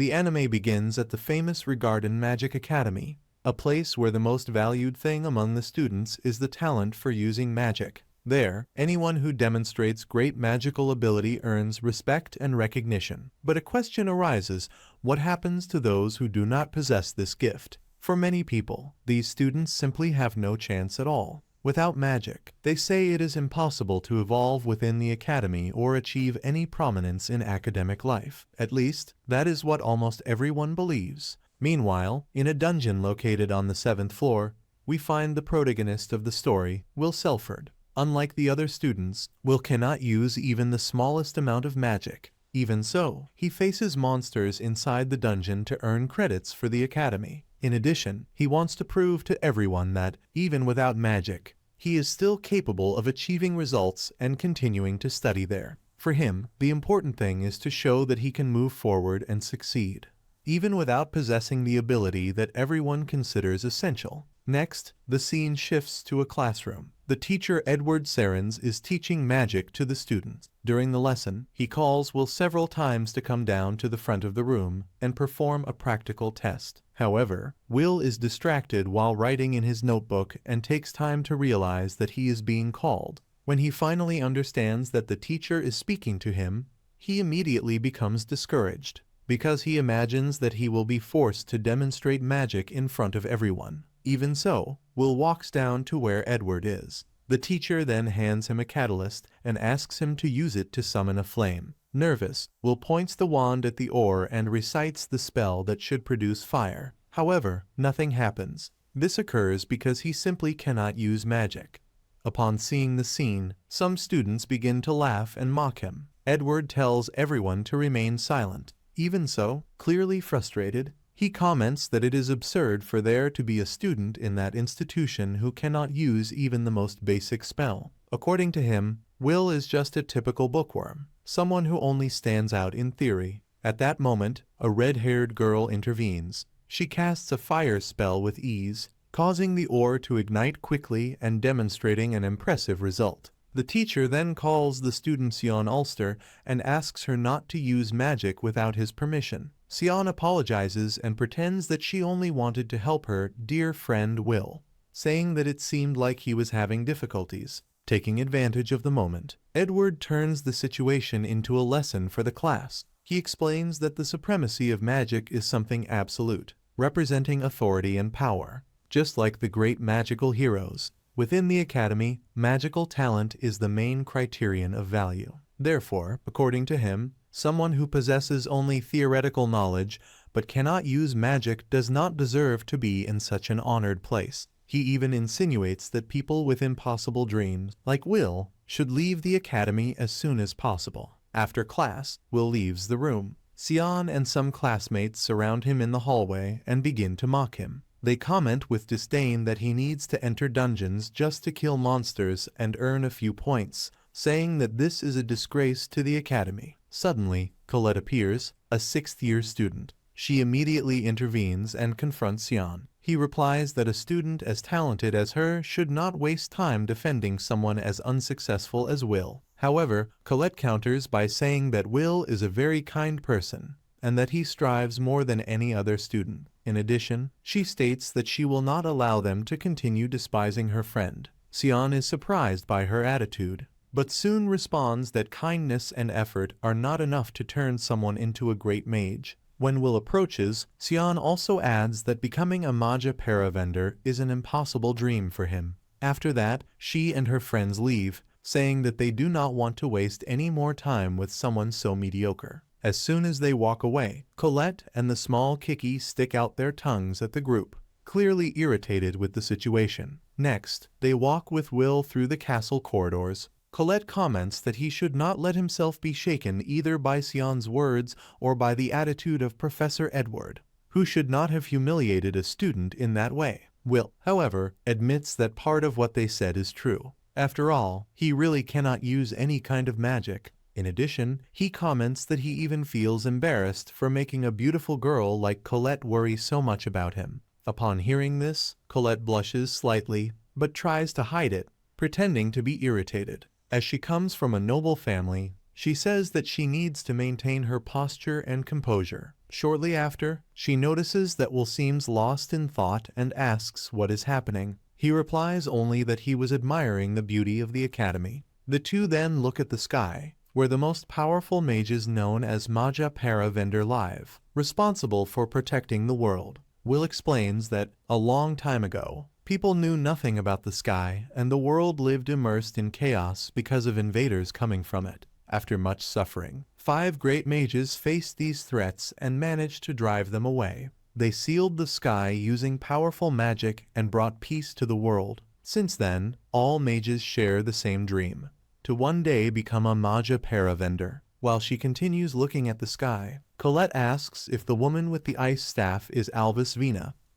The anime begins at the famous Regarden Magic Academy, a place where the most valued thing among the students is the talent for using magic. There, anyone who demonstrates great magical ability earns respect and recognition. But a question arises: what happens to those who do not possess this gift? For many people, these students simply have no chance at all. Without magic, they say it is impossible to evolve within the academy or achieve any prominence in academic life. At least, that is what almost everyone believes. Meanwhile, in a dungeon located on the 7th floor, we find the protagonist of the story, Will Serfort. Unlike the other students, Will cannot use even the smallest amount of magic. Even so, he faces monsters inside the dungeon to earn credits for the academy. In addition, he wants to prove to everyone that, even without magic, he is still capable of achieving results and continuing to study there. For him, the important thing is to show that he can move forward and succeed, even without possessing the ability that everyone considers essential. Next, the scene shifts to a classroom. The teacher Edward Serens is teaching magic to the students. During the lesson, he calls Will several times to come down to the front of the room and perform a practical test. However, Will is distracted while writing in his notebook and takes time to realize that he is being called. When he finally understands that the teacher is speaking to him, he immediately becomes discouraged, because he imagines that he will be forced to demonstrate magic in front of everyone. Even so, Will walks down to where Edward is. The teacher then hands him a catalyst and asks him to use it to summon a flame. Nervous, Will points the wand at the ore and recites the spell that should produce fire. However, nothing happens. This occurs because he simply cannot use magic. Upon seeing the scene, some students begin to laugh and mock him. Edward tells everyone to remain silent. Even so, clearly frustrated, he comments that it is absurd for there to be a student in that institution who cannot use even the most basic spell. According to him, Will is just a typical bookworm, someone who only stands out in theory. At that moment, a red-haired girl intervenes. She casts a fire spell with ease, causing the ore to ignite quickly and demonstrating an impressive result. The teacher then calls the student Sion Ulster and asks her not to use magic without his permission. Sion apologizes and pretends that she only wanted to help her dear friend Will, saying that it seemed like he was having difficulties. Taking advantage of the moment, Edward turns the situation into a lesson for the class. He explains that the supremacy of magic is something absolute, representing authority and power. Just like the great magical heroes, within the academy, magical talent is the main criterion of value. Therefore, according to him, someone who possesses only theoretical knowledge but cannot use magic does not deserve to be in such an honored place. He even insinuates that people with impossible dreams, like Will, should leave the academy as soon as possible. After class, Will leaves the room. Sion and some classmates surround him in the hallway and begin to mock him. They comment with disdain that he needs to enter dungeons just to kill monsters and earn a few points, saying that this is a disgrace to the academy. Suddenly, Colette appears, a 6th-year student. She immediately intervenes and confronts Sion. He replies that a student as talented as her should not waste time defending someone as unsuccessful as Will. However, Colette counters by saying that Will is a very kind person, and that he strives more than any other student. In addition, she states that she will not allow them to continue despising her friend. Sion is surprised by her attitude, but soon responds that kindness and effort are not enough to turn someone into a great mage. When Will approaches, Sion also adds that becoming a Magia Vander is an impossible dream for him. After that, she and her friends leave, saying that they do not want to waste any more time with someone so mediocre. As soon as they walk away, Colette and the small Kiki stick out their tongues at the group, clearly irritated with the situation. Next, they walk with Will through the castle corridors. Colette comments that he should not let himself be shaken either by Sion's words or by the attitude of Professor Edward, who should not have humiliated a student in that way. Will, however, admits that part of what they said is true. After all, he really cannot use any kind of magic. In addition, he comments that he even feels embarrassed for making a beautiful girl like Colette worry so much about him. Upon hearing this, Colette blushes slightly, but tries to hide it, pretending to be irritated. As she comes from a noble family, She says that she needs to maintain her posture and composure. Shortly after, she notices that Will seems lost in thought and asks what is happening. He replies only that he was admiring the beauty of the academy. The two then look at the sky, where the most powerful mages known as Magia Vander live, responsible for protecting the world. Will explains that, a long time ago, people knew nothing about the sky and the world lived immersed in chaos because of invaders coming from it. After much suffering, 5 great mages faced these threats and managed to drive them away. They sealed the sky using powerful magic and brought peace to the world. Since then, all mages share the same dream, to one day become a Magia Vander. While she continues looking at the sky, Colette asks if the woman with the ice staff is Albis,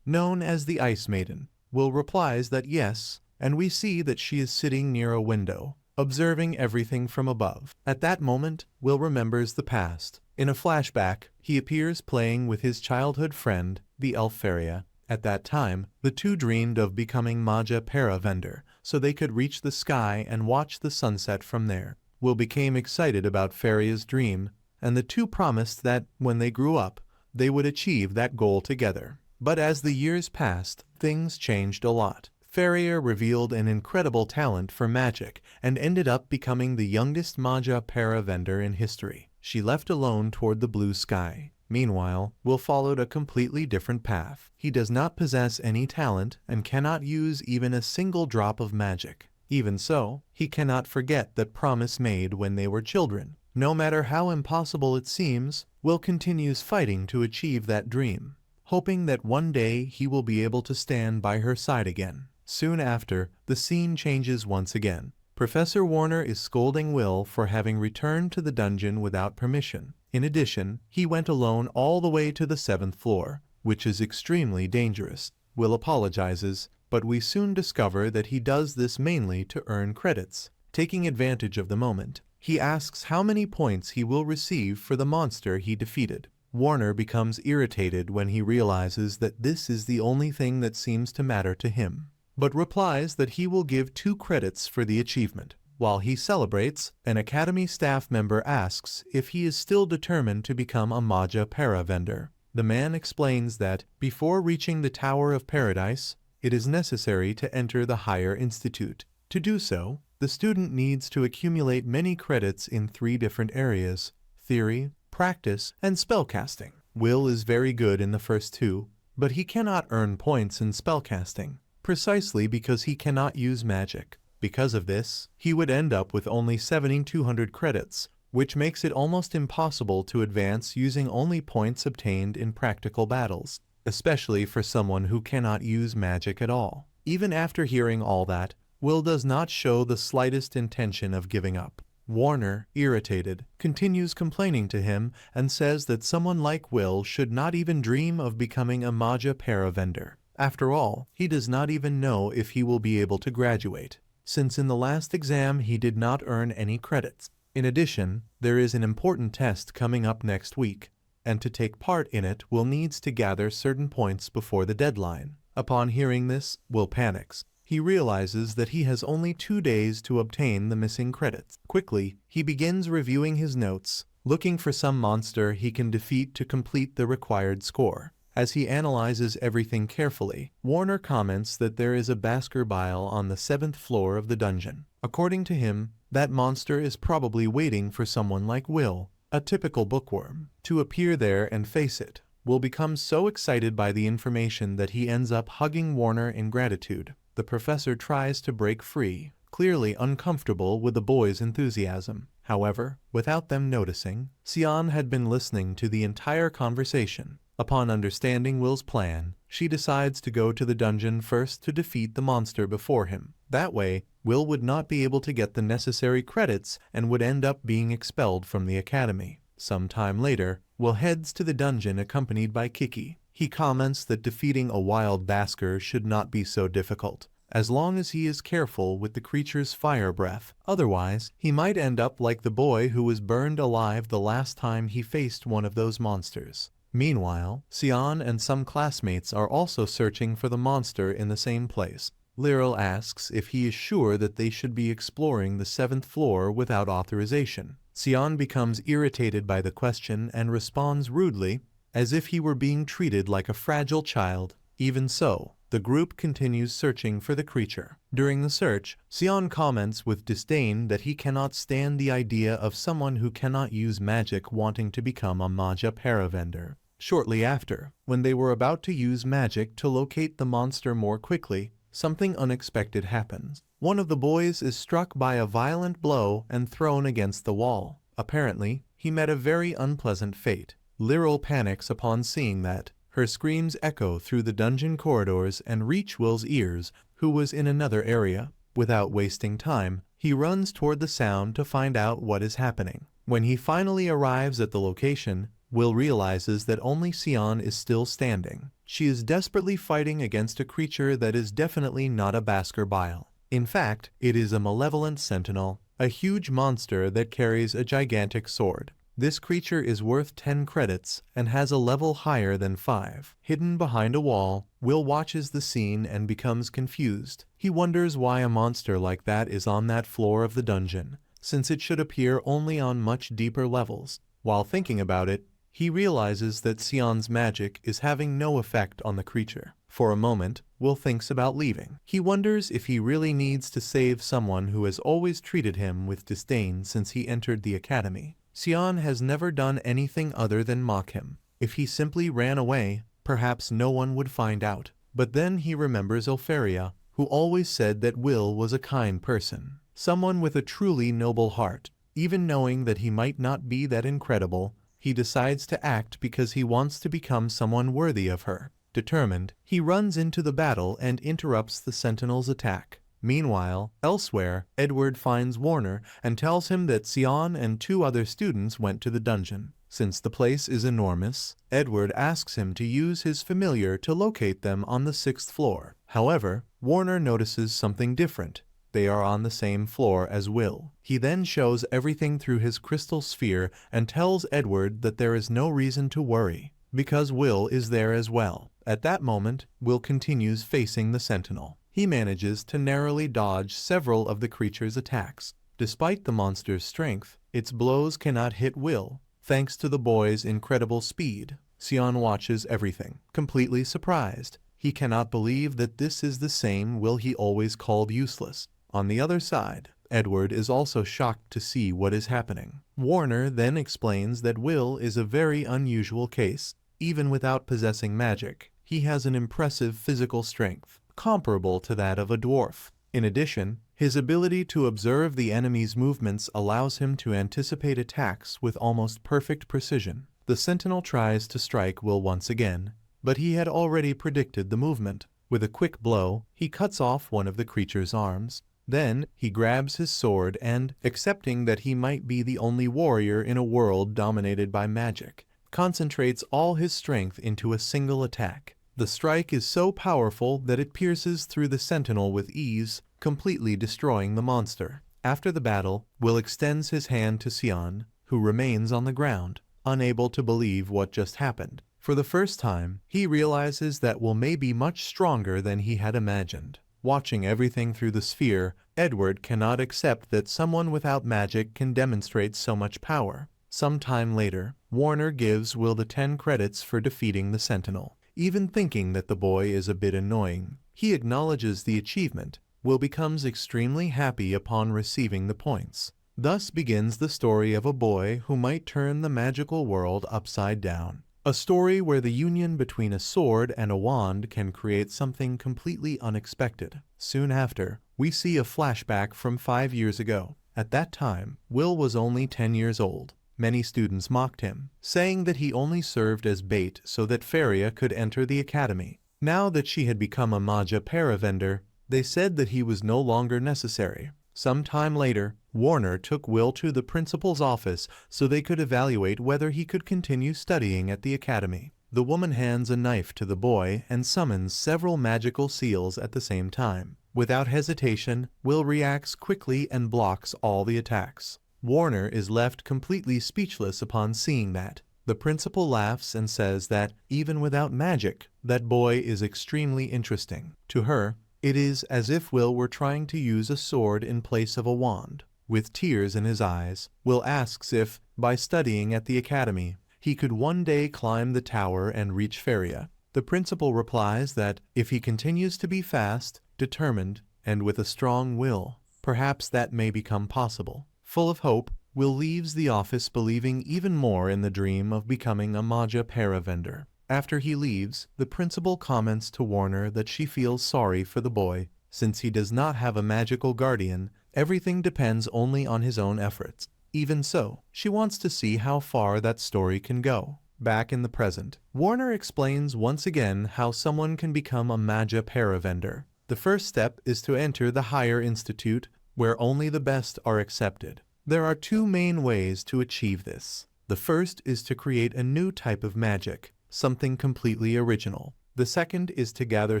known as the Ice Maiden. Will replies that yes, and we see that she is sitting near a window, observing everything from above. At that moment, Will remembers the past. In a flashback, he appears playing with his childhood friend, the Elfaria. At that time, the two dreamed of becoming Magia Vander, so they could reach the sky and watch the sunset from there. Will became excited about Faria's dream, and the two promised that, when they grew up, they would achieve that goal together. But as the years passed, things changed a lot. Faria revealed an incredible talent for magic and ended up becoming the youngest Magia Vander in history. She left alone toward the blue sky. Meanwhile, Will followed a completely different path. He does not possess any talent and cannot use even a single drop of magic. Even so, he cannot forget that promise made when they were children. No matter how impossible it seems, Will continues fighting to achieve that dream, hoping that one day he will be able to stand by her side again. Soon after, the scene changes once again. Professor Warner is scolding Will for having returned to the dungeon without permission. In addition, he went alone all the way to the 7th floor, which is extremely dangerous. Will apologizes, but we soon discover that he does this mainly to earn credits. Taking advantage of the moment, he asks how many points he will receive for the monster he defeated. Warner becomes irritated when he realizes that this is the only thing that seems to matter to him, but replies that he will give 2 credits for the achievement. While he celebrates, an Academy staff member asks if he is still determined to become a Magia Vander. The man explains that, before reaching the Tower of Paradise, it is necessary to enter the Higher Institute. To do so, the student needs to accumulate many credits in 3 different areas: theory, practice, and spellcasting. Will is very good in the first 2, but he cannot earn points in spellcasting, precisely because he cannot use magic. Because of this, he would end up with only 7,200 credits, which makes it almost impossible to advance using only points obtained in practical battles, especially for someone who cannot use magic at all. Even after hearing all that, Will does not show the slightest intention of giving up. Warner, irritated, continues complaining to him and says that someone like Will should not even dream of becoming a Magia Vander. After all, he does not even know if he will be able to graduate, since in the last exam he did not earn any credits. In addition, there is an important test coming up next week, and to take part in it Will needs to gather certain points before the deadline. Upon hearing this, Will panics. He realizes that he has only 2 days to obtain the missing credits. Quickly, he begins reviewing his notes, looking for some monster he can defeat to complete the required score. As he analyzes everything carefully, Warner comments that there is a Baskerville on the 7th floor of the dungeon. According to him, that monster is probably waiting for someone like Will, a typical bookworm, to appear there and face it. Will become so excited by the information that he ends up hugging Warner in gratitude. The professor tries to break free, clearly uncomfortable with the boys' enthusiasm. However, without them noticing, Sion had been listening to the entire conversation. Upon understanding Will's plan, she decides to go to the dungeon first to defeat the monster before him. That way, Will would not be able to get the necessary credits and would end up being expelled from the academy. Some time later, Will heads to the dungeon accompanied by Kiki. He comments that defeating a wild Basker should not be so difficult, as long as he is careful with the creature's fire breath. Otherwise, he might end up like the boy who was burned alive the last time he faced one of those monsters. Meanwhile, Sion and some classmates are also searching for the monster in the same place. Lyral asks if he is sure that they should be exploring the 7th floor without authorization. Sion becomes irritated by the question and responds rudely, as if he were being treated like a fragile child. Even so, the group continues searching for the creature. During the search, Sion comments with disdain that he cannot stand the idea of someone who cannot use magic wanting to become a Magia Vander. Shortly after, when they were about to use magic to locate the monster more quickly, something unexpected happens. One of the boys is struck by a violent blow and thrown against the wall. Apparently, he met a very unpleasant fate. Lyral panics upon seeing that. Her screams echo through the dungeon corridors and reach Will's ears, who was in another area. Without wasting time, he runs toward the sound to find out what is happening. When he finally arrives at the location, Will realizes that only Sion is still standing. She is desperately fighting against a creature that is definitely not a Baskerville. In fact, it is a malevolent sentinel, a huge monster that carries a gigantic sword. This creature is worth 10 credits and has a level higher than 5. Hidden behind a wall, Will watches the scene and becomes confused. He wonders why a monster like that is on that floor of the dungeon, since it should appear only on much deeper levels. While thinking about it, he realizes that Sion's magic is having no effect on the creature. For a moment, Will thinks about leaving. He wonders if he really needs to save someone who has always treated him with disdain since he entered the academy. Sion has never done anything other than mock him. If he simply ran away, perhaps no one would find out. But then he remembers Elfaria, who always said that Will was a kind person, someone with a truly noble heart. Even knowing that he might not be that incredible, he decides to act because he wants to become someone worthy of her. Determined, he runs into the battle and interrupts the Sentinel's attack. Meanwhile, elsewhere, Edward finds Warner and tells him that Sion and 2 other students went to the dungeon. Since the place is enormous, Edward asks him to use his familiar to locate them on the 6th floor. However, Warner notices something different. They are on the same floor as Will. He then shows everything through his crystal sphere and tells Edward that there is no reason to worry, because Will is there as well. At that moment, Will continues facing the Sentinel. He manages to narrowly dodge several of the creature's attacks. Despite the monster's strength, its blows cannot hit Will, thanks to the boy's incredible speed. Sion watches everything, completely surprised. He cannot believe that this is the same Will he always called useless. On the other side, Edward is also shocked to see what is happening. Warner then explains that Will is a very unusual case. Even without possessing magic, he has an impressive physical strength, comparable to that of a dwarf. In addition, his ability to observe the enemy's movements allows him to anticipate attacks with almost perfect precision. The Sentinel tries to strike Will once again, but he had already predicted the movement. With a quick blow, he cuts off one of the creature's arms. Then, he grabs his sword and, accepting that he might be the only warrior in a world dominated by magic, concentrates all his strength into a single attack. The strike is so powerful that it pierces through the Sentinel with ease, completely destroying the monster. After the battle, Will extends his hand to Sion, who remains on the ground, unable to believe what just happened. For the first time, he realizes that Will may be much stronger than he had imagined. Watching everything through the sphere, Edward cannot accept that someone without magic can demonstrate so much power. Some time later, Warner gives Will the 10 credits for defeating the Sentinel. Even thinking that the boy is a bit annoying, he acknowledges the achievement. Will becomes extremely happy upon receiving the points. Thus begins the story of a boy who might turn the magical world upside down. A story where the union between a sword and a wand can create something completely unexpected. Soon after, we see a flashback from 5 years ago. At that time, Will was only 10 years old. Many students mocked him, saying that he only served as bait so that Faria could enter the academy. Now that she had become a Magia Vander, they said that he was no longer necessary. Some time later, Warner took Will to the principal's office so they could evaluate whether he could continue studying at the academy. The woman hands a knife to the boy and summons several magical seals at the same time. Without hesitation, Will reacts quickly and blocks all the attacks. Warner is left completely speechless upon seeing that. The principal laughs and says that, even without magic, that boy is extremely interesting. To her, it is as if Will were trying to use a sword in place of a wand. With tears in his eyes, Will asks if, by studying at the academy, he could one day climb the tower and reach Faria. The principal replies that, if he continues to be fast, determined, and with a strong will, perhaps that may become possible. Full of hope, Will leaves the office believing even more in the dream of becoming a Magia Vander. After he leaves, the principal comments to Warner that she feels sorry for the boy. Since he does not have a magical guardian, everything depends only on his own efforts. Even so, she wants to see how far that story can go. Back in the present, Warner explains once again how someone can become a Magia Vander. The first step is to enter the higher institute, where only the best are accepted. There are two main ways to achieve this. The first is to create a new type of magic, something completely original. The second is to gather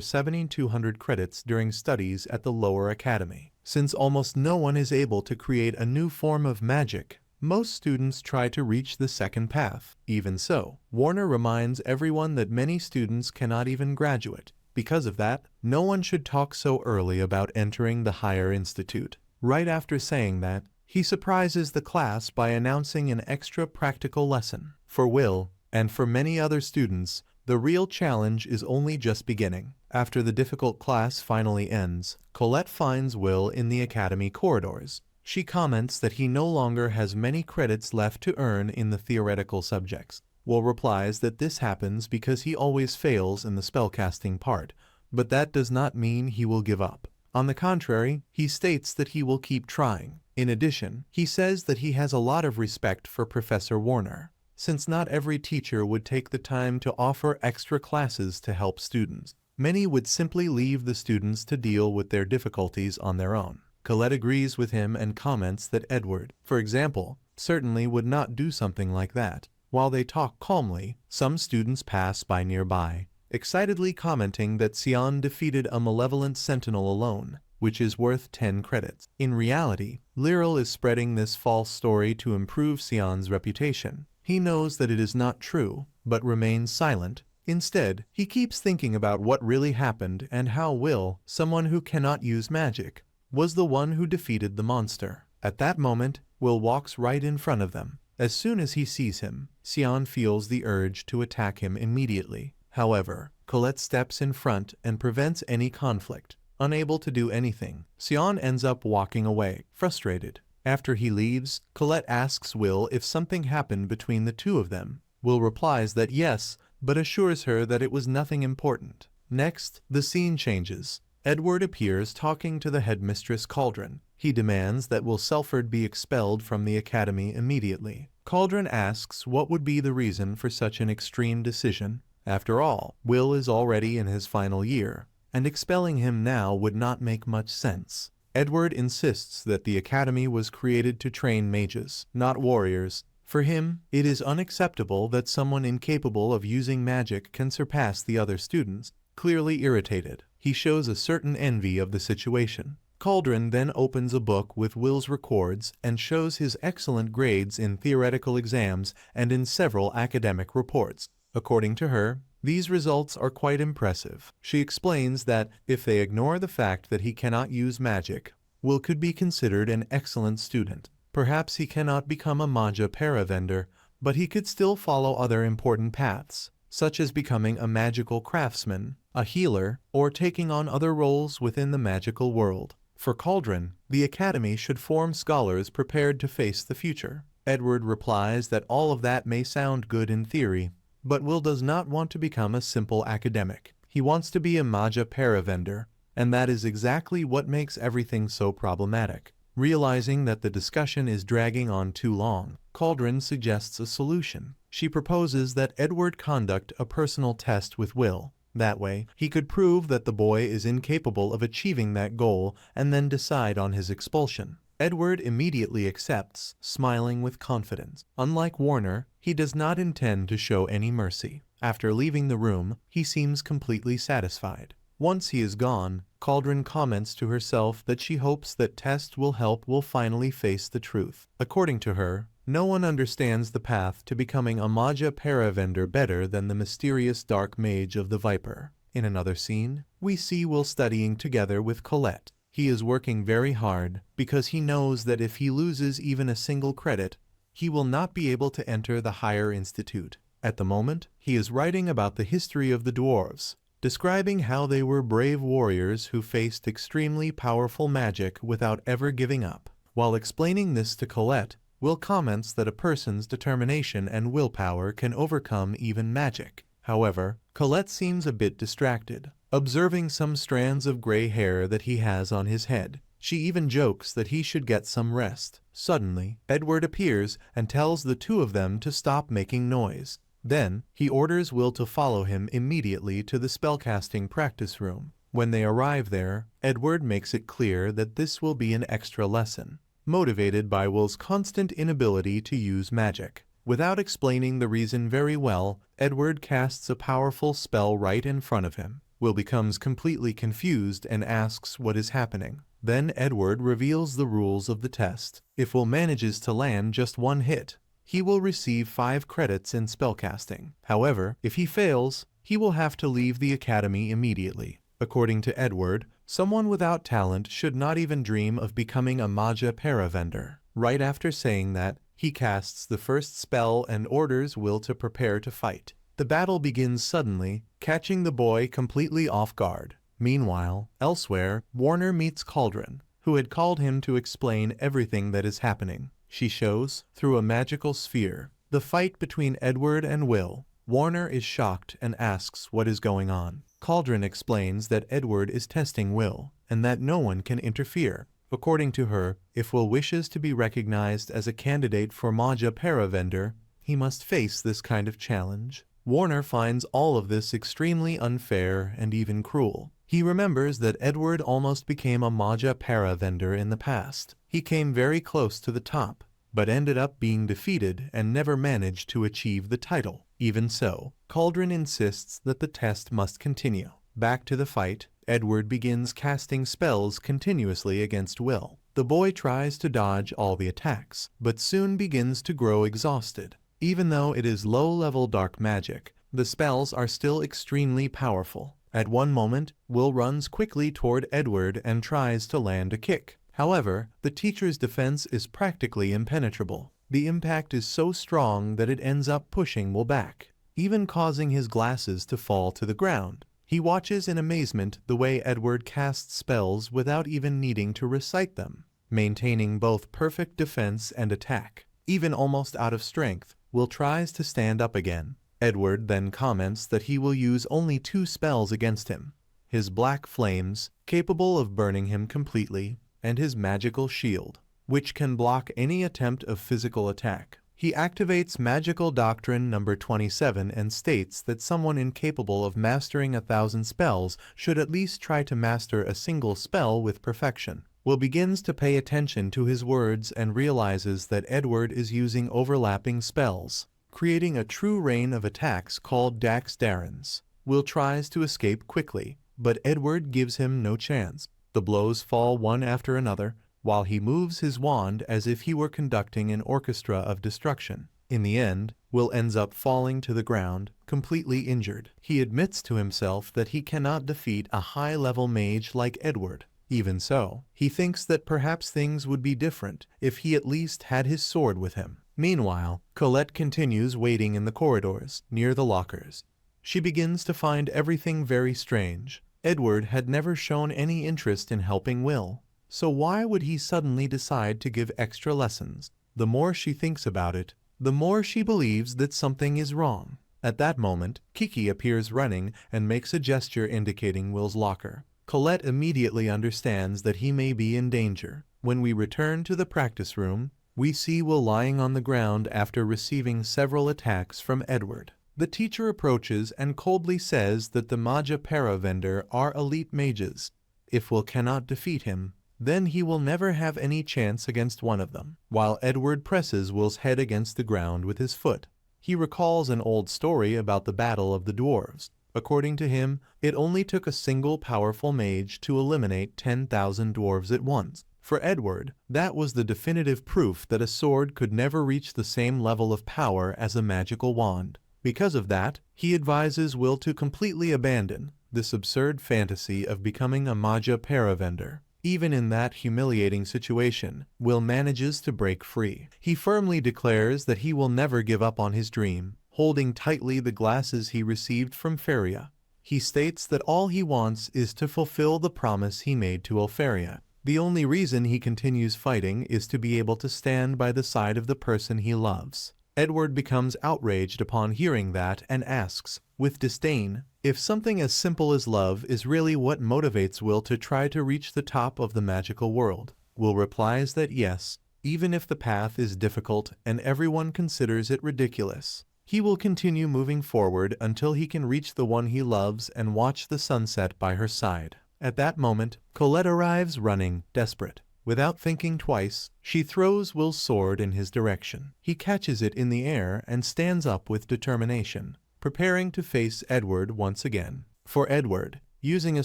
7,200 credits during studies at the lower academy. Since almost no one is able to create a new form of magic, most students try to reach the second path. Even so, Warner reminds everyone that many students cannot even graduate. Because of that, no one should talk so early about entering the higher institute. Right after saying that, he surprises the class by announcing an extra practical lesson. For Will, and for many other students, the real challenge is only just beginning. After the difficult class finally ends, Colette finds Will in the academy corridors. She comments that he no longer has many credits left to earn in the theoretical subjects. Will replies that this happens because he always fails in the spellcasting part, but that does not mean he will give up. On the contrary, he states that he will keep trying. In addition, he says that he has a lot of respect for Professor Warner, since not every teacher would take the time to offer extra classes to help students. Many would simply leave the students to deal with their difficulties on their own. Colette agrees with him and comments that Edward, for example, certainly would not do something like that. While they talk calmly, some students pass by nearby, excitedly commenting that Sion defeated a malevolent sentinel alone, which is worth 10 credits. In reality, Lyral is spreading this false story to improve Sion's reputation. He knows that it is not true, but remains silent. Instead, he keeps thinking about what really happened and how Will, someone who cannot use magic, was the one who defeated the monster. At that moment, Will walks right in front of them. As soon as he sees him, Sion feels the urge to attack him immediately. However, Colette steps in front and prevents any conflict. Unable to do anything, Sion ends up walking away, frustrated. After he leaves, Colette asks Will if something happened between the two of them. Will replies that yes, but assures her that it was nothing important. Next, the scene changes. Edward appears talking to the headmistress Cauldron. He demands that Will Serfort be expelled from the academy immediately. Cauldron asks what would be the reason for such an extreme decision. After all, Will is already in his final year, and expelling him now would not make much sense. Edward insists that the academy was created to train mages, not warriors. For him, it is unacceptable that someone incapable of using magic can surpass the other students. Clearly irritated, he shows a certain envy of the situation. Cauldron then opens a book with Will's records and shows his excellent grades in theoretical exams and in several academic reports. According to her, these results are quite impressive. She explains that, if they ignore the fact that he cannot use magic, Will could be considered an excellent student. Perhaps he cannot become a Magia Vander, but he could still follow other important paths, such as becoming a magical craftsman, a healer, or taking on other roles within the magical world. For Cauldron, the academy should form scholars prepared to face the future. Edward replies that all of that may sound good in theory, but Will does not want to become a simple academic. He wants to be a Magia Vander, and that is exactly what makes everything so problematic. Realizing that the discussion is dragging on too long, Cauldron suggests a solution. She proposes that Edward conduct a personal test with Will. That way, he could prove that the boy is incapable of achieving that goal and then decide on his expulsion. Edward immediately accepts, smiling with confidence. Unlike Warner, he does not intend to show any mercy. After leaving the room, he seems completely satisfied. Once he is gone, Cauldron comments to herself that she hopes that Test will help Will finally face the truth. According to her, no one understands the path to becoming a Magia Vander better than the mysterious dark mage of the Viper. In another scene, we see Will studying together with Colette. He is working very hard because he knows that if he loses even a single credit, he will not be able to enter the higher institute. At the moment, he is writing about the history of the dwarves, describing how they were brave warriors who faced extremely powerful magic without ever giving up. While explaining this to Colette, Will comments that a person's determination and willpower can overcome even magic. However, Colette seems a bit distracted, observing some strands of gray hair that he has on his head. She even jokes that he should get some rest. Suddenly, Edward appears and tells the two of them to stop making noise. Then, he orders Will to follow him immediately to the spellcasting practice room. When they arrive there, Edward makes it clear that this will be an extra lesson, motivated by Will's constant inability to use magic. Without explaining the reason very well, Edward casts a powerful spell right in front of him. Will becomes completely confused and asks what is happening. Then Edward reveals the rules of the test. If Will manages to land just one hit, he will receive 5 credits in spellcasting. However, if he fails, he will have to leave the academy immediately. According to Edward, someone without talent should not even dream of becoming a Magia Vander. Right after saying that, he casts the first spell and orders Will to prepare to fight. The battle begins suddenly, catching the boy completely off guard. Meanwhile, elsewhere, Warner meets Cauldron, who had called him to explain everything that is happening. She shows, through a magical sphere, the fight between Edward and Will. Warner is shocked and asks what is going on. Cauldron explains that Edward is testing Will, and that no one can interfere. According to her, if Will wishes to be recognized as a candidate for Magia Vander, he must face this kind of challenge. Warner finds all of this extremely unfair and even cruel. He remembers that Edward almost became a Magia Vander in the past. He came very close to the top, but ended up being defeated and never managed to achieve the title. Even so, Cauldron insists that the test must continue. Back to the fight, Edward begins casting spells continuously against Will. The boy tries to dodge all the attacks, but soon begins to grow exhausted. Even though it is low-level dark magic, the spells are still extremely powerful. At one moment, Will runs quickly toward Edward and tries to land a kick. However, the teacher's defense is practically impenetrable. The impact is so strong that it ends up pushing Will back, even causing his glasses to fall to the ground. He watches in amazement the way Edward casts spells without even needing to recite them, maintaining both perfect defense and attack. Even almost out of strength, Will tries to stand up again. Edward then comments that he will use only 2 spells against him: his black flames, capable of burning him completely, and his magical shield, which can block any attempt of physical attack. He activates Magical Doctrine number 27 and states that someone incapable of mastering 1,000 spells should at least try to master a single spell with perfection. Will begins to pay attention to his words and realizes that Edward is using overlapping spells, creating a true rain of attacks called Dax Darrens. Will tries to escape quickly, but Edward gives him no chance. The blows fall one after another, while he moves his wand as if he were conducting an orchestra of destruction. In the end, Will ends up falling to the ground, completely injured. He admits to himself that he cannot defeat a high-level mage like Edward. Even so, he thinks that perhaps things would be different if he at least had his sword with him. Meanwhile, Colette continues waiting in the corridors, near the lockers. She begins to find everything very strange. Edward had never shown any interest in helping Will, so why would he suddenly decide to give extra lessons? The more she thinks about it, the more she believes that something is wrong. At that moment, Kiki appears running and makes a gesture indicating Will's locker. Colette immediately understands that he may be in danger. When we return to the practice room, we see Will lying on the ground after receiving several attacks from Edward. The teacher approaches and coldly says that the Magia Vander are elite mages. If Will cannot defeat him, then he will never have any chance against one of them. While Edward presses Will's head against the ground with his foot, he recalls an old story about the Battle of the Dwarves. According to him, it only took a single powerful mage to eliminate 10,000 dwarves at once. For Edward, that was the definitive proof that a sword could never reach the same level of power as a magical wand. Because of that, he advises Will to completely abandon this absurd fantasy of becoming a Magia Vander. Even in that humiliating situation, Will manages to break free. He firmly declares that he will never give up on his dream, holding tightly the glasses he received from Feria. He states that all he wants is to fulfill the promise he made to Elfaria. The only reason he continues fighting is to be able to stand by the side of the person he loves. Edward becomes outraged upon hearing that and asks, with disdain, if something as simple as love is really what motivates Will to try to reach the top of the magical world. Will replies that yes, even if the path is difficult and everyone considers it ridiculous, he will continue moving forward until he can reach the one he loves and watch the sunset by her side. At that moment, Colette arrives running, desperate. Without thinking twice, she throws Will's sword in his direction. He catches it in the air and stands up with determination, preparing to face Edward once again. For Edward, using a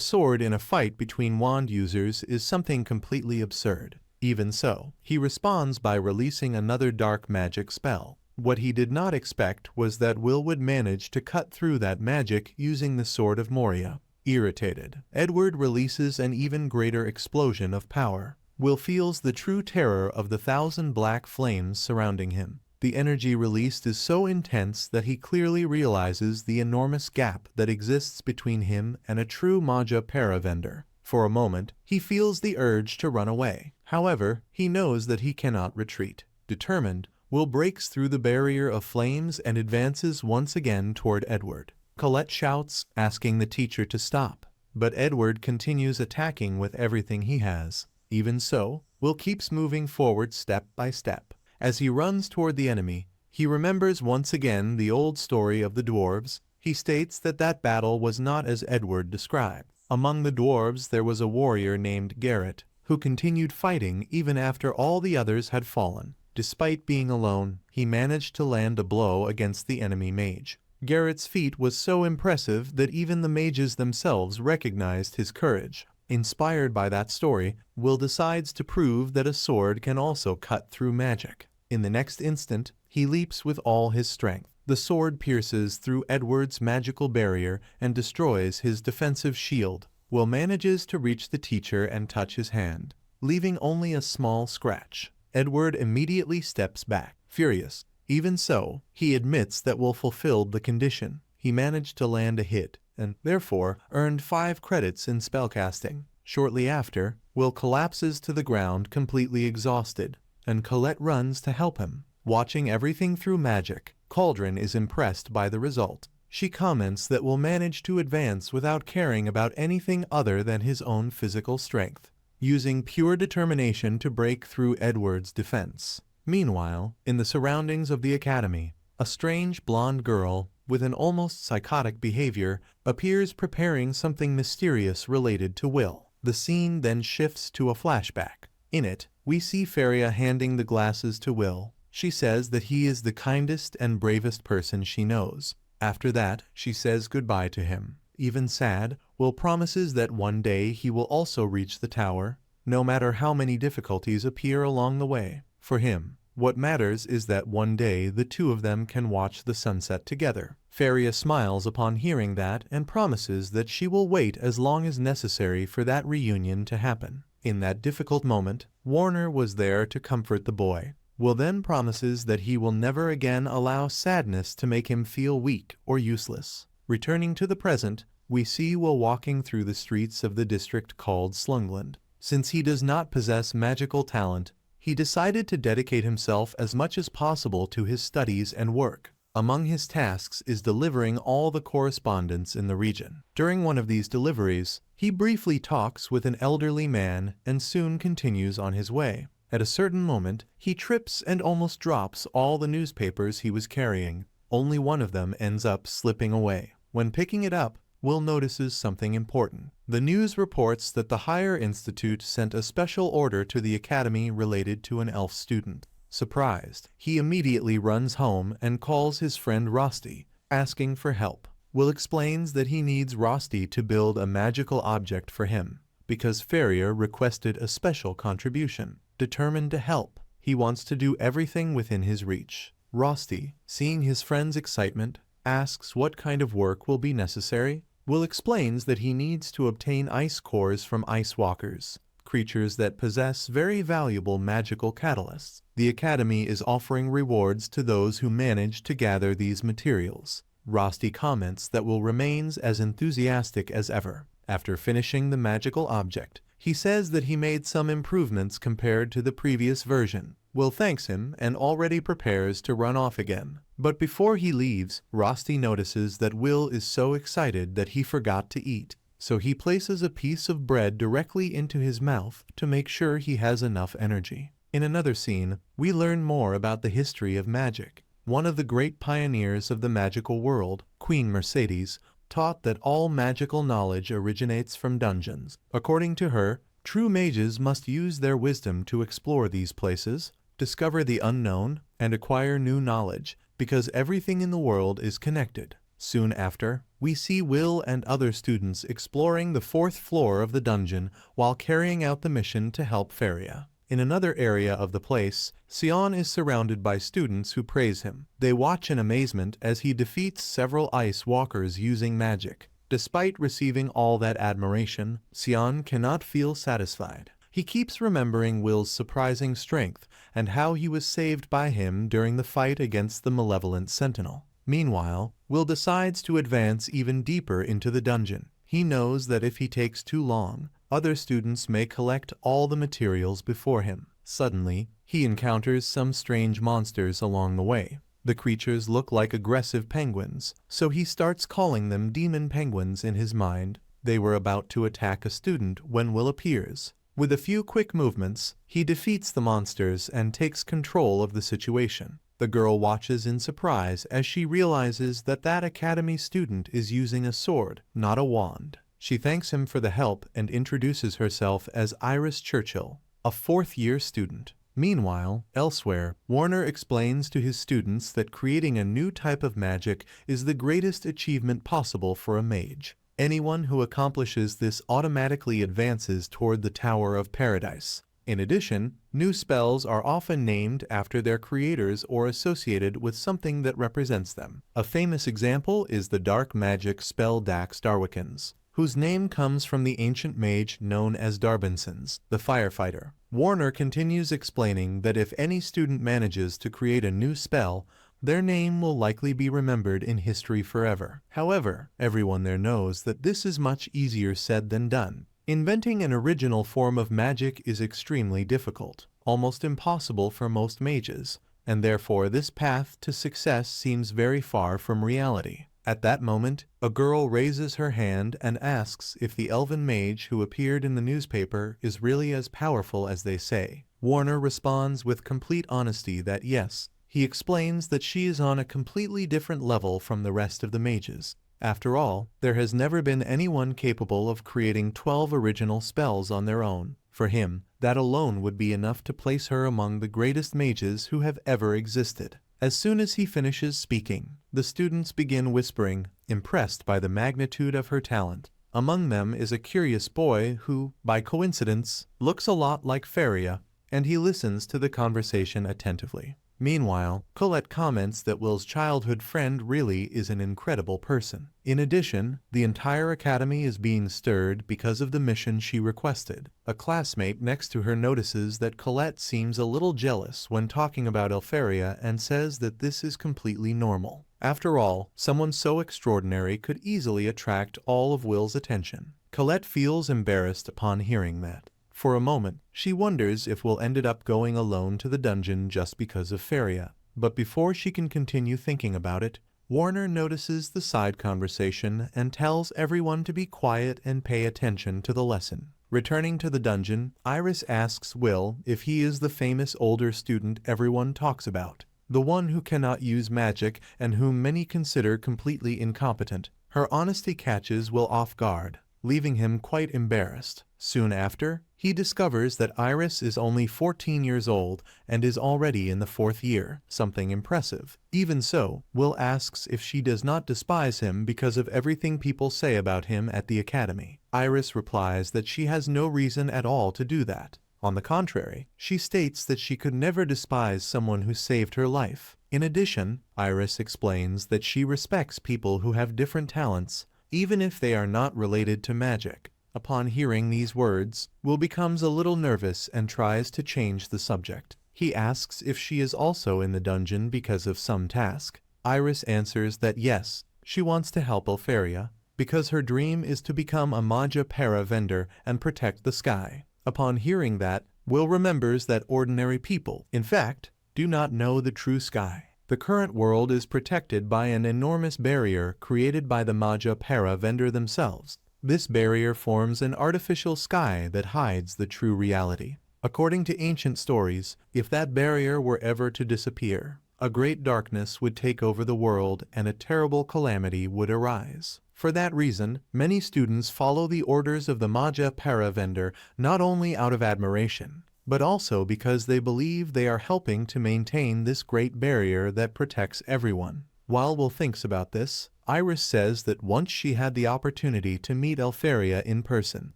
sword in a fight between wand users is something completely absurd. Even so, he responds by releasing another dark magic spell. What he did not expect was that Will would manage to cut through that magic using the Sword of Moria. Irritated, Edward releases an even greater explosion of power. Will feels the true terror of the 1,000 black flames surrounding him. The energy released is so intense that he clearly realizes the enormous gap that exists between him and a true Magia Vander. For a moment, he feels the urge to run away. However, he knows that he cannot retreat. Determined, Will breaks through the barrier of flames and advances once again toward Edward. Colette shouts, asking the teacher to stop, but Edward continues attacking with everything he has. Even so, Will keeps moving forward step by step. As he runs toward the enemy, he remembers once again the old story of the dwarves. He states that that battle was not as Edward described. Among the dwarves there was a warrior named Garrett, who continued fighting even after all the others had fallen. Despite being alone, he managed to land a blow against the enemy mage. Garrett's feat was so impressive that even the mages themselves recognized his courage. Inspired by that story, Will decides to prove that a sword can also cut through magic. In the next instant, he leaps with all his strength. The sword pierces through Edward's magical barrier and destroys his defensive shield. Will manages to reach the teacher and touch his hand, leaving only a small scratch. Edward immediately steps back, furious. Even so, he admits that Will fulfilled the condition. He managed to land a hit, and therefore earned 5 credits in spellcasting. Shortly after, Will collapses to the ground completely exhausted, and Colette runs to help him. Watching everything through magic, Cauldron is impressed by the result. She comments that Will manage to advance without caring about anything other than his own physical strength, using pure determination to break through Edward's defense. Meanwhile, in the surroundings of the academy, a strange blonde girl with an almost psychotic behavior appears preparing something mysterious related to Will. The scene then shifts to a flashback. In it, we see Feria handing the glasses to Will. She says that he is the kindest and bravest person she knows. After that, she says goodbye to him. Even sad, Will promises that one day he will also reach the tower, no matter how many difficulties appear along the way. For him, what matters is that one day the two of them can watch the sunset together. Feria smiles upon hearing that and promises that she will wait as long as necessary for that reunion to happen. In that difficult moment, Warner was there to comfort the boy. Will then promises that he will never again allow sadness to make him feel weak or useless. Returning to the present, we see Will walking through the streets of the district called Slungland. Since he does not possess magical talent, he decided to dedicate himself as much as possible to his studies and work. Among his tasks is delivering all the correspondence in the region. During one of these deliveries, he briefly talks with an elderly man and soon continues on his way. At a certain moment, he trips and almost drops all the newspapers he was carrying. Only one of them ends up slipping away. When picking it up, Will notices something important. The news reports that the Higher Institute sent a special order to the academy related to an elf student. Surprised, he immediately runs home and calls his friend Rosti, asking for help. Will explains that he needs Rosti to build a magical object for him, because Feria requested a special contribution. Determined to help, he wants to do everything within his reach. Rosti, seeing his friend's excitement, asks what kind of work will be necessary. Will explains that he needs to obtain ice cores from ice walkers. creatures that possess very valuable magical catalysts. The Academy is offering rewards to those who manage to gather these materials. Rosti comments that Will remains as enthusiastic as ever. After finishing the magical object, he says that he made some improvements compared to the previous version. Will thanks him and already prepares to run off again. But before he leaves, Rosti notices that Will is so excited that he forgot to eat. So he places a piece of bread directly into his mouth to make sure he has enough energy. In another scene, we learn more about the history of magic. One of the great pioneers of the magical world, Queen Mercedes, taught that all magical knowledge originates from dungeons. According to her, true mages must use their wisdom to explore these places, discover the unknown, and acquire new knowledge, because everything in the world is connected. Soon after, we see Will and other students exploring the 4th floor of the dungeon while carrying out the mission to help Faria. In another area of the place, Sion is surrounded by students who praise him. They watch in amazement as he defeats several ice walkers using magic. Despite receiving all that admiration, Sion cannot feel satisfied. He keeps remembering Will's surprising strength and how he was saved by him during the fight against the malevolent sentinel. Meanwhile, Will decides to advance even deeper into the dungeon. He knows that if he takes too long, other students may collect all the materials before him. Suddenly, he encounters some strange monsters along the way. The creatures look like aggressive penguins, so he starts calling them demon penguins in his mind. They were about to attack a student when Will appears. With a few quick movements, he defeats the monsters and takes control of the situation. The girl watches in surprise as she realizes that academy student is using a sword, not a wand. She thanks him for the help and introduces herself as Iris Churchill, a 4th-year student. Meanwhile, elsewhere, Warner explains to his students that creating a new type of magic is the greatest achievement possible for a mage. Anyone who accomplishes this automatically advances toward the Tower of Paradise. In addition, new spells are often named after their creators or associated with something that represents them. A famous example is the dark magic spell Dax Darwikins, whose name comes from the ancient mage known as Darbinsons, the firefighter. Warner continues explaining that if any student manages to create a new spell, their name will likely be remembered in history forever. However, everyone there knows that this is much easier said than done. Inventing an original form of magic is extremely difficult, almost impossible for most mages, and therefore this path to success seems very far from reality. At that moment, a girl raises her hand and asks if the elven mage who appeared in the newspaper is really as powerful as they say. Warner responds with complete honesty that yes. He explains that she is on a completely different level from the rest of the mages. After all, there has never been anyone capable of creating 12 original spells on their own. For him, that alone would be enough to place her among the greatest mages who have ever existed. As soon as he finishes speaking, the students begin whispering, impressed by the magnitude of her talent. Among them is a curious boy who, by coincidence, looks a lot like Faria, and he listens to the conversation attentively. Meanwhile, Colette comments that Will's childhood friend really is an incredible person. In addition, the entire academy is being stirred because of the mission she requested. A classmate next to her notices that Colette seems a little jealous when talking about Elfaria and says that this is completely normal. After all, someone so extraordinary could easily attract all of Will's attention. Colette feels embarrassed upon hearing that. For a moment, she wonders if Will ended up going alone to the dungeon just because of Faria. But before she can continue thinking about it, Warner notices the side conversation and tells everyone to be quiet and pay attention to the lesson. Returning to the dungeon, Iris asks Will if he is the famous older student everyone talks about, the one who cannot use magic and whom many consider completely incompetent. Her honesty catches Will off guard, leaving him quite embarrassed. Soon after, he discovers that Iris is only 14 years old and is already in the 4th year, something impressive. Even so, Will asks if she does not despise him because of everything people say about him at the academy. Iris replies that she has no reason at all to do that. On the contrary, she states that she could never despise someone who saved her life. In addition, Iris explains that she respects people who have different talents, even if they are not related to magic. Upon hearing these words, Will becomes a little nervous and tries to change the subject. He asks if she is also in the dungeon because of some task. Iris answers that yes, she wants to help Elfaria, because her dream is to become a Magia Vander and protect the sky. Upon hearing that, Will remembers that ordinary people, in fact, do not know the true sky. The current world is protected by an enormous barrier created by the Magia Vander themselves. This barrier forms an artificial sky that hides the true reality. According to ancient stories, if that barrier were ever to disappear, a great darkness would take over the world and a terrible calamity would arise. For that reason, many students follow the orders of the Magia Vander not only out of admiration, but also because they believe they are helping to maintain this great barrier that protects everyone. While Will thinks about this, Iris says that once she had the opportunity to meet Elfaria in person.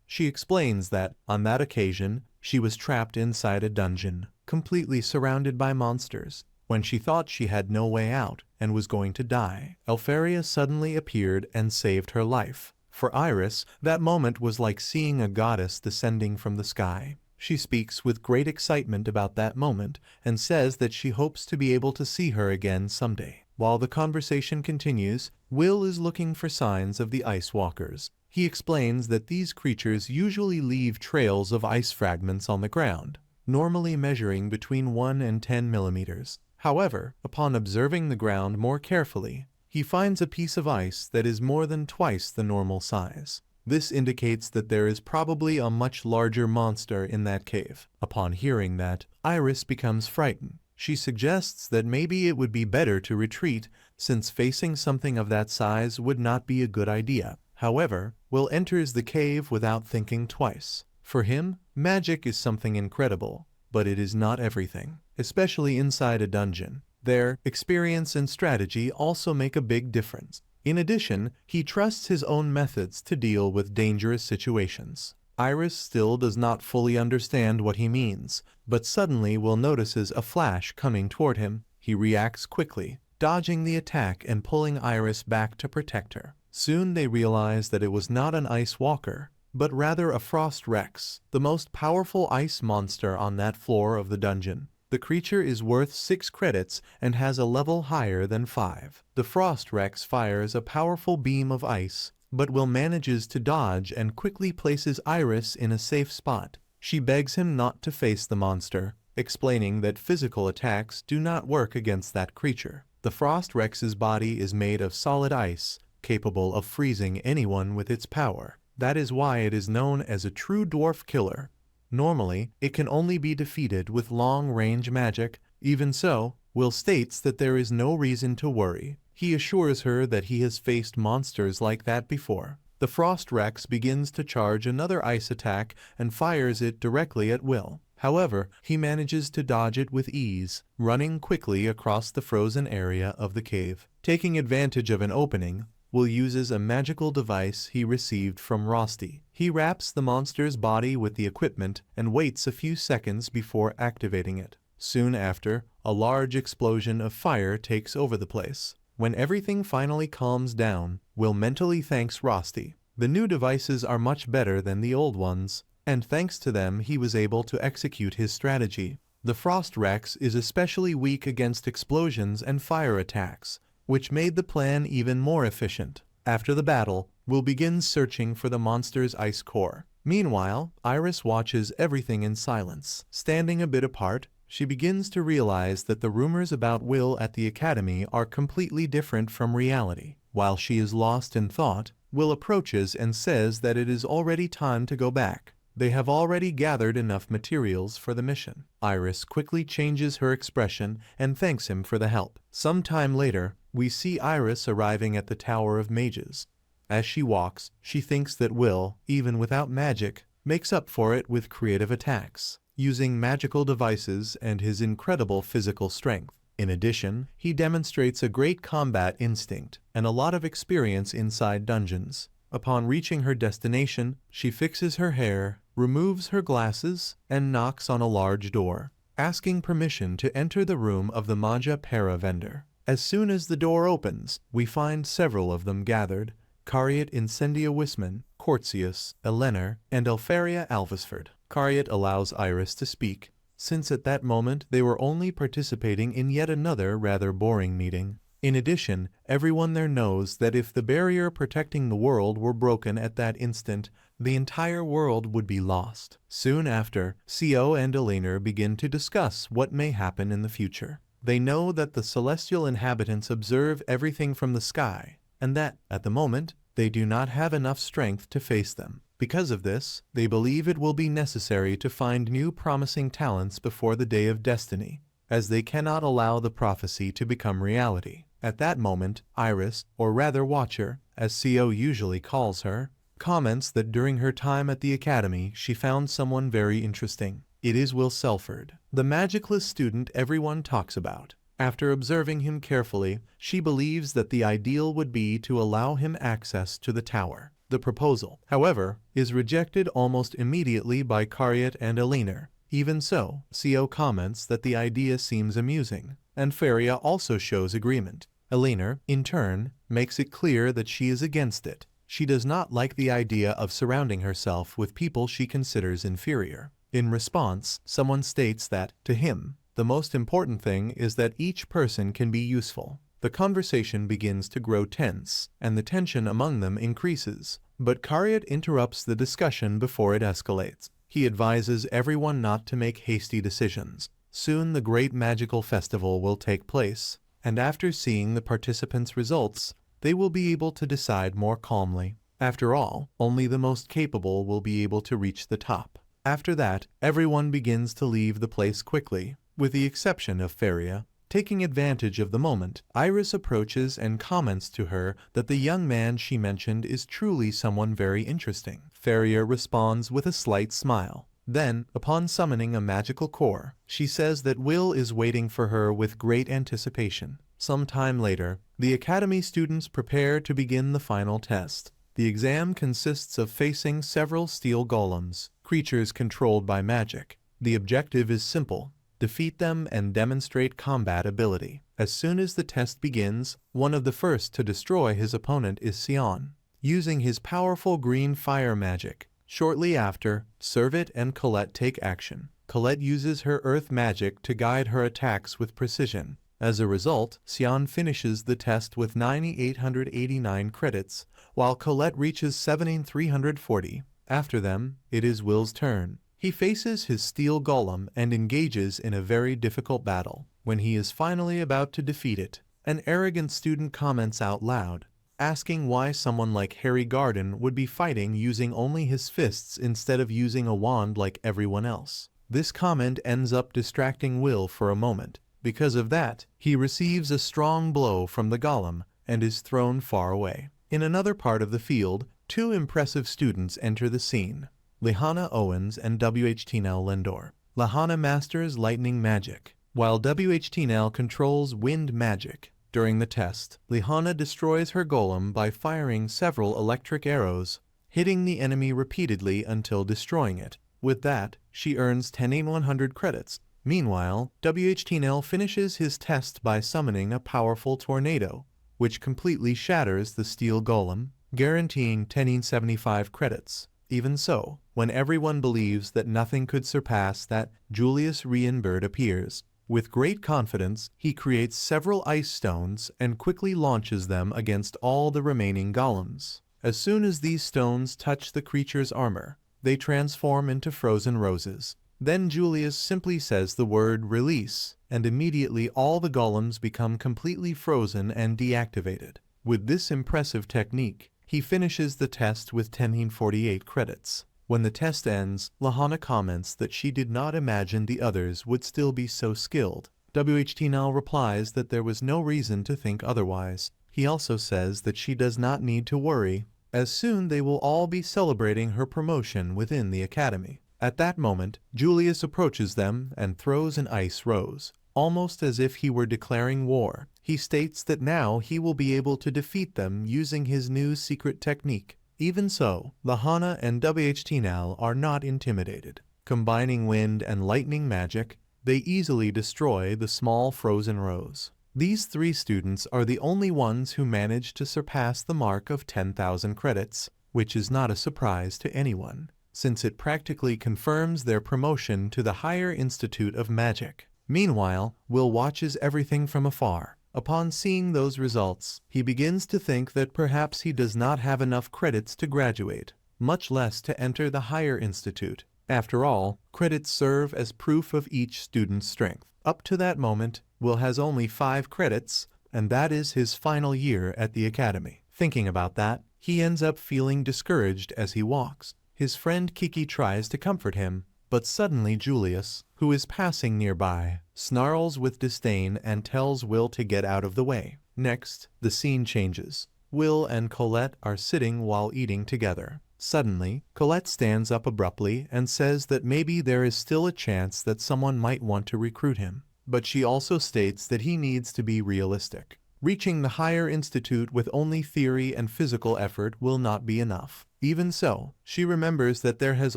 She explains that, on that occasion, she was trapped inside a dungeon, completely surrounded by monsters. When she thought she had no way out and was going to die, Elfaria suddenly appeared and saved her life. For Iris, that moment was like seeing a goddess descending from the sky. She speaks with great excitement about that moment and says that she hopes to be able to see her again someday. While the conversation continues, Will is looking for signs of the Ice Walkers. He explains that these creatures usually leave trails of ice fragments on the ground, normally measuring between 1 and 10 millimeters. However, upon observing the ground more carefully, he finds a piece of ice that is more than twice the normal size. This indicates that there is probably a much larger monster in that cave. Upon hearing that, Iris becomes frightened. She suggests that maybe it would be better to retreat, since facing something of that size would not be a good idea. However, Will enters the cave without thinking twice. For him, magic is something incredible, but it is not everything, especially inside a dungeon. There, experience and strategy also make a big difference. In addition, he trusts his own methods to deal with dangerous situations. Iris still does not fully understand what he means, but suddenly Will notices a flash coming toward him. He reacts quickly, dodging the attack and pulling Iris back to protect her. Soon they realize that it was not an ice walker, but rather a frost rex, the most powerful ice monster on that floor of the dungeon. The creature is worth 6 credits and has a level higher than 5. The frost rex fires a powerful beam of ice, but Will manages to dodge and quickly places Iris in a safe spot. She begs him not to face the monster, explaining that physical attacks do not work against that creature. The frost rex's body is made of solid ice, capable of freezing anyone with its power. That is why it is known as a true dwarf killer. Normally, it can only be defeated with long-range magic. Even so, Will states that there is no reason to worry. He assures her that he has faced monsters like that before. The Frost Rex begins to charge another ice attack and fires it directly at Will. However, he manages to dodge it with ease, running quickly across the frozen area of the cave. Taking advantage of an opening, Will uses a magical device he received from Rosti. He wraps the monster's body with the equipment and waits a few seconds before activating it. Soon after, a large explosion of fire takes over the place. When everything finally calms down, Will mentally thanks Rosti. The new devices are much better than the old ones, and thanks to them he was able to execute his strategy. The Frost Rex is especially weak against explosions and fire attacks, which made the plan even more efficient. After the battle, Will begins searching for the monster's ice core. Meanwhile, Iris watches everything in silence. Standing a bit apart, she begins to realize that the rumors about Will at the academy are completely different from reality. While she is lost in thought, Will approaches and says that it is already time to go back. They have already gathered enough materials for the mission. Iris quickly changes her expression and thanks him for the help. Some time later, we see Iris arriving at the Tower of Mages. As she walks, she thinks that Will, even without magic, makes up for it with creative attacks, using magical devices and his incredible physical strength. In addition, he demonstrates a great combat instinct and a lot of experience inside dungeons. Upon reaching her destination, she fixes her hair, removes her glasses, and knocks on a large door, asking permission to enter the room of the Magia Vander. As soon as the door opens, we find several of them gathered: Cariat Incendia Wisman, Porcius, Eleanor, and Elfaria Alvisford. Cariat allows Iris to speak, since at that moment they were only participating in yet another rather boring meeting. In addition, everyone there knows that if the barrier protecting the world were broken at that instant, the entire world would be lost. Soon after, Co and Eleanor begin to discuss what may happen in the future. They know that the celestial inhabitants observe everything from the sky, and that, at the moment, they do not have enough strength to face them. Because of this, they believe it will be necessary to find new promising talents before the day of destiny, as they cannot allow the prophecy to become reality. At that moment, Iris, or rather Watcher, as Co usually calls her, comments that during her time at the academy she found someone very interesting. It is Will Serfort, the magicless student everyone talks about. After observing him carefully, she believes that the ideal would be to allow him access to the tower. The proposal, however, is rejected almost immediately by Cariat and Eleanor. Even so, Co comments that the idea seems amusing, and Faria also shows agreement. Eleanor, in turn, makes it clear that she is against it. She does not like the idea of surrounding herself with people she considers inferior. In response, someone states that, to him, the most important thing is that each person can be useful. The conversation begins to grow tense, and the tension among them increases. But Cariat interrupts the discussion before it escalates. He advises everyone not to make hasty decisions. Soon the great magical festival will take place, and after seeing the participants' results, they will be able to decide more calmly. After all, only the most capable will be able to reach the top. After that, everyone begins to leave the place quickly, with the exception of Faria. Taking advantage of the moment, Iris approaches and comments to her that the young man she mentioned is truly someone very interesting. Faria responds with a slight smile. Then, upon summoning a magical core, she says that Will is waiting for her with great anticipation. Some time later, the academy students prepare to begin the final test. The exam consists of facing several steel golems, creatures controlled by magic. The objective is simple: defeat them and demonstrate combat ability. As soon as the test begins, one of the first to destroy his opponent is Sion, using his powerful green fire magic. Shortly after, Serfort and Colette take action. Colette uses her earth magic to guide her attacks with precision. As a result, Sion finishes the test with 9,889 credits, while Colette reaches 7,340. After them, it is Will's turn. He faces his steel golem and engages in a very difficult battle. When he is finally about to defeat it, an arrogant student comments out loud, asking why someone like Regarden would be fighting using only his fists instead of using a wand like everyone else. This comment ends up distracting Will for a moment. Because of that, he receives a strong blow from the golem and is thrown far away. In another part of the field, two impressive students enter the scene: Lihanna Owens and WHTNL Lindor. Lihanna masters lightning magic, while WHTNL controls wind magic. During the test, Lihanna destroys her golem by firing several electric arrows, hitting the enemy repeatedly until destroying it. With that, she earns 10,100 credits. Meanwhile, WHTNL finishes his test by summoning a powerful tornado, which completely shatters the steel golem, guaranteeing 10,075 credits. Even so, when everyone believes that nothing could surpass that, Julius Rienberg appears. With great confidence, he creates several ice stones and quickly launches them against all the remaining golems. As soon as these stones touch the creature's armor, they transform into frozen roses. Then Julius simply says the word "release," and immediately all the golems become completely frozen and deactivated. With this impressive technique, he finishes the test with 10,048 credits. When the test ends, Lihanna comments that she did not imagine the others would still be so skilled. WHTNL replies that there was no reason to think otherwise. He also says that she does not need to worry, as soon they will all be celebrating her promotion within the academy. At that moment, Julius approaches them and throws an ice rose, almost as if he were declaring war. He states that now he will be able to defeat them using his new secret technique. Even so, Lihanna and WHTNL are not intimidated. Combining wind and lightning magic, they easily destroy the small frozen rose. These three students are the only ones who manage to surpass the mark of 10,000 credits. which is not a surprise to anyone, since it practically confirms their promotion to the higher Institute of Magic. Meanwhile, Will watches everything from afar. Upon seeing those results, he begins to think that perhaps he does not have enough credits to graduate, much less to enter the higher institute. After all, credits serve as proof of each student's strength. Up to that moment, Will has only 5 credits, and that is his final year at the academy. Thinking about that, he ends up feeling discouraged as he walks. His friend Kiki tries to comfort him, but suddenly Julius, who is passing nearby, snarls with disdain and tells Will to get out of the way. Next, the scene changes. Will and Colette are sitting while eating together. Suddenly, Colette stands up abruptly and says that maybe there is still a chance that someone might want to recruit him. But she also states that he needs to be realistic. Reaching the higher institute with only theory and physical effort will not be enough. Even so, she remembers that there has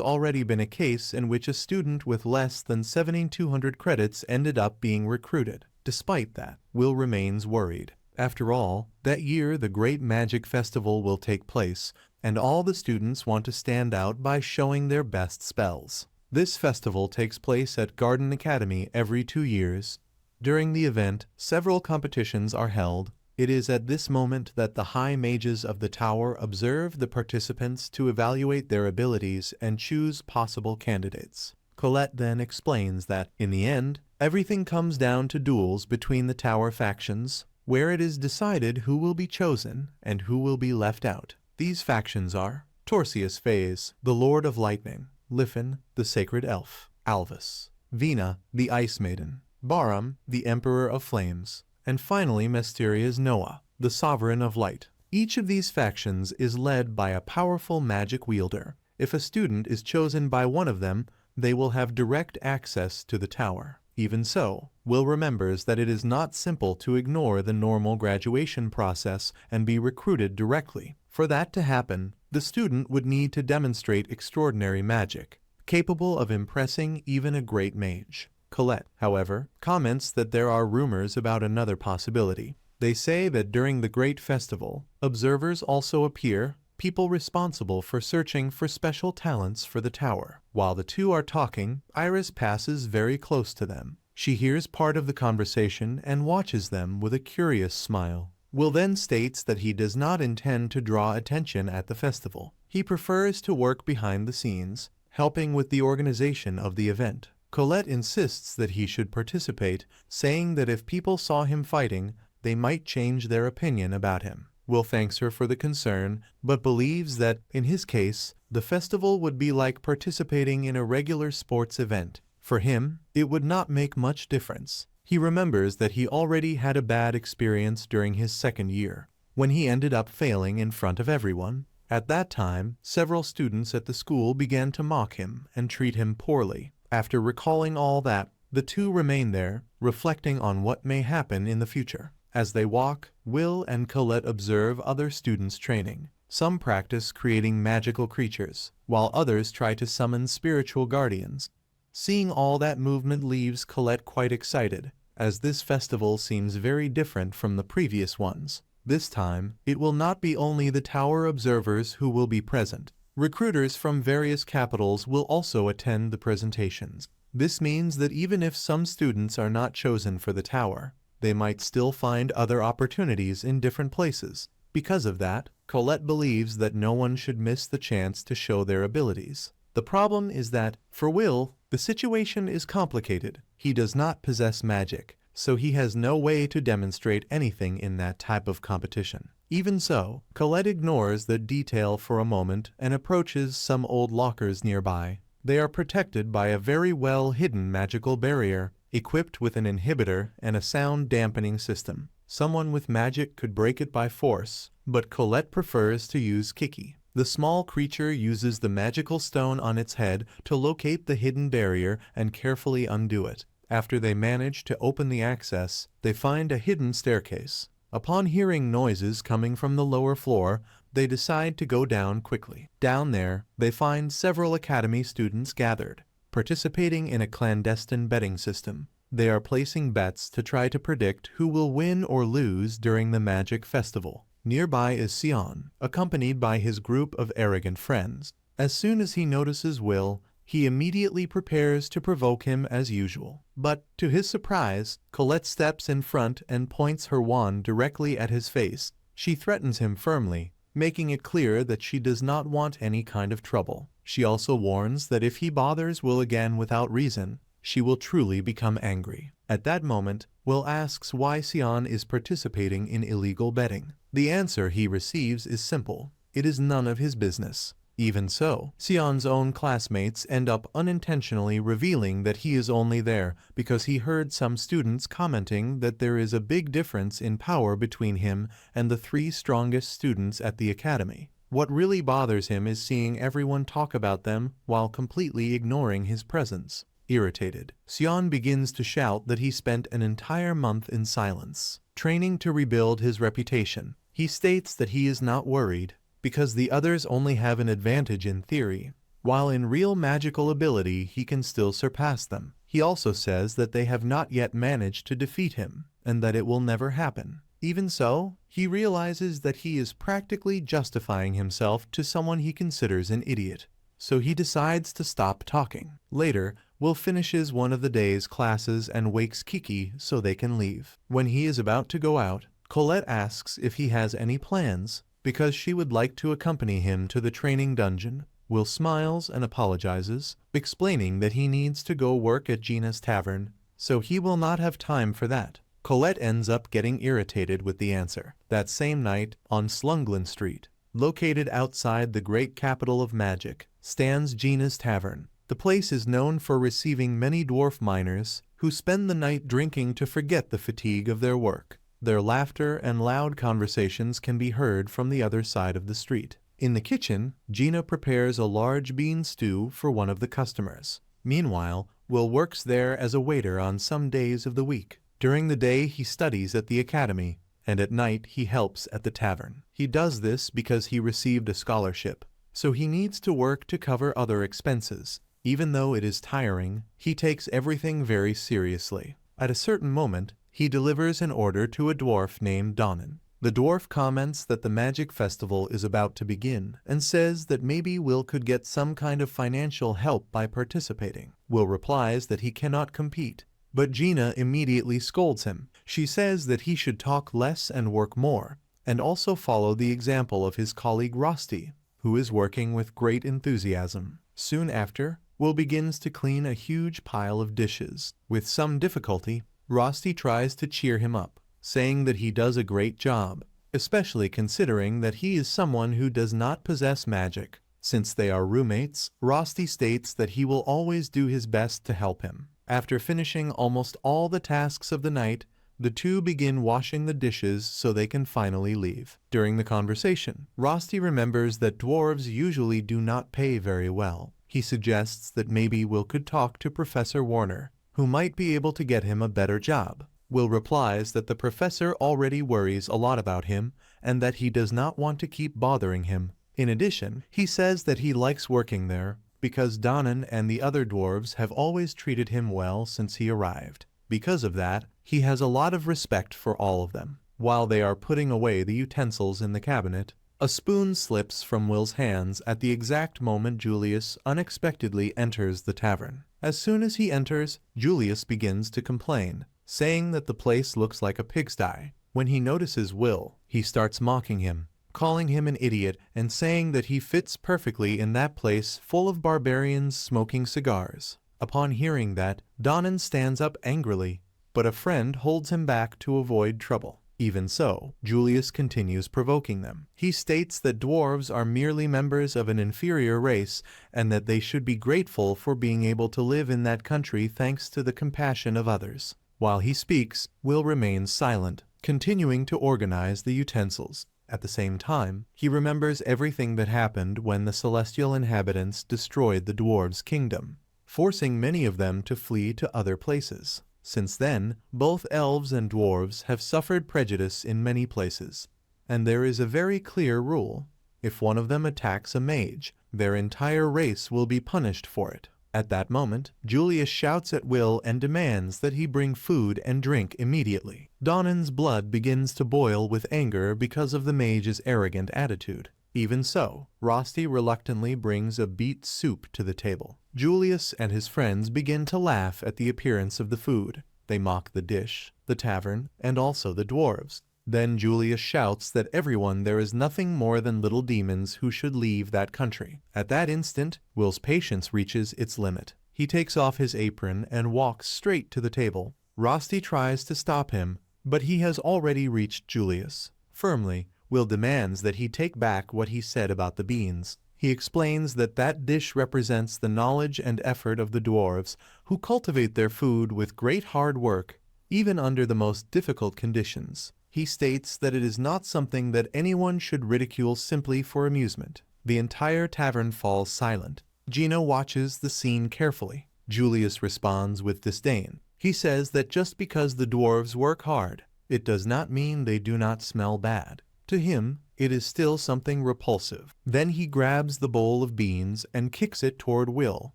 already been a case in which a student with less than 7,200 credits ended up being recruited. Despite that, Will remains worried. After all, that year the Great Magic Festival will take place, and all the students want to stand out by showing their best spells. This festival takes place at Regarden Academy every 2 years. During the event, several competitions are held. It is at this moment that the high mages of the tower observe the participants to evaluate their abilities and choose possible candidates. Colette then explains that, in the end, everything comes down to duels between the tower factions, where it is decided who will be chosen and who will be left out. These factions are Torsius Phase, the Lord of Lightning; Liffen, the Sacred Elf; Albis; Vina, the Ice Maiden; Barum, the Emperor of Flames; and finally Mysteria's Noah, the Sovereign of Light. Each of these factions is led by a powerful magic wielder. If a student is chosen by one of them, they will have direct access to the tower. Even so, Will remembers that it is not simple to ignore the normal graduation process and be recruited directly. For that to happen, the student would need to demonstrate extraordinary magic, capable of impressing even a great mage. Colette, however, comments that there are rumors about another possibility. They say that during the Great Festival, observers also appear, people responsible for searching for special talents for the tower. While the two are talking, Iris passes very close to them. She hears part of the conversation and watches them with a curious smile. Will then states that he does not intend to draw attention at the festival. He prefers to work behind the scenes, helping with the organization of the event. Colette insists that he should participate, saying that if people saw him fighting, they might change their opinion about him. Will thanks her for the concern, but believes that, in his case, the festival would be like participating in a regular sports event. For him, it would not make much difference. He remembers that he already had a bad experience during his second year, when he ended up failing in front of everyone. At that time, several students at the school began to mock him and treat him poorly. After recalling all that, the two remain there, reflecting on what may happen in the future. As they walk, Will and Colette observe other students training. Some practice creating magical creatures, while others try to summon spiritual guardians. Seeing all that movement leaves Colette quite excited, as this festival seems very different from the previous ones. This time, it will not be only the tower observers who will be present. Recruiters from various capitals will also attend the presentations. This means that even if some students are not chosen for the tower, they might still find other opportunities in different places. Because of that, Colette believes that no one should miss the chance to show their abilities. The problem is that, for Will, the situation is complicated. He does not possess magic, so he has no way to demonstrate anything in that type of competition. Even so, Colette ignores the detail for a moment and approaches some old lockers nearby. They are protected by a very well-hidden magical barrier, equipped with an inhibitor and a sound-dampening system. Someone with magic could break it by force, but Colette prefers to use Kiki. The small creature uses the magical stone on its head to locate the hidden barrier and carefully undo it. After they manage to open the access, they find a hidden staircase. Upon hearing noises coming from the lower floor, they decide to go down quickly. Down there, they find several academy students gathered, participating in a clandestine betting system. They are placing bets to try to predict who will win or lose during the magic festival. Nearby is Sion, accompanied by his group of arrogant friends. As soon as he notices Will, he immediately prepares to provoke him as usual. But, to his surprise, Colette steps in front and points her wand directly at his face. She threatens him firmly, making it clear that she does not want any kind of trouble. She also warns that if he bothers Will again without reason, she will truly become angry. At that moment, Will asks why Sion is participating in illegal betting. The answer he receives is simple: it is none of his business. Even so, Sion's own classmates end up unintentionally revealing that he is only there because he heard some students commenting that there is a big difference in power between him and the 3 strongest students at the academy. What really bothers him is seeing everyone talk about them while completely ignoring his presence. Irritated, Sion begins to shout that he spent an entire month in silence, training to rebuild his reputation. He states that he is not worried, because the others only have an advantage in theory, while in real magical ability he can still surpass them. He also says that they have not yet managed to defeat him, and that it will never happen. Even so, he realizes that he is practically justifying himself to someone he considers an idiot, so he decides to stop talking. Later, Will finishes one of the day's classes and wakes Kiki so they can leave. When he is about to go out, Colette asks if he has any plans, because she would like to accompany him to the training dungeon. Will smiles and apologizes, explaining that he needs to go work at Gina's tavern, so he will not have time for that. Colette ends up getting irritated with the answer. That same night, on Slunglin Street, located outside the great capital of magic, stands Gina's tavern. The place is known for receiving many dwarf miners who spend the night drinking to forget the fatigue of their work. Their laughter and loud conversations can be heard from the other side of the street. In the kitchen, Gina prepares a large bean stew for one of the customers. Meanwhile, Will works there as a waiter on some days of the week. During the day he studies at the academy, and at night he helps at the tavern. He does this because he received a scholarship, so he needs to work to cover other expenses. Even though it is tiring, he takes everything very seriously. At a certain moment, he delivers an order to a dwarf named Donan. The dwarf comments that the magic festival is about to begin and says that maybe Will could get some kind of financial help by participating. Will replies that he cannot compete, but Gina immediately scolds him. She says that he should talk less and work more, and also follow the example of his colleague Rosti, who is working with great enthusiasm. Soon after, Will begins to clean a huge pile of dishes. With some difficulty, Rosti tries to cheer him up, saying that he does a great job, especially considering that he is someone who does not possess magic. Since they are roommates, Rosti states that he will always do his best to help him. After finishing almost all the tasks of the night, the two begin washing the dishes so they can finally leave. During the conversation, Rosti remembers that dwarves usually do not pay very well. He suggests that maybe Will could talk to Professor Warner, who might be able to get him a better job. Will replies that the professor already worries a lot about him and that he does not want to keep bothering him. In addition, he says that he likes working there because Donan and the other dwarves have always treated him well since he arrived. Because of that, he has a lot of respect for all of them. While they are putting away the utensils in the cabinet, a spoon slips from Will's hands at the exact moment Julius unexpectedly enters the tavern. As soon as he enters, Julius begins to complain, saying that the place looks like a pigsty. When he notices Will, he starts mocking him, calling him an idiot and saying that he fits perfectly in that place full of barbarians smoking cigars. Upon hearing that, Donan stands up angrily, but a friend holds him back to avoid trouble. Even so, Julius continues provoking them. He states that dwarves are merely members of an inferior race and that they should be grateful for being able to live in that country thanks to the compassion of others. While he speaks, Will remains silent, continuing to organize the utensils. At the same time, he remembers everything that happened when the celestial inhabitants destroyed the dwarves' kingdom, forcing many of them to flee to other places. Since then, both elves and dwarves have suffered prejudice in many places, and there is a very clear rule: if one of them attacks a mage, their entire race will be punished for it. At that moment, Julius shouts at Will and demands that he bring food and drink immediately. Donan's blood begins to boil with anger because of the mage's arrogant attitude. Even so, Rosti reluctantly brings a beet soup to the table. Julius and his friends begin to laugh at the appearance of the food. They mock the dish, the tavern, and also the dwarves. Then Julius shouts that everyone there is nothing more than little demons who should leave that country. At that instant, Will's patience reaches its limit. He takes off his apron and walks straight to the table. Rosti tries to stop him, but he has already reached Julius. Firmly, Will demands that he take back what he said about the beans. He explains that that dish represents the knowledge and effort of the dwarves, who cultivate their food with great hard work, even under the most difficult conditions. He states that it is not something that anyone should ridicule simply for amusement. The entire tavern falls silent. Gino watches the scene carefully. Julius responds with disdain. He says that just because the dwarves work hard, it does not mean they do not smell bad. To him, it is still something repulsive. Then he grabs the bowl of beans and kicks it toward Will,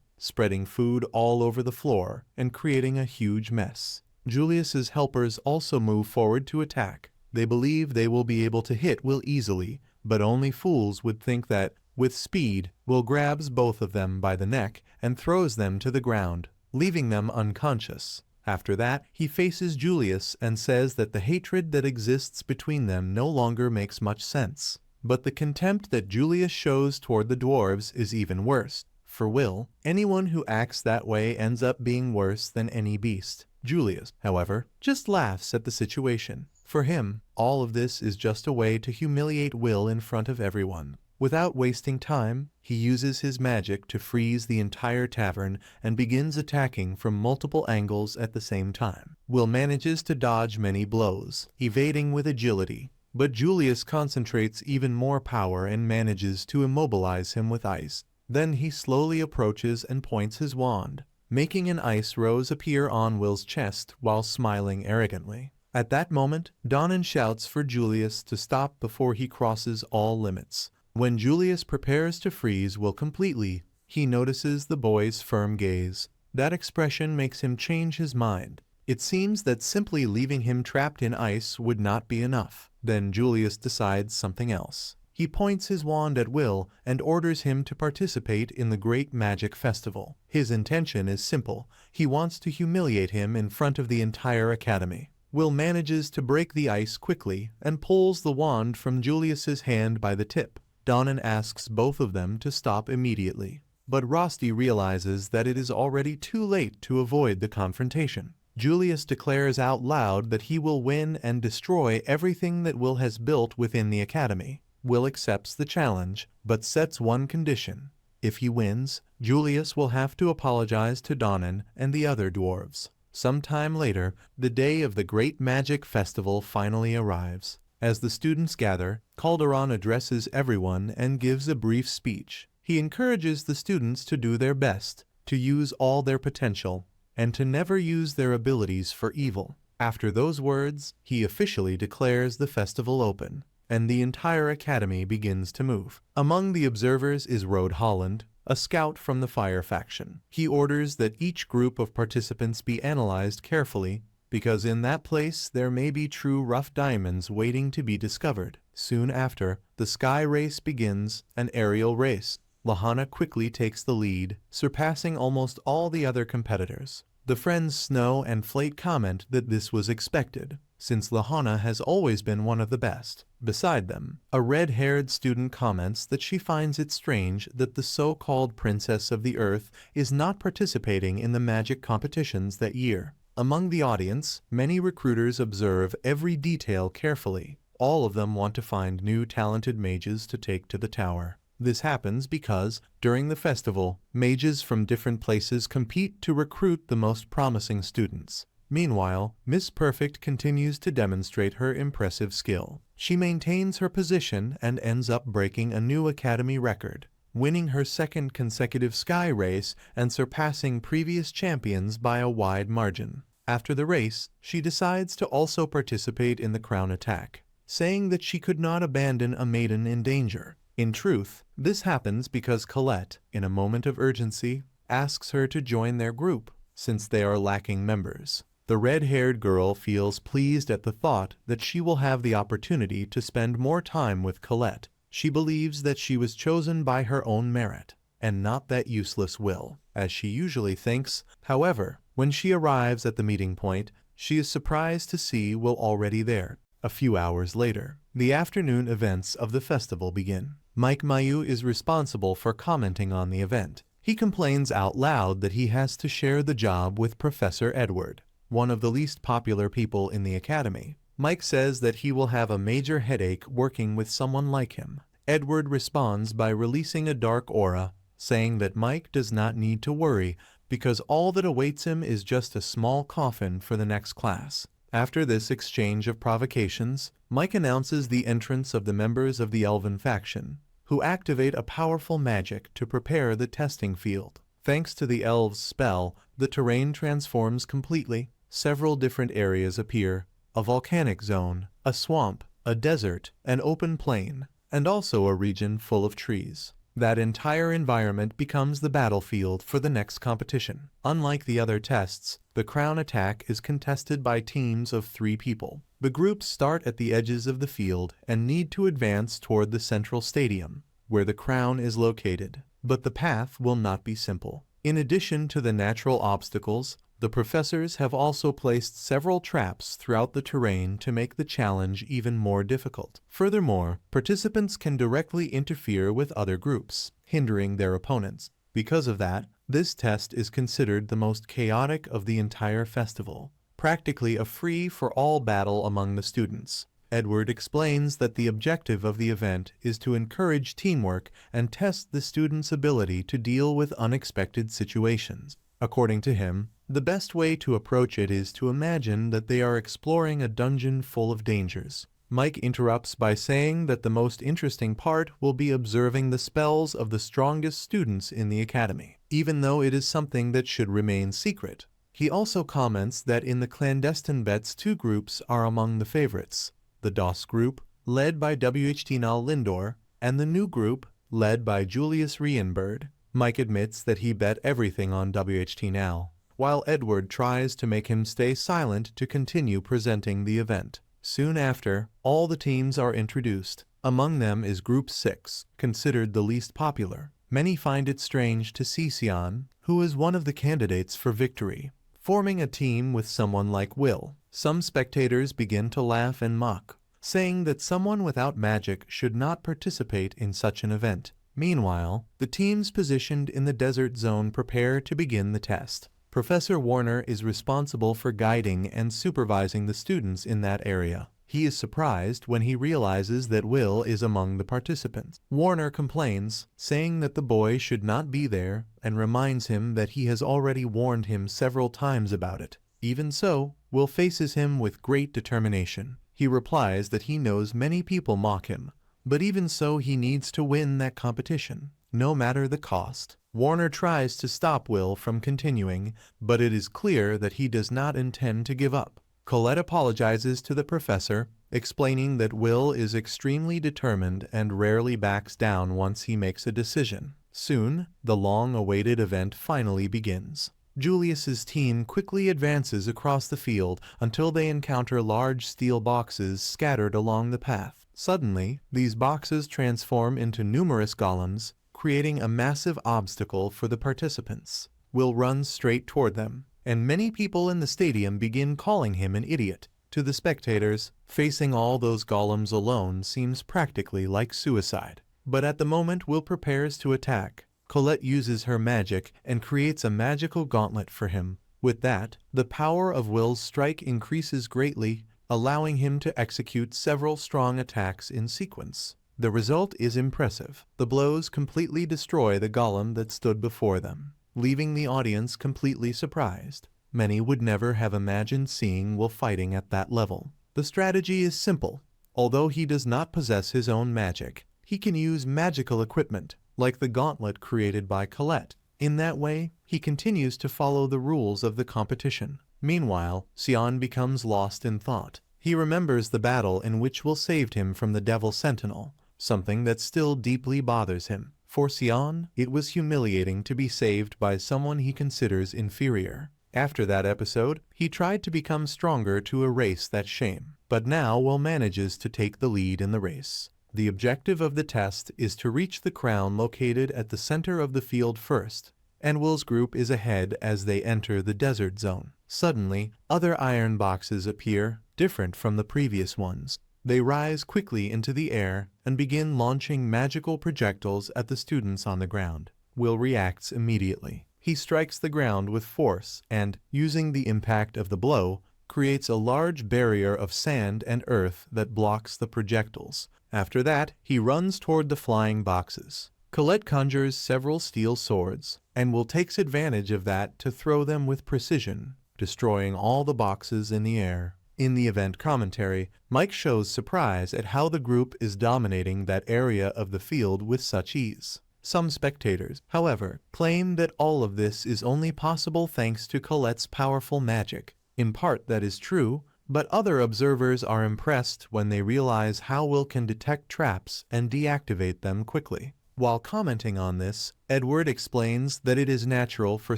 spreading food all over the floor and creating a huge mess. Julius's helpers also move forward to attack. They believe they will be able to hit Will easily, but only fools would think that, with speed, Will grabs both of them by the neck and throws them to the ground, leaving them unconscious. After that, he faces Julius and says that the hatred that exists between them no longer makes much sense. But the contempt that Julius shows toward the dwarves is even worse. For Will, anyone who acts that way ends up being worse than any beast. Julius, however, just laughs at the situation. For him, all of this is just a way to humiliate Will in front of everyone. Without wasting time, he uses his magic to freeze the entire tavern and begins attacking from multiple angles at the same time. Will manages to dodge many blows, evading with agility, but Julius concentrates even more power and manages to immobilize him with ice. Then he slowly approaches and points his wand, making an ice rose appear on Will's chest while smiling arrogantly. At that moment, Donan shouts for Julius to stop before he crosses all limits. When Julius prepares to freeze Will completely, he notices the boy's firm gaze. That expression makes him change his mind. It seems that simply leaving him trapped in ice would not be enough. Then Julius decides something else. He points his wand at Will and orders him to participate in the Great Magic Festival. His intention is simple. He wants to humiliate him in front of the entire academy. Will manages to break the ice quickly and pulls the wand from Julius's hand by the tip. Donan asks both of them to stop immediately, but Rosti realizes that it is already too late to avoid the confrontation. Julius declares out loud that he will win and destroy everything that Will has built within the academy. Will accepts the challenge, but sets one condition. If he wins, Julius will have to apologize to Donan and the other dwarves. Sometime later, the day of the Great Magic Festival finally arrives. As the students gather, Calderon addresses everyone and gives a brief speech. He encourages the students to do their best, to use all their potential, and to never use their abilities for evil. After those words, he officially declares the festival open, and the entire academy begins to move. Among the observers is Rode Holland, a scout from the Fire faction. He orders that each group of participants be analyzed carefully, because in that place there may be true rough diamonds waiting to be discovered. Soon after, the sky race begins, an aerial race. Lahana quickly takes the lead, surpassing almost all the other competitors. The friends Snow and Flate comment that this was expected, since Lahana has always been one of the best. Beside them, a red-haired student comments that she finds it strange that the so-called Princess of the Earth is not participating in the magic competitions that year. Among the audience, many recruiters observe every detail carefully. All of them want to find new talented mages to take to the tower. This happens because, during the festival, mages from different places compete to recruit the most promising students. Meanwhile, Miss Perfect continues to demonstrate her impressive skill. She maintains her position and ends up breaking a new academy record, winning her second consecutive sky race and surpassing previous champions by a wide margin. After the race, she decides to also participate in the crown attack, saying that she could not abandon a maiden in danger. In truth, this happens because Colette, in a moment of urgency, asks her to join their group, since they are lacking members. The red-haired girl feels pleased at the thought that she will have the opportunity to spend more time with Colette. She believes that she was chosen by her own merit, and not that useless Will, as she usually thinks. However, when she arrives at the meeting point, she is surprised to see Will already there. A few hours later, the afternoon events of the festival begin. Mike Mayu is responsible for commenting on the event. He complains out loud that he has to share the job with Professor Edward, one of the least popular people in the academy. Mike says that he will have a major headache working with someone like him. Edward responds by releasing a dark aura, saying that Mike does not need to worry because all that awaits him is just a small coffin for the next class. After this exchange of provocations, Mike announces the entrance of the members of the Elven faction, who activate a powerful magic to prepare the testing field. Thanks to the elves' spell, the terrain transforms completely. Several different areas appear: a volcanic zone, a swamp, a desert, an open plain, and also a region full of trees. That entire environment becomes the battlefield for the next competition. Unlike the other tests, the crown attack is contested by teams of 3 people. The groups start at the edges of the field and need to advance toward the central stadium, where the crown is located. But the path will not be simple. In addition to the natural obstacles, the professors have also placed several traps throughout the terrain to make the challenge even more difficult. Furthermore, participants can directly interfere with other groups, hindering their opponents. Because of that, this test is considered the most chaotic of the entire festival, practically a free-for-all battle among the students. Edward explains that the objective of the event is to encourage teamwork and test the students' ability to deal with unexpected situations. According to him, the best way to approach it is to imagine that they are exploring a dungeon full of dangers. Mike interrupts by saying that the most interesting part will be observing the spells of the strongest students in the academy, even though it is something that should remain secret. He also comments that in the clandestine bets 2 groups are among the favorites: the DOS group, led by WHT-Nal Lindor, and the new group, led by Julius Rienberg. Mike admits that he bet everything on WHT-Nal, while Edward tries to make him stay silent to continue presenting the event. Soon after, all the teams are introduced. Among them is Group 6, considered the least popular. Many find it strange to see Sion, who is one of the candidates for victory, forming a team with someone like Will. Some spectators begin to laugh and mock, saying that someone without magic should not participate in such an event. Meanwhile, the teams positioned in the desert zone prepare to begin the test. Professor Warner is responsible for guiding and supervising the students in that area. He is surprised when he realizes that Will is among the participants. Warner complains, saying that the boy should not be there, and reminds him that he has already warned him several times about it. Even so, Will faces him with great determination. He replies that he knows many people mock him, but even so he needs to win that competition, no matter the cost. Warner tries to stop Will from continuing, but it is clear that he does not intend to give up. Colette apologizes to the professor, explaining that Will is extremely determined and rarely backs down once he makes a decision. Soon, the long-awaited event finally begins. Julius's team quickly advances across the field until they encounter large steel boxes scattered along the path. Suddenly, these boxes transform into numerous golems, creating a massive obstacle for the participants. Will runs straight toward them, and many people in the stadium begin calling him an idiot. To the spectators, facing all those golems alone seems practically like suicide. But at the moment Will prepares to attack, Colette uses her magic and creates a magical gauntlet for him. With that, the power of Will's strike increases greatly, allowing him to execute several strong attacks in sequence. The result is impressive. The blows completely destroy the golem that stood before them, leaving the audience completely surprised. Many would never have imagined seeing Will fighting at that level. The strategy is simple. Although he does not possess his own magic, he can use magical equipment, like the gauntlet created by Colette. In that way, he continues to follow the rules of the competition. Meanwhile, Sion becomes lost in thought. He remembers the battle in which Will saved him from the Devil Sentinel, something that still deeply bothers him. For Sion, it was humiliating to be saved by someone he considers inferior. After that episode, he tried to become stronger to erase that shame, but now Will manages to take the lead in the race. The objective of the test is to reach the crown located at the center of the field first, and Will's group is ahead as they enter the desert zone. Suddenly, other iron boxes appear, different from the previous ones. They rise quickly into the air and begin launching magical projectiles at the students on the ground. Will reacts immediately. He strikes the ground with force and, using the impact of the blow, creates a large barrier of sand and earth that blocks the projectiles. After that, he runs toward the flying boxes. Colette conjures several steel swords, and Will takes advantage of that to throw them with precision, destroying all the boxes in the air. In the event commentary, Mike shows surprise at how the group is dominating that area of the field with such ease. Some spectators, however, claim that all of this is only possible thanks to Colette's powerful magic. In part that is true, but other observers are impressed when they realize how Will can detect traps and deactivate them quickly. While commenting on this, Edward explains that it is natural for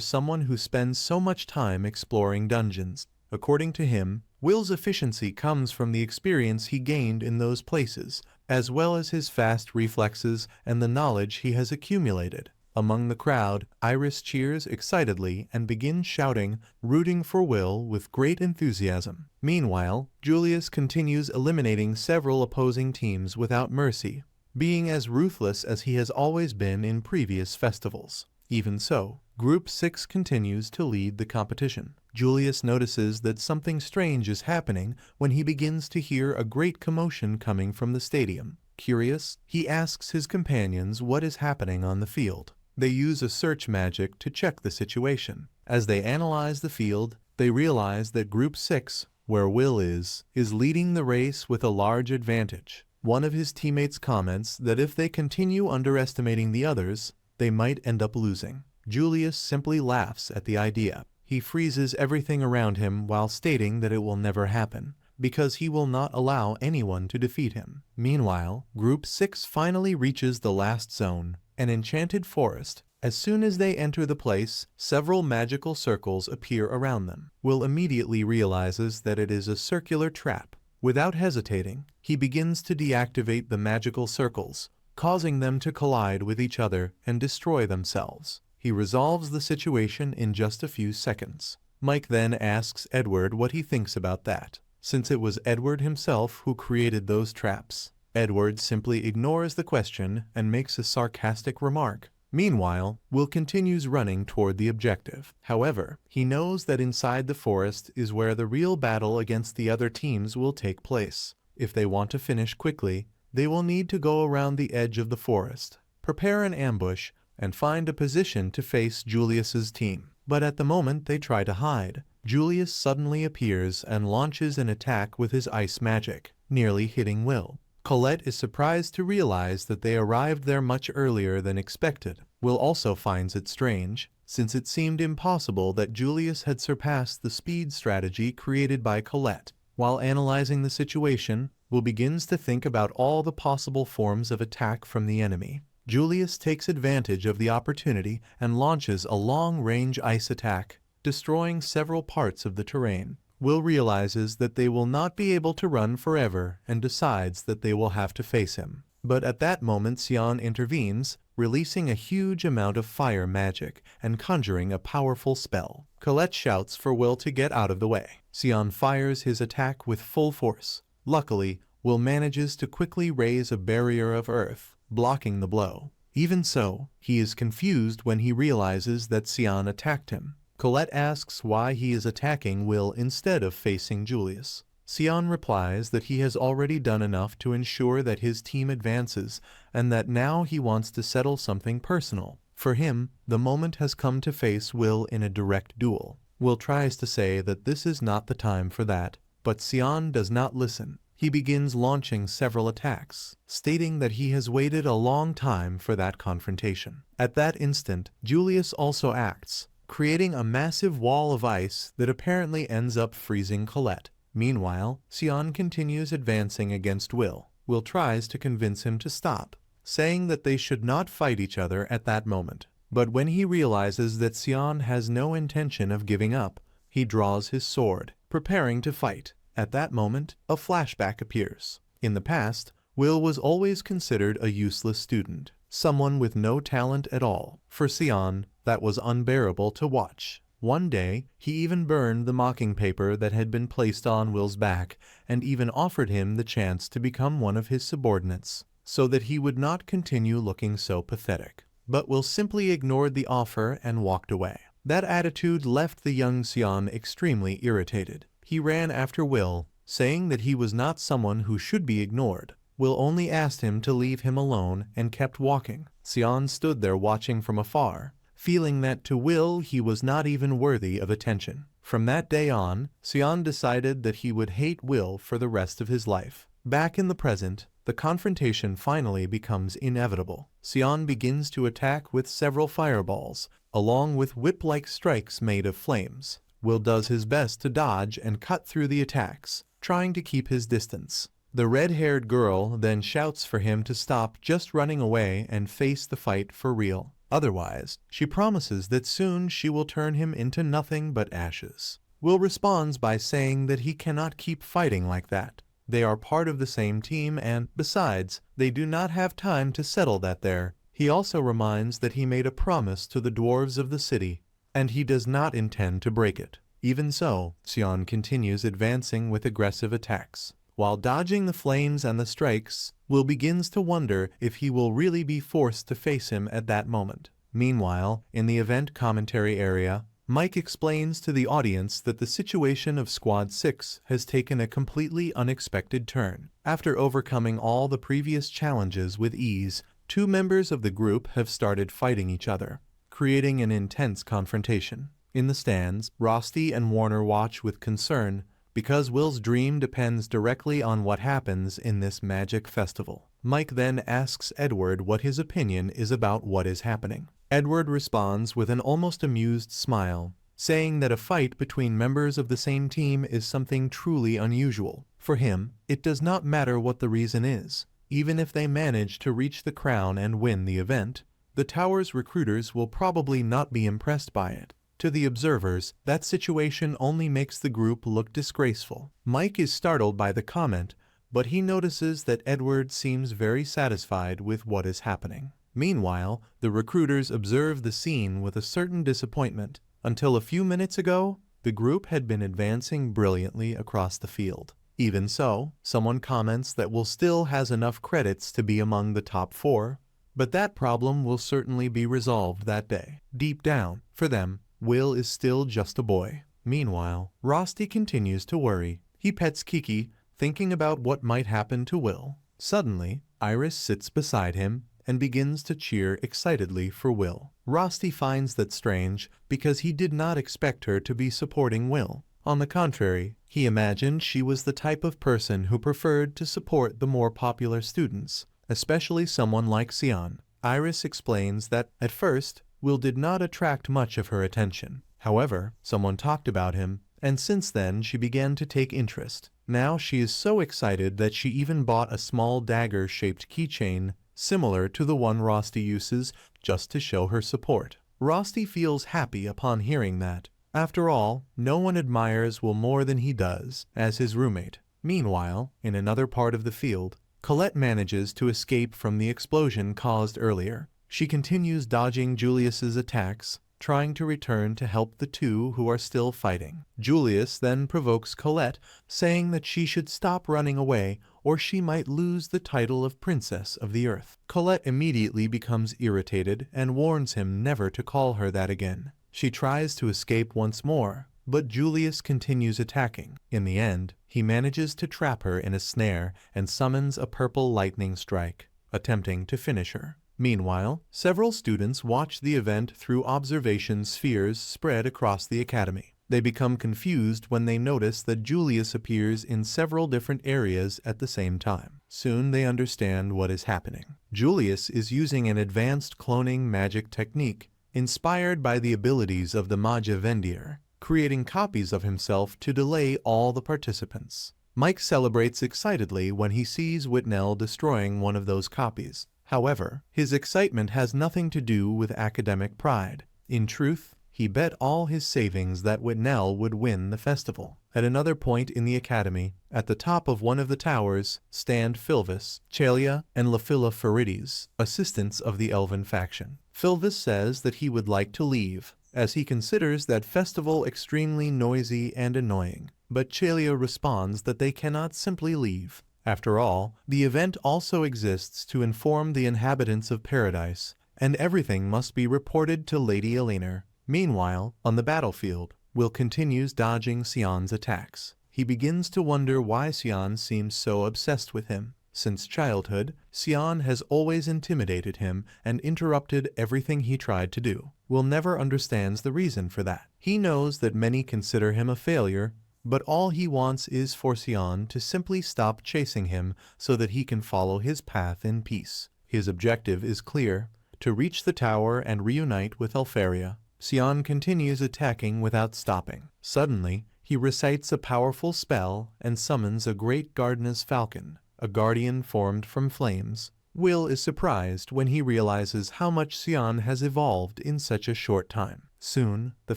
someone who spends so much time exploring dungeons. According to him, Will's efficiency comes from the experience he gained in those places, as well as his fast reflexes and the knowledge he has accumulated. Among the crowd, Iris cheers excitedly and begins shouting, rooting for Will with great enthusiasm. Meanwhile, Julius continues eliminating several opposing teams without mercy, being as ruthless as he has always been in previous festivals. Even so, Group 6 continues to lead the competition. Julius notices that something strange is happening when he begins to hear a great commotion coming from the stadium. Curious, he asks his companions what is happening on the field. They use a search magic to check the situation. As they analyze the field, they realize that Group 6, where Will is leading the race with a large advantage. One of his teammates comments that if they continue underestimating the others, they might end up losing. Julius simply laughs at the idea. He freezes everything around him while stating that it will never happen, because he will not allow anyone to defeat him. Meanwhile, Group 6 finally reaches the last zone, an enchanted forest. As soon as they enter the place, several magical circles appear around them. Will immediately realizes that it is a circular trap. Without hesitating, he begins to deactivate the magical circles, causing them to collide with each other and destroy themselves. He resolves the situation in just a few seconds. Mike then asks Edward what he thinks about that, since it was Edward himself who created those traps. Edward simply ignores the question and makes a sarcastic remark. Meanwhile, Will continues running toward the objective. However, he knows that inside the forest is where the real battle against the other teams will take place. If they want to finish quickly, they will need to go around the edge of the forest, prepare an ambush, and find a position to face Julius's team. But at the moment they try to hide, Julius suddenly appears and launches an attack with his ice magic, nearly hitting Will. Colette is surprised to realize that they arrived there much earlier than expected. Will also finds it strange, since it seemed impossible that Julius had surpassed the speed strategy created by Colette. While analyzing the situation, Will begins to think about all the possible forms of attack from the enemy. Julius takes advantage of the opportunity and launches a long-range ice attack, destroying several parts of the terrain. Will realizes that they will not be able to run forever and decides that they will have to face him. But at that moment Sion intervenes, releasing a huge amount of fire magic and conjuring a powerful spell. Colette shouts for Will to get out of the way. Sion fires his attack with full force. Luckily, Will manages to quickly raise a barrier of earth, blocking the blow. Even so, he is confused when he realizes that Sion attacked him. Colette asks why he is attacking Will instead of facing Julius. Sion replies that he has already done enough to ensure that his team advances and that now he wants to settle something personal. For him, the moment has come to face Will in a direct duel. Will tries to say that this is not the time for that, but Sion does not listen. He begins launching several attacks, stating that he has waited a long time for that confrontation. At that instant, Julius also acts, creating a massive wall of ice that apparently ends up freezing Colette. Meanwhile, Sion continues advancing against Will. Will tries to convince him to stop, saying that they should not fight each other at that moment. But when he realizes that Sion has no intention of giving up, he draws his sword, preparing to fight. At that moment, a flashback appears. In the past, Will was always considered a useless student, someone with no talent at all. For Sion, that was unbearable to watch. One day, he even burned the mocking paper that had been placed on Will's back, and even offered him the chance to become one of his subordinates, so that he would not continue looking so pathetic. But Will simply ignored the offer and walked away. That attitude left the young Sion extremely irritated. He ran after Will, saying that he was not someone who should be ignored. Will only asked him to leave him alone and kept walking. Sion stood there watching from afar, feeling that to Will he was not even worthy of attention. From that day on, Sion decided that he would hate Will for the rest of his life. Back in the present, the confrontation finally becomes inevitable. Sion begins to attack with several fireballs, along with whip-like strikes made of flames. Will does his best to dodge and cut through the attacks, trying to keep his distance. The red-haired girl then shouts for him to stop just running away and face the fight for real. Otherwise, she promises that soon she will turn him into nothing but ashes. Will responds by saying that he cannot keep fighting like that. They are part of the same team and, besides, they do not have time to settle that there. He also reminds that he made a promise to the dwarves of the city, and he does not intend to break it. Even so, Sion continues advancing with aggressive attacks. While dodging the flames and the strikes, Will begins to wonder if he will really be forced to face him at that moment. Meanwhile, in the event commentary area, Mike explains to the audience that the situation of Squad 6 has taken a completely unexpected turn. After overcoming all the previous challenges with ease, two members of the group have started fighting each other, creating an intense confrontation. In the stands, Rosti and Warner watch with concern, because Will's dream depends directly on what happens in this magic festival. Mike then asks Edward what his opinion is about what is happening. Edward responds with an almost amused smile, saying that a fight between members of the same team is something truly unusual. For him, it does not matter what the reason is. Even if they manage to reach the crown and win the event, the tower's recruiters will probably not be impressed by it. To the observers, that situation only makes the group look disgraceful. Mike is startled by the comment, but he notices that Edward seems very satisfied with what is happening. Meanwhile, the recruiters observe the scene with a certain disappointment. Until a few minutes ago, the group had been advancing brilliantly across the field. Even so, someone comments that Will still has enough credits to be among the top 4, but that problem will certainly be resolved that day. Deep down, for them, Will is still just a boy. Meanwhile, Rosti continues to worry. He pets Kiki, thinking about what might happen to Will. Suddenly, Iris sits beside him and begins to cheer excitedly for Will. Rosti finds that strange because he did not expect her to be supporting Will. On the contrary, he imagined she was the type of person who preferred to support the more popular students, especially someone like Sion. Iris explains that, at first, Will did not attract much of her attention. However, someone talked about him, and since then she began to take interest. Now she is so excited that she even bought a small dagger-shaped keychain similar to the one Rosti uses, just to show her support. Rosti feels happy upon hearing that. After all, no one admires Will more than he does, as his roommate. Meanwhile, in another part of the field, Colette manages to escape from the explosion caused earlier. She continues dodging Julius's attacks, trying to return to help the two who are still fighting. Julius then provokes Colette, saying that she should stop running away or she might lose the title of Princess of the Earth. Colette immediately becomes irritated and warns him never to call her that again. She tries to escape once more, but Julius continues attacking. In the end, he manages to trap her in a snare and summons a purple lightning strike, attempting to finish her. Meanwhile, several students watch the event through observation spheres spread across the academy. They become confused when they notice that Julius appears in several different areas at the same time. Soon they understand what is happening. Julius is using an advanced cloning magic technique inspired by the abilities of the Magia Vander, creating copies of himself to delay all the participants. Mike celebrates excitedly when he sees Whitnell destroying one of those copies. However, his excitement has nothing to do with academic pride. In truth, he bet all his savings that Whitnell would win the festival. At another point in the academy, at the top of one of the towers, stand Philvis, Chalia, and Lafilla Farides, assistants of the Elven faction. Philvis says that he would like to leave, as he considers that festival extremely noisy and annoying. But Chalia responds that they cannot simply leave. After all, the event also exists to inform the inhabitants of paradise, and everything must be reported to Lady Eleanor. Meanwhile, on the battlefield, Will continues dodging Sion's attacks. He begins to wonder why Sion seems so obsessed with him. Since childhood, Sion has always intimidated him and interrupted everything he tried to do. Will never understands the reason for that. He knows that many consider him a failure, but all he wants is for Sion to simply stop chasing him so that he can follow his path in peace. His objective is clear: to reach the tower and reunite with Elfaria. Sion continues attacking without stopping. Suddenly, he recites a powerful spell and summons a great gardener's falcon, a guardian formed from flames. Will is surprised when he realizes how much Sion has evolved in such a short time. Soon, the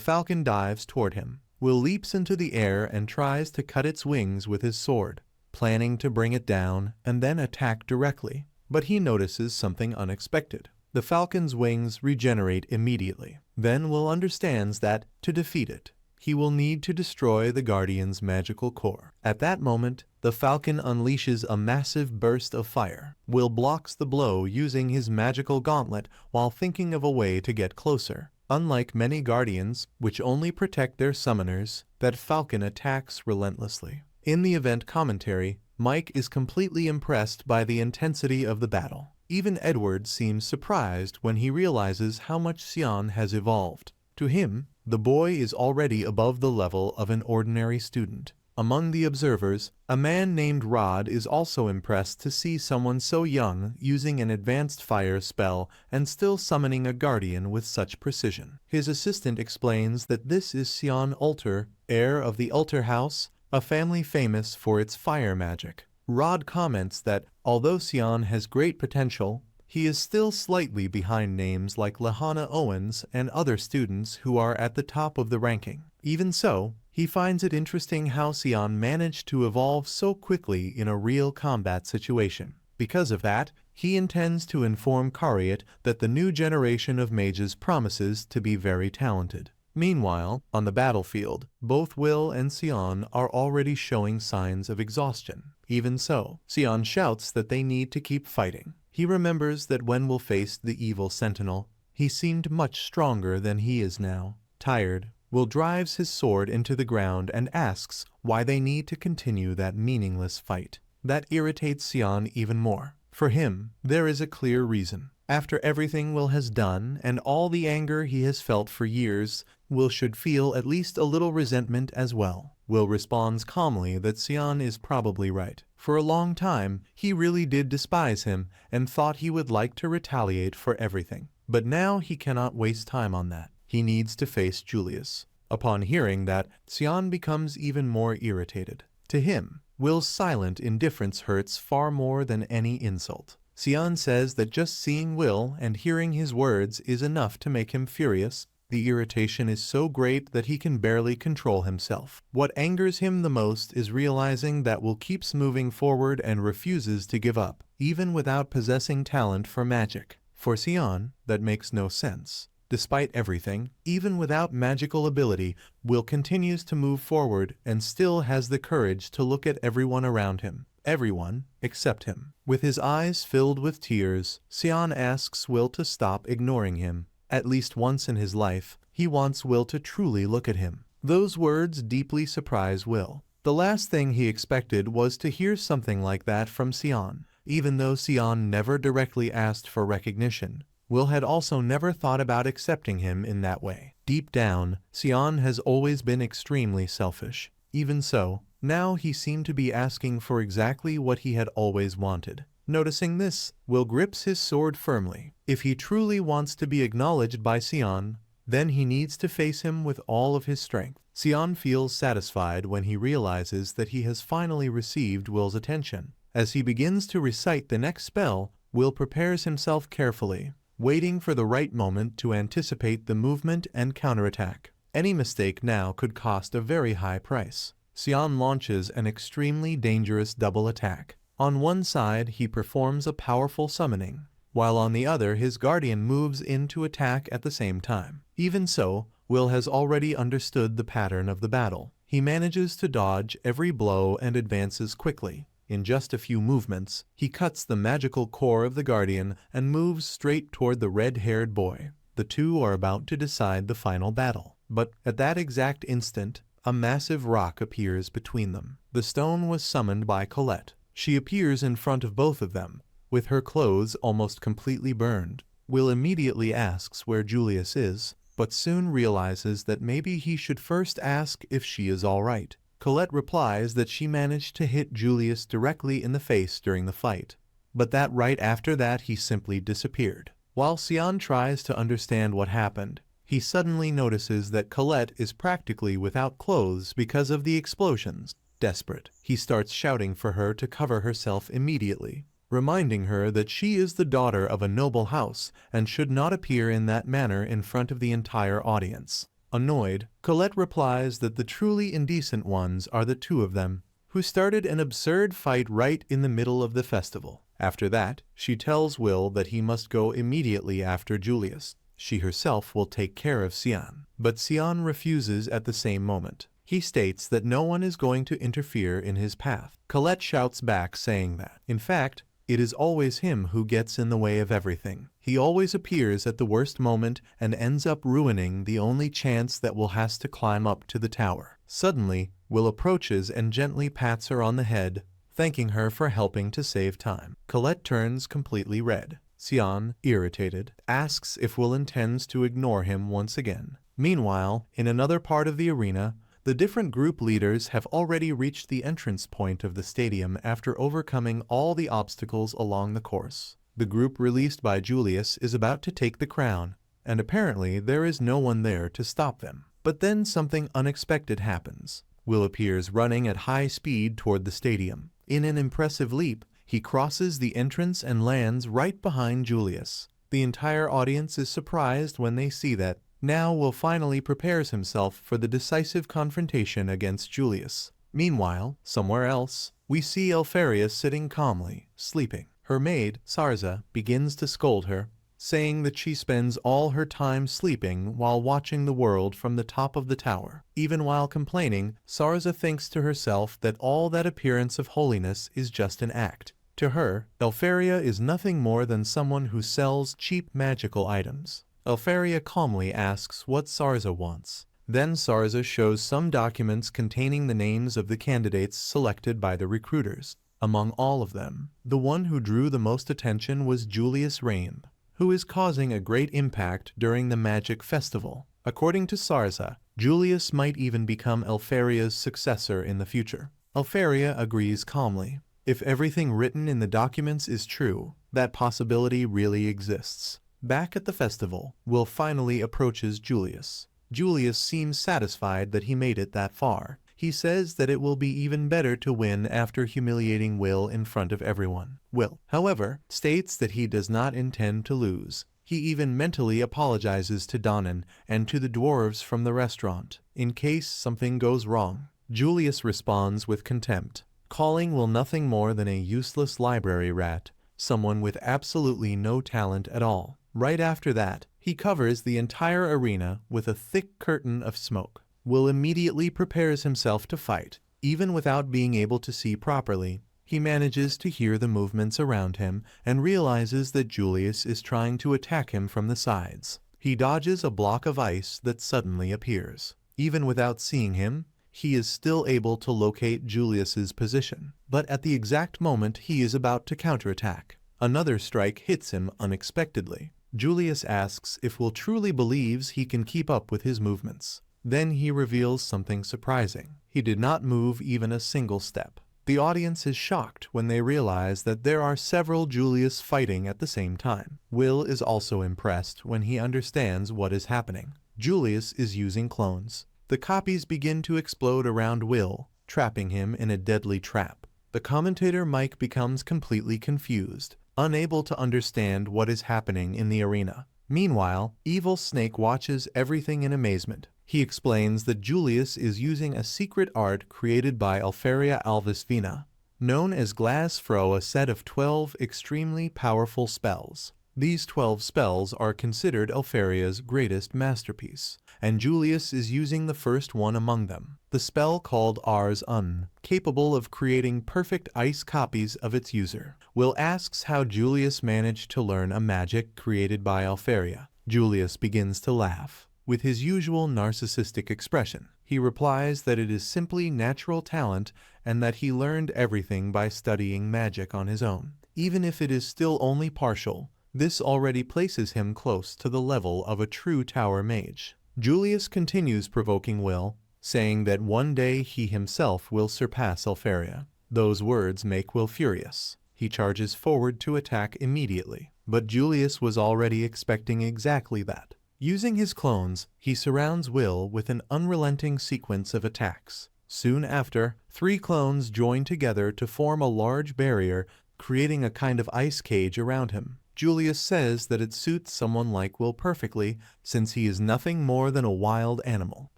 falcon dives toward him. Will leaps into the air and tries to cut its wings with his sword, planning to bring it down and then attack directly. But he notices something unexpected. The falcon's wings regenerate immediately. Then Will understands that, to defeat it, he will need to destroy the Guardian's magical core. At that moment, the falcon unleashes a massive burst of fire. Will blocks the blow using his magical gauntlet while thinking of a way to get closer. Unlike many Guardians, which only protect their summoners, that falcon attacks relentlessly. In the event commentary, Mike is completely impressed by the intensity of the battle. Even Edward seems surprised when he realizes how much Sion has evolved. To him, the boy is already above the level of an ordinary student. Among the observers, a man named Rod is also impressed to see someone so young using an advanced fire spell and still summoning a guardian with such precision. His assistant explains that this is Sion Ulter, heir of the Ulter House, a family famous for its fire magic. Rod comments that, although Sion has great potential, he is still slightly behind names like Lahana Owens and other students who are at the top of the ranking. Even so, he finds it interesting how Sion managed to evolve so quickly in a real combat situation. Because of that, he intends to inform Kariat that the new generation of mages promises to be very talented. Meanwhile, on the battlefield, both Will and Sion are already showing signs of exhaustion. Even so, Sion shouts that they need to keep fighting. He remembers that when Will faced the evil sentinel, he seemed much stronger than he is now. Tired, Will drives his sword into the ground and asks why they need to continue that meaningless fight. That irritates Sion even more. For him, there is a clear reason. After everything Will has done and all the anger he has felt for years, Will should feel at least a little resentment as well. Will responds calmly that Sion is probably right. For a long time, he really did despise him and thought he would like to retaliate for everything. But now he cannot waste time on that. He needs to face Julius. Upon hearing that, Sion becomes even more irritated. To him, Will's silent indifference hurts far more than any insult. Sion says that just seeing Will and hearing his words is enough to make him furious. The irritation is so great that he can barely control himself. What angers him the most is realizing that Will keeps moving forward and refuses to give up, even without possessing talent for magic. For Sion, that makes no sense. Despite everything, even without magical ability, Will continues to move forward and still has the courage to look at everyone around him. Everyone except him. With his eyes filled with tears, Sion asks Will to stop ignoring him. At least once in his life, he wants Will to truly look at him. Those words deeply surprise Will. The last thing he expected was to hear something like that from Sion. Even though Sion never directly asked for recognition, Will had also never thought about accepting him in that way. Deep down, Sion has always been extremely selfish. Even so, now he seemed to be asking for exactly what he had always wanted. Noticing this, Will grips his sword firmly. If he truly wants to be acknowledged by Sion, then he needs to face him with all of his strength. Sion feels satisfied when he realizes that he has finally received Will's attention. As he begins to recite the next spell, Will prepares himself carefully, waiting for the right moment to anticipate the movement and counterattack. Any mistake now could cost a very high price. Sion launches an extremely dangerous double attack. On one side he performs a powerful summoning, while on the other his guardian moves in to attack at the same time. Even so, Will has already understood the pattern of the battle. He manages to dodge every blow and advances quickly. In just a few movements, he cuts the magical core of the guardian and moves straight toward the red-haired boy. The two are about to decide the final battle. But at that exact instant, a massive rock appears between them. The stone was summoned by Colette. She appears in front of both of them, with her clothes almost completely burned. Will immediately asks where Julius is, but soon realizes that maybe he should first ask if she is all right. Colette replies that she managed to hit Julius directly in the face during the fight, but that right after that he simply disappeared. While Sion tries to understand what happened, he suddenly notices that Colette is practically without clothes because of the explosions. Desperate, he starts shouting for her to cover herself immediately, reminding her that she is the daughter of a noble house and should not appear in that manner in front of the entire audience. Annoyed, Colette replies that the truly indecent ones are the two of them, who started an absurd fight right in the middle of the festival. After that, she tells Will that he must go immediately after Julius. She herself will take care of Sion. But Sion refuses at the same moment. He states that no one is going to interfere in his path. Colette shouts back saying that, in fact, it is always him who gets in the way of everything. He always appears at the worst moment and ends up ruining the only chance that Will has to climb up to the tower. Suddenly, Will approaches and gently pats her on the head, thanking her for helping to save time. Colette turns completely red. Sion, irritated, asks if Will intends to ignore him once again. Meanwhile, in another part of the arena, the different group leaders have already reached the entrance point of the stadium after overcoming all the obstacles along the course. The group released by Julius is about to take the crown, and apparently there is no one there to stop them. But then something unexpected happens. Will appears running at high speed toward the stadium. In an impressive leap, he crosses the entrance and lands right behind Julius. The entire audience is surprised when they see that. Now Will finally prepares himself for the decisive confrontation against Julius. Meanwhile, somewhere else, we see Elfaria sitting calmly, sleeping. Her maid, Sarza, begins to scold her, saying that she spends all her time sleeping while watching the world from the top of the tower. Even while complaining, Sarza thinks to herself that all that appearance of holiness is just an act. To her, Elfaria is nothing more than someone who sells cheap magical items. Elfaria calmly asks what Sarza wants. Then Sarza shows some documents containing the names of the candidates selected by the recruiters. Among all of them, the one who drew the most attention was Julius Rain, who is causing a great impact during the magic festival. According to Sarza, Julius might even become Elfaria's successor in the future. Elfaria agrees calmly. If everything written in the documents is true, that possibility really exists. Back at the festival, Will finally approaches Julius. Julius seems satisfied that he made it that far. He says that it will be even better to win after humiliating Will in front of everyone. Will, however, states that he does not intend to lose. He even mentally apologizes to Donnan and to the dwarves from the restaurant, in case something goes wrong. Julius responds with contempt, calling Will nothing more than a useless library rat, someone with absolutely no talent at all. Right after that, he covers the entire arena with a thick curtain of smoke. Will immediately prepares himself to fight. Even without being able to see properly, he manages to hear the movements around him and realizes that Julius is trying to attack him from the sides. He dodges a block of ice that suddenly appears. Even without seeing him, he is still able to locate Julius's position. But at the exact moment he is about to counterattack, another strike hits him unexpectedly. Julius asks if Will truly believes he can keep up with his movements. Then he reveals something surprising. He did not move even a single step. The audience is shocked when they realize that there are several Julius fighting at the same time. Will is also impressed when he understands what is happening. Julius is using clones. The copies begin to explode around Will, trapping him in a deadly trap. The commentator Mike becomes completely confused. unable to understand what is happening in the arena. Meanwhile, Evil Snake watches everything in amazement. He explains that Julius is using a secret art created by Elfaria Vina, known as Glass Fro, a set of 12 extremely powerful spells. These 12 spells are considered Elfaria's greatest masterpiece, and Julius is using the first one among them, the spell called Ars Un, capable of creating perfect ice copies of its user. Will asks how Julius managed to learn a magic created by Elfaria. Julius begins to laugh. With his usual narcissistic expression, he replies that it is simply natural talent and that he learned everything by studying magic on his own. Even if it is still only partial, this already places him close to the level of a true tower mage. Julius continues provoking Will, saying that one day he himself will surpass Elfaria. Those words make Will furious. He charges forward to attack immediately, but Julius was already expecting exactly that. Using his clones, he surrounds Will with an unrelenting sequence of attacks. Soon after, 3 clones join together to form a large barrier, creating a kind of ice cage around him. Julius says that it suits someone like Will perfectly, since he is nothing more than a wild animal.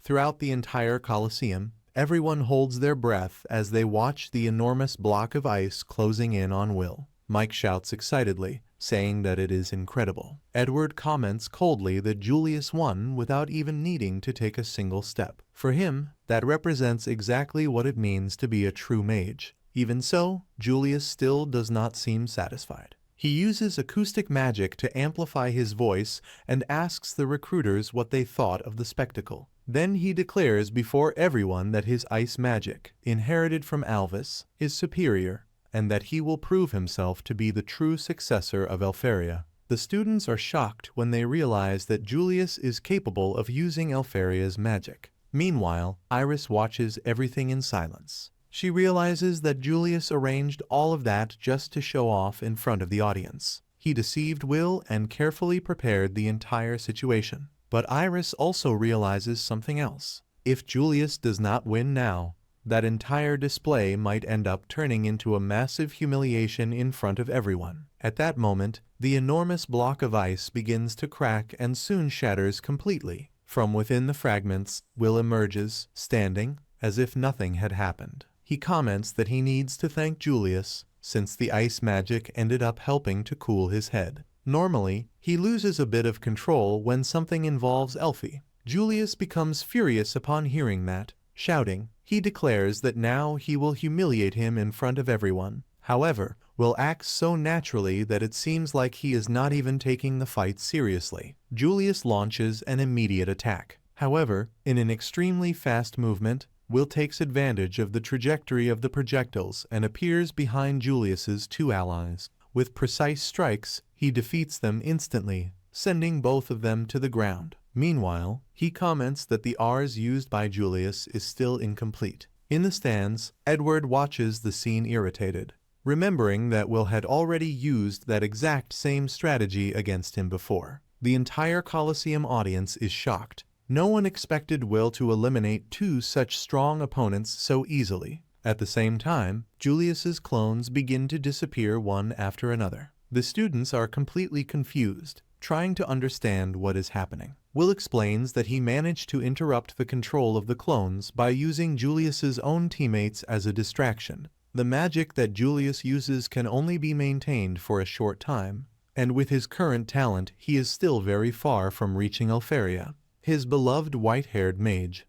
Throughout the entire Colosseum, everyone holds their breath as they watch the enormous block of ice closing in on Will. Mike shouts excitedly, saying that it is incredible. Edward comments coldly that Julius won without even needing to take a single step. For him, that represents exactly what it means to be a true mage. Even so, Julius still does not seem satisfied. He uses acoustic magic to amplify his voice and asks the recruiters what they thought of the spectacle. Then he declares before everyone that his ice magic, inherited from Albis, is superior, and that he will prove himself to be the true successor of Elfaria. The students are shocked when they realize that Julius is capable of using Elfaria's magic. Meanwhile, Iris watches everything in silence. She realizes that Julius arranged all of that just to show off in front of the audience. He deceived Will and carefully prepared the entire situation. But Iris also realizes something else. If Julius does not win now, that entire display might end up turning into a massive humiliation in front of everyone. At that moment, the enormous block of ice begins to crack and soon shatters completely. From within the fragments, Will emerges, standing, as if nothing had happened. He comments that he needs to thank Julius, since the ice magic ended up helping to cool his head. Normally, he loses a bit of control when something involves Elfie. Julius becomes furious upon hearing that. Shouting, he declares that now he will humiliate him in front of everyone. However, Will acts so naturally that it seems like he is not even taking the fight seriously. Julius launches an immediate attack. However, in an extremely fast movement, Will takes advantage of the trajectory of the projectiles and appears behind Julius's 2 allies. With precise strikes, he defeats them instantly, sending both of them to the ground. Meanwhile, he comments that the Rs used by Julius is still incomplete. In the stands, Edward watches the scene irritated, remembering that Will had already used that exact same strategy against him before. The entire Colosseum audience is shocked. No one expected Will to eliminate 2 such strong opponents so easily. At the same time, Julius's clones begin to disappear one after another. The students are completely confused, trying to understand what is happening. Will explains that he managed to interrupt the control of the clones by using Julius's own teammates as a distraction. The magic that Julius uses can only be maintained for a short time, and with his current talent he is still very far from reaching Elfaria, his beloved white-haired mage.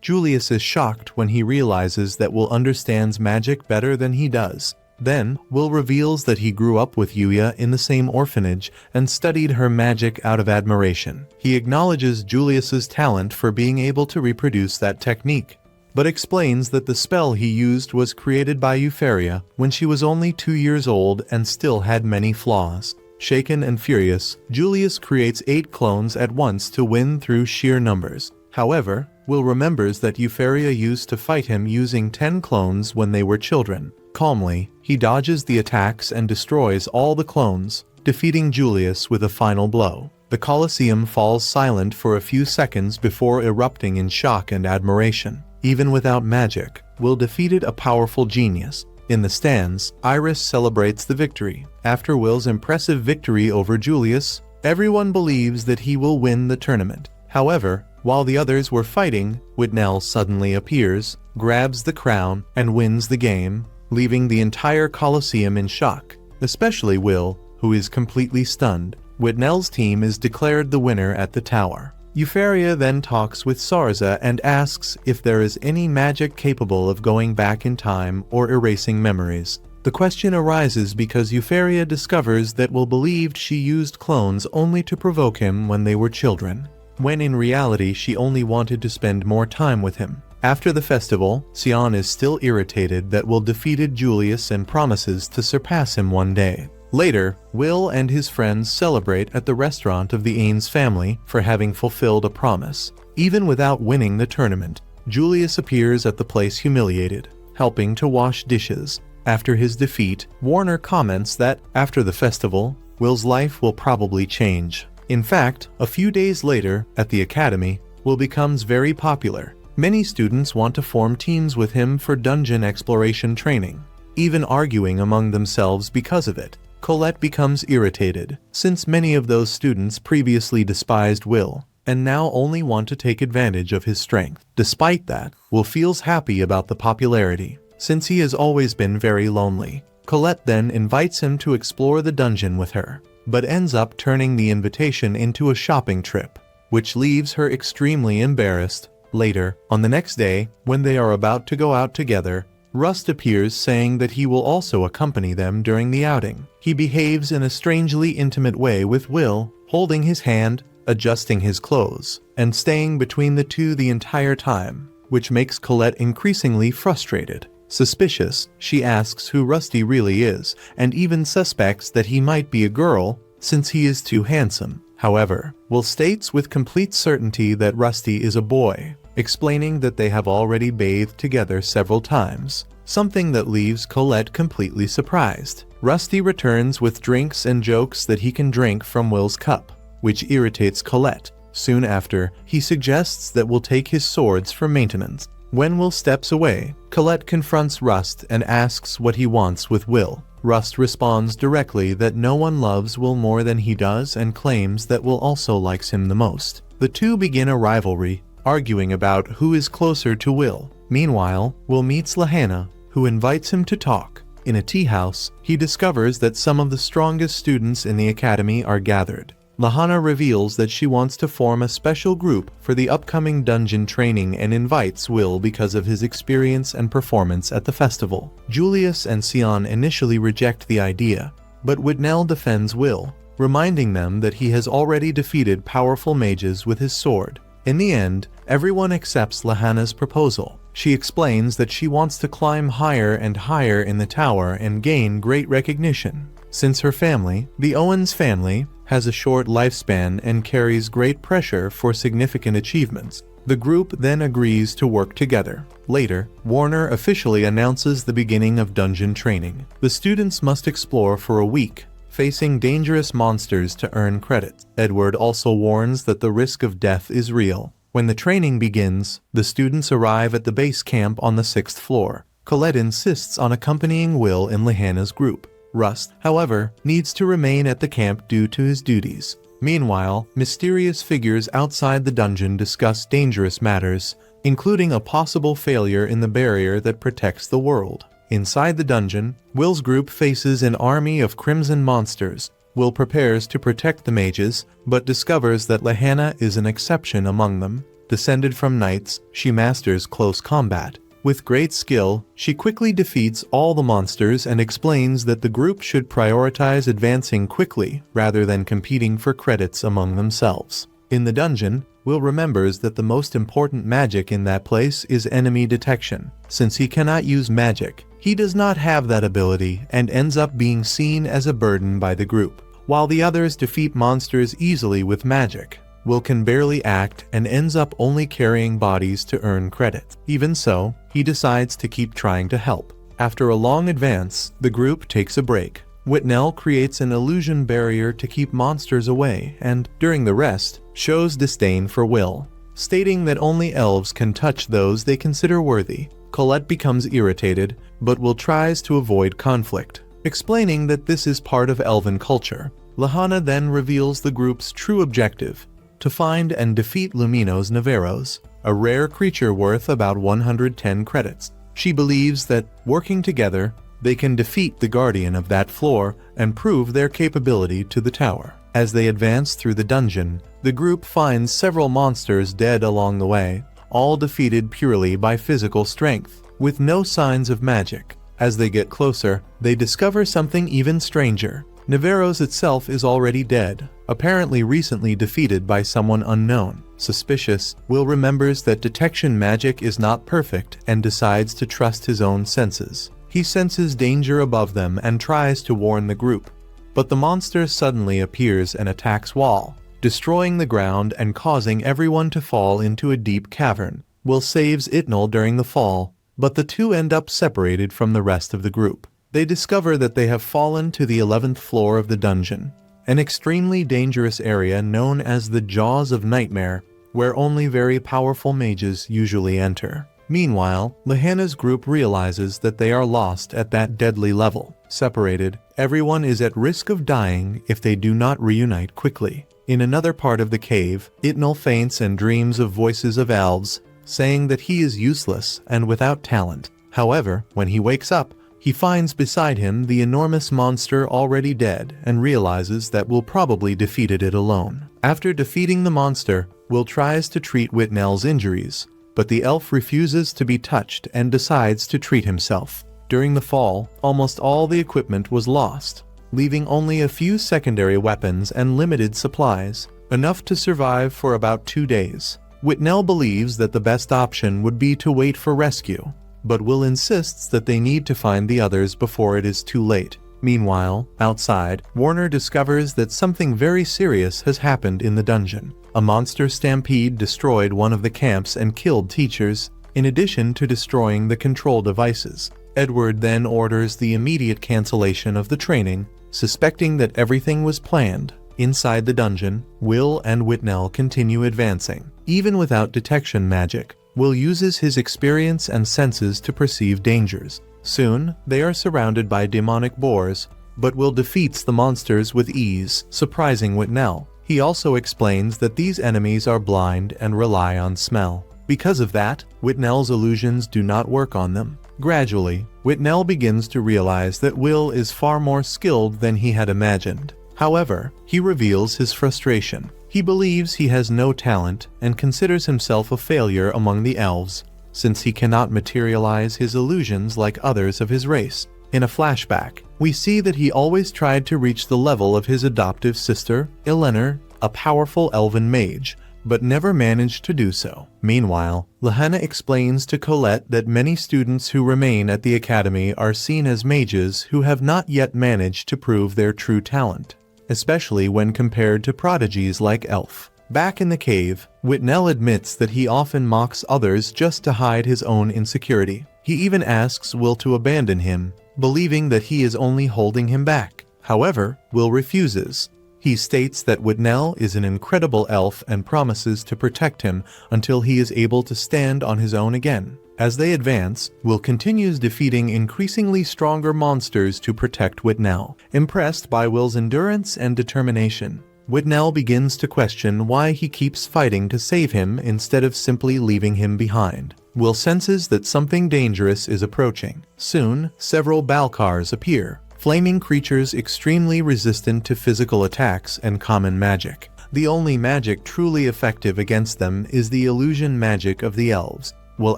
Julius is shocked when he realizes that Will understands magic better than he does. Then, Will reveals that he grew up with Yuya in the same orphanage and studied her magic out of admiration. He acknowledges Julius's talent for being able to reproduce that technique, but explains that the spell he used was created by Elfaria when she was only 2 years old and still had many flaws. Shaken and furious, Julius creates 8 clones at once to win through sheer numbers. However, Will remembers that Elfaria used to fight him using 10 clones when they were children. Calmly, he dodges the attacks and destroys all the clones, defeating Julius with a final blow. The Colosseum falls silent for a few seconds before erupting in shock and admiration. Even without magic, Will defeated a powerful genius. In the stands, Iris celebrates the victory. After Will's impressive victory over Julius, everyone believes that he will win the tournament. However, while the others were fighting, Whitnell suddenly appears, grabs the crown, and wins the game, leaving the entire Colosseum in shock, especially Will, who is completely stunned. Whitnell's team is declared the winner at the tower. Elfaria then talks with Sarza and asks if there is any magic capable of going back in time or erasing memories. The question arises because Elfaria discovers that Will believed she used clones only to provoke him when they were children, when in reality she only wanted to spend more time with him. After the festival, Sion is still irritated that Will defeated Julius and promises to surpass him one day. Later, Will and his friends celebrate at the restaurant of the Ains family for having fulfilled a promise. Even without winning the tournament, Julius appears at the place humiliated, helping to wash dishes. After his defeat, Warner comments that, after the festival, Will's life will probably change. In fact, a few days later, at the academy, Will becomes very popular. Many students want to form teams with him for dungeon exploration training, even arguing among themselves because of it. Colette becomes irritated, since many of those students previously despised Will, and now only want to take advantage of his strength. Despite that, Will feels happy about the popularity, since he has always been very lonely. Colette then invites him to explore the dungeon with her, but ends up turning the invitation into a shopping trip, which leaves her extremely embarrassed. Later, on the next day, when they are about to go out together, Rust appears saying that he will also accompany them during the outing. He behaves in a strangely intimate way with Will, holding his hand, adjusting his clothes, and staying between the two the entire time, which makes Colette increasingly frustrated. Suspicious, she asks who Rusty really is, and even suspects that he might be a girl, since he is too handsome. However, Will states with complete certainty that Rusty is a boy, explaining that they have already bathed together several times, something that leaves Colette completely surprised. Rusty returns with drinks and jokes that he can drink from Will's cup, which irritates Colette. Soon after, he suggests that Will take his swords for maintenance. When Will steps away, Colette confronts Rust and asks what he wants with Will. Rust responds directly that no one loves Will more than he does and claims that Will also likes him the most. The two begin a rivalry, arguing about who is closer to Will. Meanwhile, Will meets Lahanna, who invites him to talk. In a tea house, he discovers that some of the strongest students in the academy are gathered. Lahanna reveals that she wants to form a special group for the upcoming dungeon training and invites Will because of his experience and performance at the festival. Julius and Sion initially reject the idea, but Whitnell defends Will, reminding them that he has already defeated powerful mages with his sword. In the end, everyone accepts Lahanna's proposal. She explains that she wants to climb higher and higher in the tower and gain great recognition. Since her family, the Owens family, has a short lifespan and carries great pressure for significant achievements, the group then agrees to work together. Later, Warner officially announces the beginning of dungeon training. The students must explore for a week, facing dangerous monsters to earn credits. Edward also warns that the risk of death is real. When the training begins, the students arrive at the base camp on the 6th floor. Colette insists on accompanying Will in Lahanna's group. Rust, however, needs to remain at the camp due to his duties. Meanwhile, mysterious figures outside the dungeon discuss dangerous matters, including a possible failure in the barrier that protects the world. Inside the dungeon, Will's group faces an army of crimson monsters. Will prepares to protect the mages, but discovers that Lahanna is an exception among them. Descended from knights, she masters close combat. With great skill, she quickly defeats all the monsters and explains that the group should prioritize advancing quickly rather than competing for credits among themselves. In the dungeon, Will remembers that the most important magic in that place is enemy detection. Since he cannot use magic, he does not have that ability and ends up being seen as a burden by the group. While the others defeat monsters easily with magic, Will can barely act and ends up only carrying bodies to earn credit. Even so, he decides to keep trying to help. After a long advance, the group takes a break. Whitnell creates an illusion barrier to keep monsters away and, during the rest, shows disdain for Will, stating that only elves can touch those they consider worthy. Colette becomes irritated, but Will tries to avoid conflict, explaining that this is part of elven culture. Lahanna then reveals the group's true objective: to find and defeat Luminos Navarros, a rare creature worth about 110 credits. She believes that, working together, they can defeat the guardian of that floor and prove their capability to the tower. As they advance through the dungeon, the group finds several monsters dead along the way, all defeated purely by physical strength, with no signs of magic. As they get closer, they discover something even stranger. Navarros itself is already dead, apparently recently defeated by someone unknown. Suspicious, Will remembers that detection magic is not perfect and decides to trust his own senses. He senses danger above them and tries to warn the group, but the monster suddenly appears and attacks Wall, destroying the ground and causing everyone to fall into a deep cavern. Will saves Itnal during the fall, but the two end up separated from the rest of the group. They discover that they have fallen to the 11th floor of the dungeon, an extremely dangerous area known as the Jaws of Nightmare, where only very powerful mages usually enter. Meanwhile, Lahanna's group realizes that they are lost at that deadly level. Separated, everyone is at risk of dying if they do not reunite quickly. In another part of the cave, Itnal faints and dreams of voices of elves, saying that he is useless and without talent. However, when he wakes up, he finds beside him the enormous monster already dead and realizes that Will probably defeated it alone. After defeating the monster, Will tries to treat Whitnell's injuries, but the elf refuses to be touched and decides to treat himself. During the fall, almost all the equipment was lost, leaving only a few secondary weapons and limited supplies, enough to survive for about 2 days. Whitnell believes that the best option would be to wait for rescue, but Will insists that they need to find the others before it is too late. Meanwhile, outside, Warner discovers that something very serious has happened in the dungeon. A monster stampede destroyed one of the camps and killed teachers, in addition to destroying the control devices. Edward then orders the immediate cancellation of the training, suspecting that everything was planned. Inside the dungeon, Will and Whitnell continue advancing. Even without detection magic, Will uses his experience and senses to perceive dangers. Soon, they are surrounded by demonic boars, but Will defeats the monsters with ease, surprising Whitnell. He also explains that these enemies are blind and rely on smell. Because of that, Whitnell's illusions do not work on them. Gradually, Whitnell begins to realize that Will is far more skilled than he had imagined. However, he reveals his frustration. He believes he has no talent and considers himself a failure among the elves, since he cannot materialize his illusions like others of his race. In a flashback, we see that he always tried to reach the level of his adoptive sister, Eleanor, a powerful elven mage, but never managed to do so. Meanwhile, Lahanna explains to Colette that many students who remain at the academy are seen as mages who have not yet managed to prove their true talent, especially when compared to prodigies like Elf. Back in the cave, Whitnell admits that he often mocks others just to hide his own insecurity. He even asks Will to abandon him, believing that he is only holding him back. However, Will refuses. He states that Whitnell is an incredible elf and promises to protect him until he is able to stand on his own again. As they advance, Will continues defeating increasingly stronger monsters to protect Whitnell. Impressed by Will's endurance and determination, Whitnell begins to question why he keeps fighting to save him instead of simply leaving him behind. Will senses that something dangerous is approaching. Soon, several Balkars appear, flaming creatures extremely resistant to physical attacks and common magic. The only magic truly effective against them is the illusion magic of the elves. Will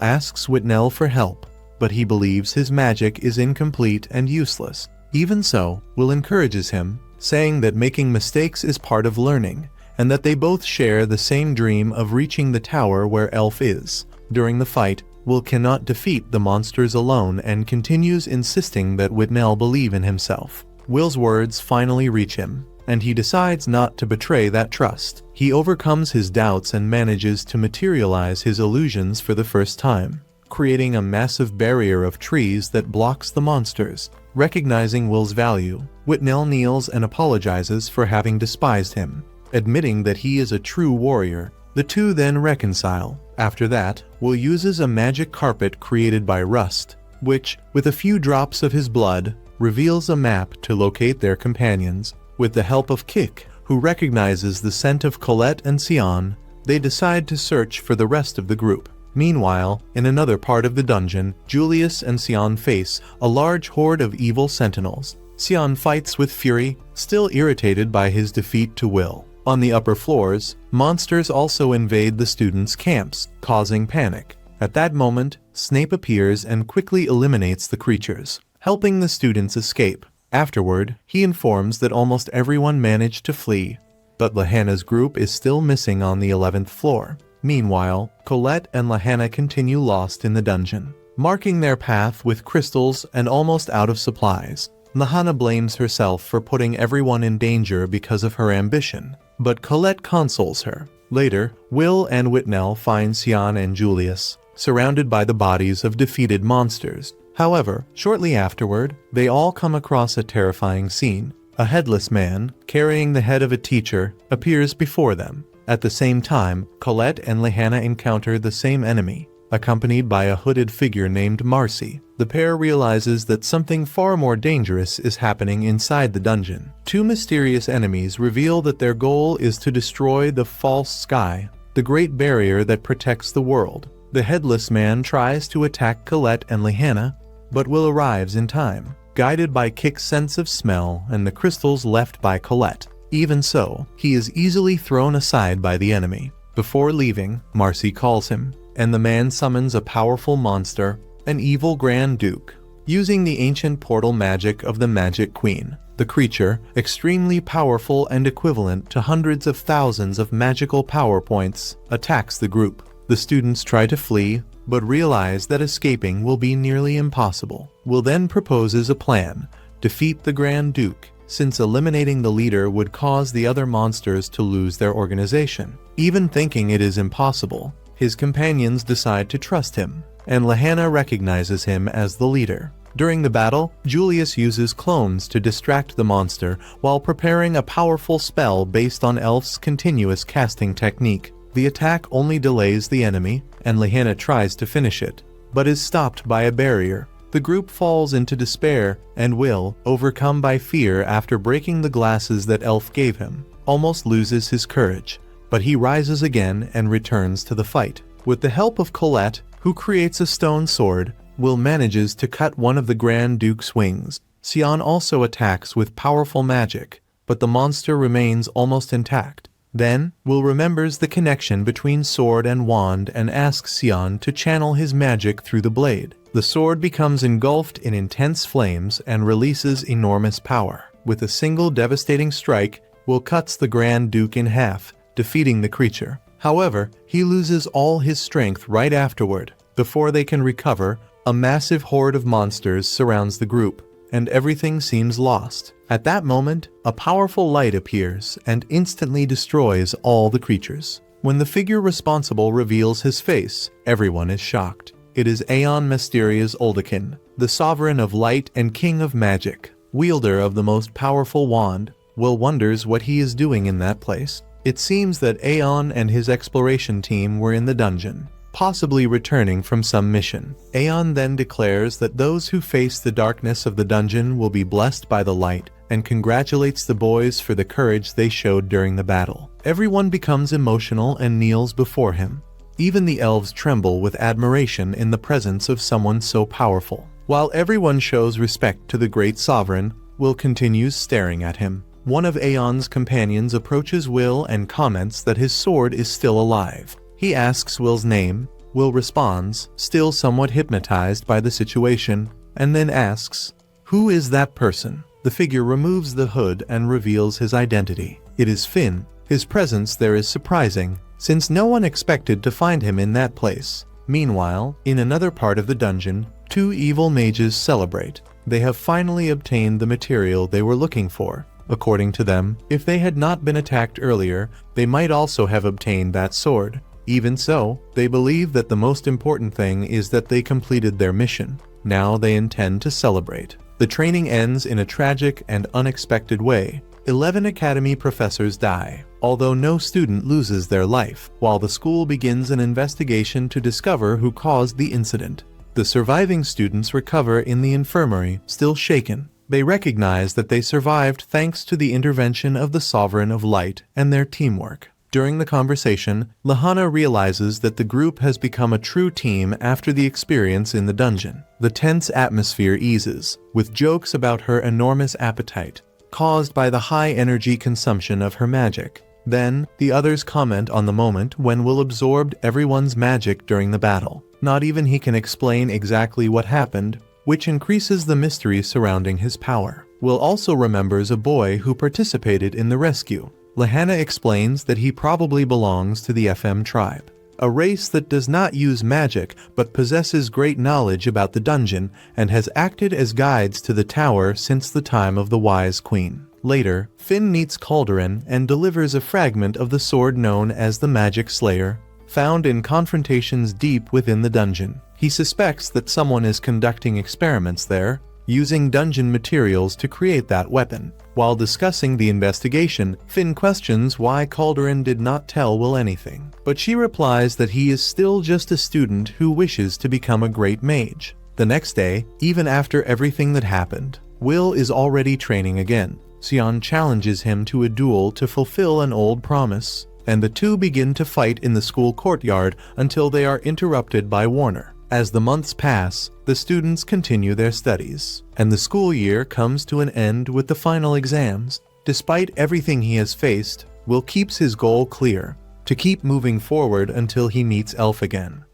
asks Whitnell for help, but he believes his magic is incomplete and useless. Even so, Will encourages him, saying that making mistakes is part of learning, and that they both share the same dream of reaching the tower where Elf is. During the fight, Will cannot defeat the monsters alone and continues insisting that Whitnell believe in himself. Will's words finally reach him, and he decides not to betray that trust. He overcomes his doubts and manages to materialize his illusions for the first time, creating a massive barrier of trees that blocks the monsters. Recognizing Will's value, Whitnell kneels and apologizes for having despised him. Admitting that he is a true warrior, the two then reconcile. After that, Will uses a magic carpet created by Rust, which, with a few drops of his blood, reveals a map to locate their companions. With the help of Kik, who recognizes the scent of Colette and Sion, they decide to search for the rest of the group. Meanwhile, in another part of the dungeon, Julius and Sion face a large horde of evil sentinels. Sion fights with fury, still irritated by his defeat to Will. On the upper floors, monsters also invade the students' camps, causing panic. At that moment, Snape appears and quickly eliminates the creatures, helping the students escape. Afterward, he informs that almost everyone managed to flee, but Lahanna's group is still missing on the 11th floor. Meanwhile, Colette and Lahanna continue lost in the dungeon, marking their path with crystals and almost out of supplies. Lahanna blames herself for putting everyone in danger because of her ambition, but Colette consoles her. Later, Will and Whitnell find Sion and Julius, surrounded by the bodies of defeated monsters. However, shortly afterward, they all come across a terrifying scene. A headless man, carrying the head of a teacher, appears before them. At the same time, Colette and Lahanna encounter the same enemy, accompanied by a hooded figure named Marcy. The pair realizes that something far more dangerous is happening inside the dungeon. Two mysterious enemies reveal that their goal is to destroy the false sky, the great barrier that protects the world. The headless man tries to attack Colette and Lahanna, but Will arrives in time, guided by Kik's sense of smell and the crystals left by Colette. Even so, he is easily thrown aside by the enemy. Before leaving, Marcy calls him, and the man summons a powerful monster, an evil Grand Duke. Using the ancient portal magic of the Magic Queen, the creature, extremely powerful and equivalent to hundreds of thousands of magical power points, attacks the group. The students try to flee, but realize that escaping will be nearly impossible. Will then proposes a plan: defeat the Grand Duke, since eliminating the leader would cause the other monsters to lose their organization. Even thinking it is impossible, his companions decide to trust him, and Lahanna recognizes him as the leader. During the battle, Julius uses clones to distract the monster while preparing a powerful spell based on Elf's continuous casting technique. The attack only delays the enemy, and Lahanna tries to finish it, but is stopped by a barrier. The group falls into despair, and Will, overcome by fear after breaking the glasses that Elf gave him, almost loses his courage. But he rises again and returns to the fight. With the help of Colette, who creates a stone sword, Will manages to cut one of the Grand Duke's wings. Sion also attacks with powerful magic, but the monster remains almost intact. Then, Will remembers the connection between sword and wand and asks Sion to channel his magic through the blade. The sword becomes engulfed in intense flames and releases enormous power. With a single devastating strike, Will cuts the Grand Duke in half, defeating the creature. However, he loses all his strength right afterward. Before they can recover, a massive horde of monsters surrounds the group, and everything seems lost. At that moment, a powerful light appears and instantly destroys all the creatures. When the figure responsible reveals his face, everyone is shocked. It is Aeon Mysterious Oldekin, the sovereign of light and king of magic, wielder of the most powerful wand. Will wonders what he is doing in that place. It seems that Aeon and his exploration team were in the dungeon, possibly returning from some mission. Aeon then declares that those who face the darkness of the dungeon will be blessed by the light, and congratulates the boys for the courage they showed during the battle. Everyone becomes emotional and kneels before him. Even the elves tremble with admiration in the presence of someone so powerful. While everyone shows respect to the great sovereign, Will continues staring at him. One of Aeon's companions approaches Will and comments that his sword is still alive. He asks Will's name. Will responds, still somewhat hypnotized by the situation, and then asks, "Who is that person?" The figure removes the hood and reveals his identity. It is Finn. His presence there is surprising, since no one expected to find him in that place. Meanwhile, in another part of the dungeon, two evil mages celebrate. They have finally obtained the material they were looking for. According to them, if they had not been attacked earlier, they might also have obtained that sword. Even so, they believe that the most important thing is that they completed their mission. Now they intend to celebrate. The training ends in a tragic and unexpected way. 11 Academy professors die. although no student loses their life, while the school begins an investigation to discover who caused the incident. The surviving students recover in the infirmary, still shaken. They recognize that they survived thanks to the intervention of the Sovereign of Light and their teamwork. During the conversation, Lehana realizes that the group has become a true team after the experience in the dungeon. The tense atmosphere eases, with jokes about her enormous appetite, caused by the high energy consumption of her magic. Then, the others comment on the moment when Will absorbed everyone's magic during the battle. Not even he can explain exactly what happened, which increases the mystery surrounding his power. Will also remembers a boy who participated in the rescue. Lehana explains that he probably belongs to the FM tribe, a race that does not use magic but possesses great knowledge about the dungeon and has acted as guides to the tower since the time of the Wise Queen. Later, Finn meets Calderon and delivers a fragment of the sword known as the Magic Slayer, found in confrontations deep within the dungeon. He suspects that someone is conducting experiments there, using dungeon materials to create that weapon. While discussing the investigation, Finn questions why Calderon did not tell Will anything, but she replies that he is still just a student who wishes to become a great mage. The next day, even after everything that happened, Will is already training again. Sion challenges him to a duel to fulfill an old promise, and the two begin to fight in the school courtyard until they are interrupted by Warner. As the months pass, the students continue their studies, and the school year comes to an end with the final exams. Despite everything he has faced, Will keeps his goal clear, to keep moving forward until he meets Elf again.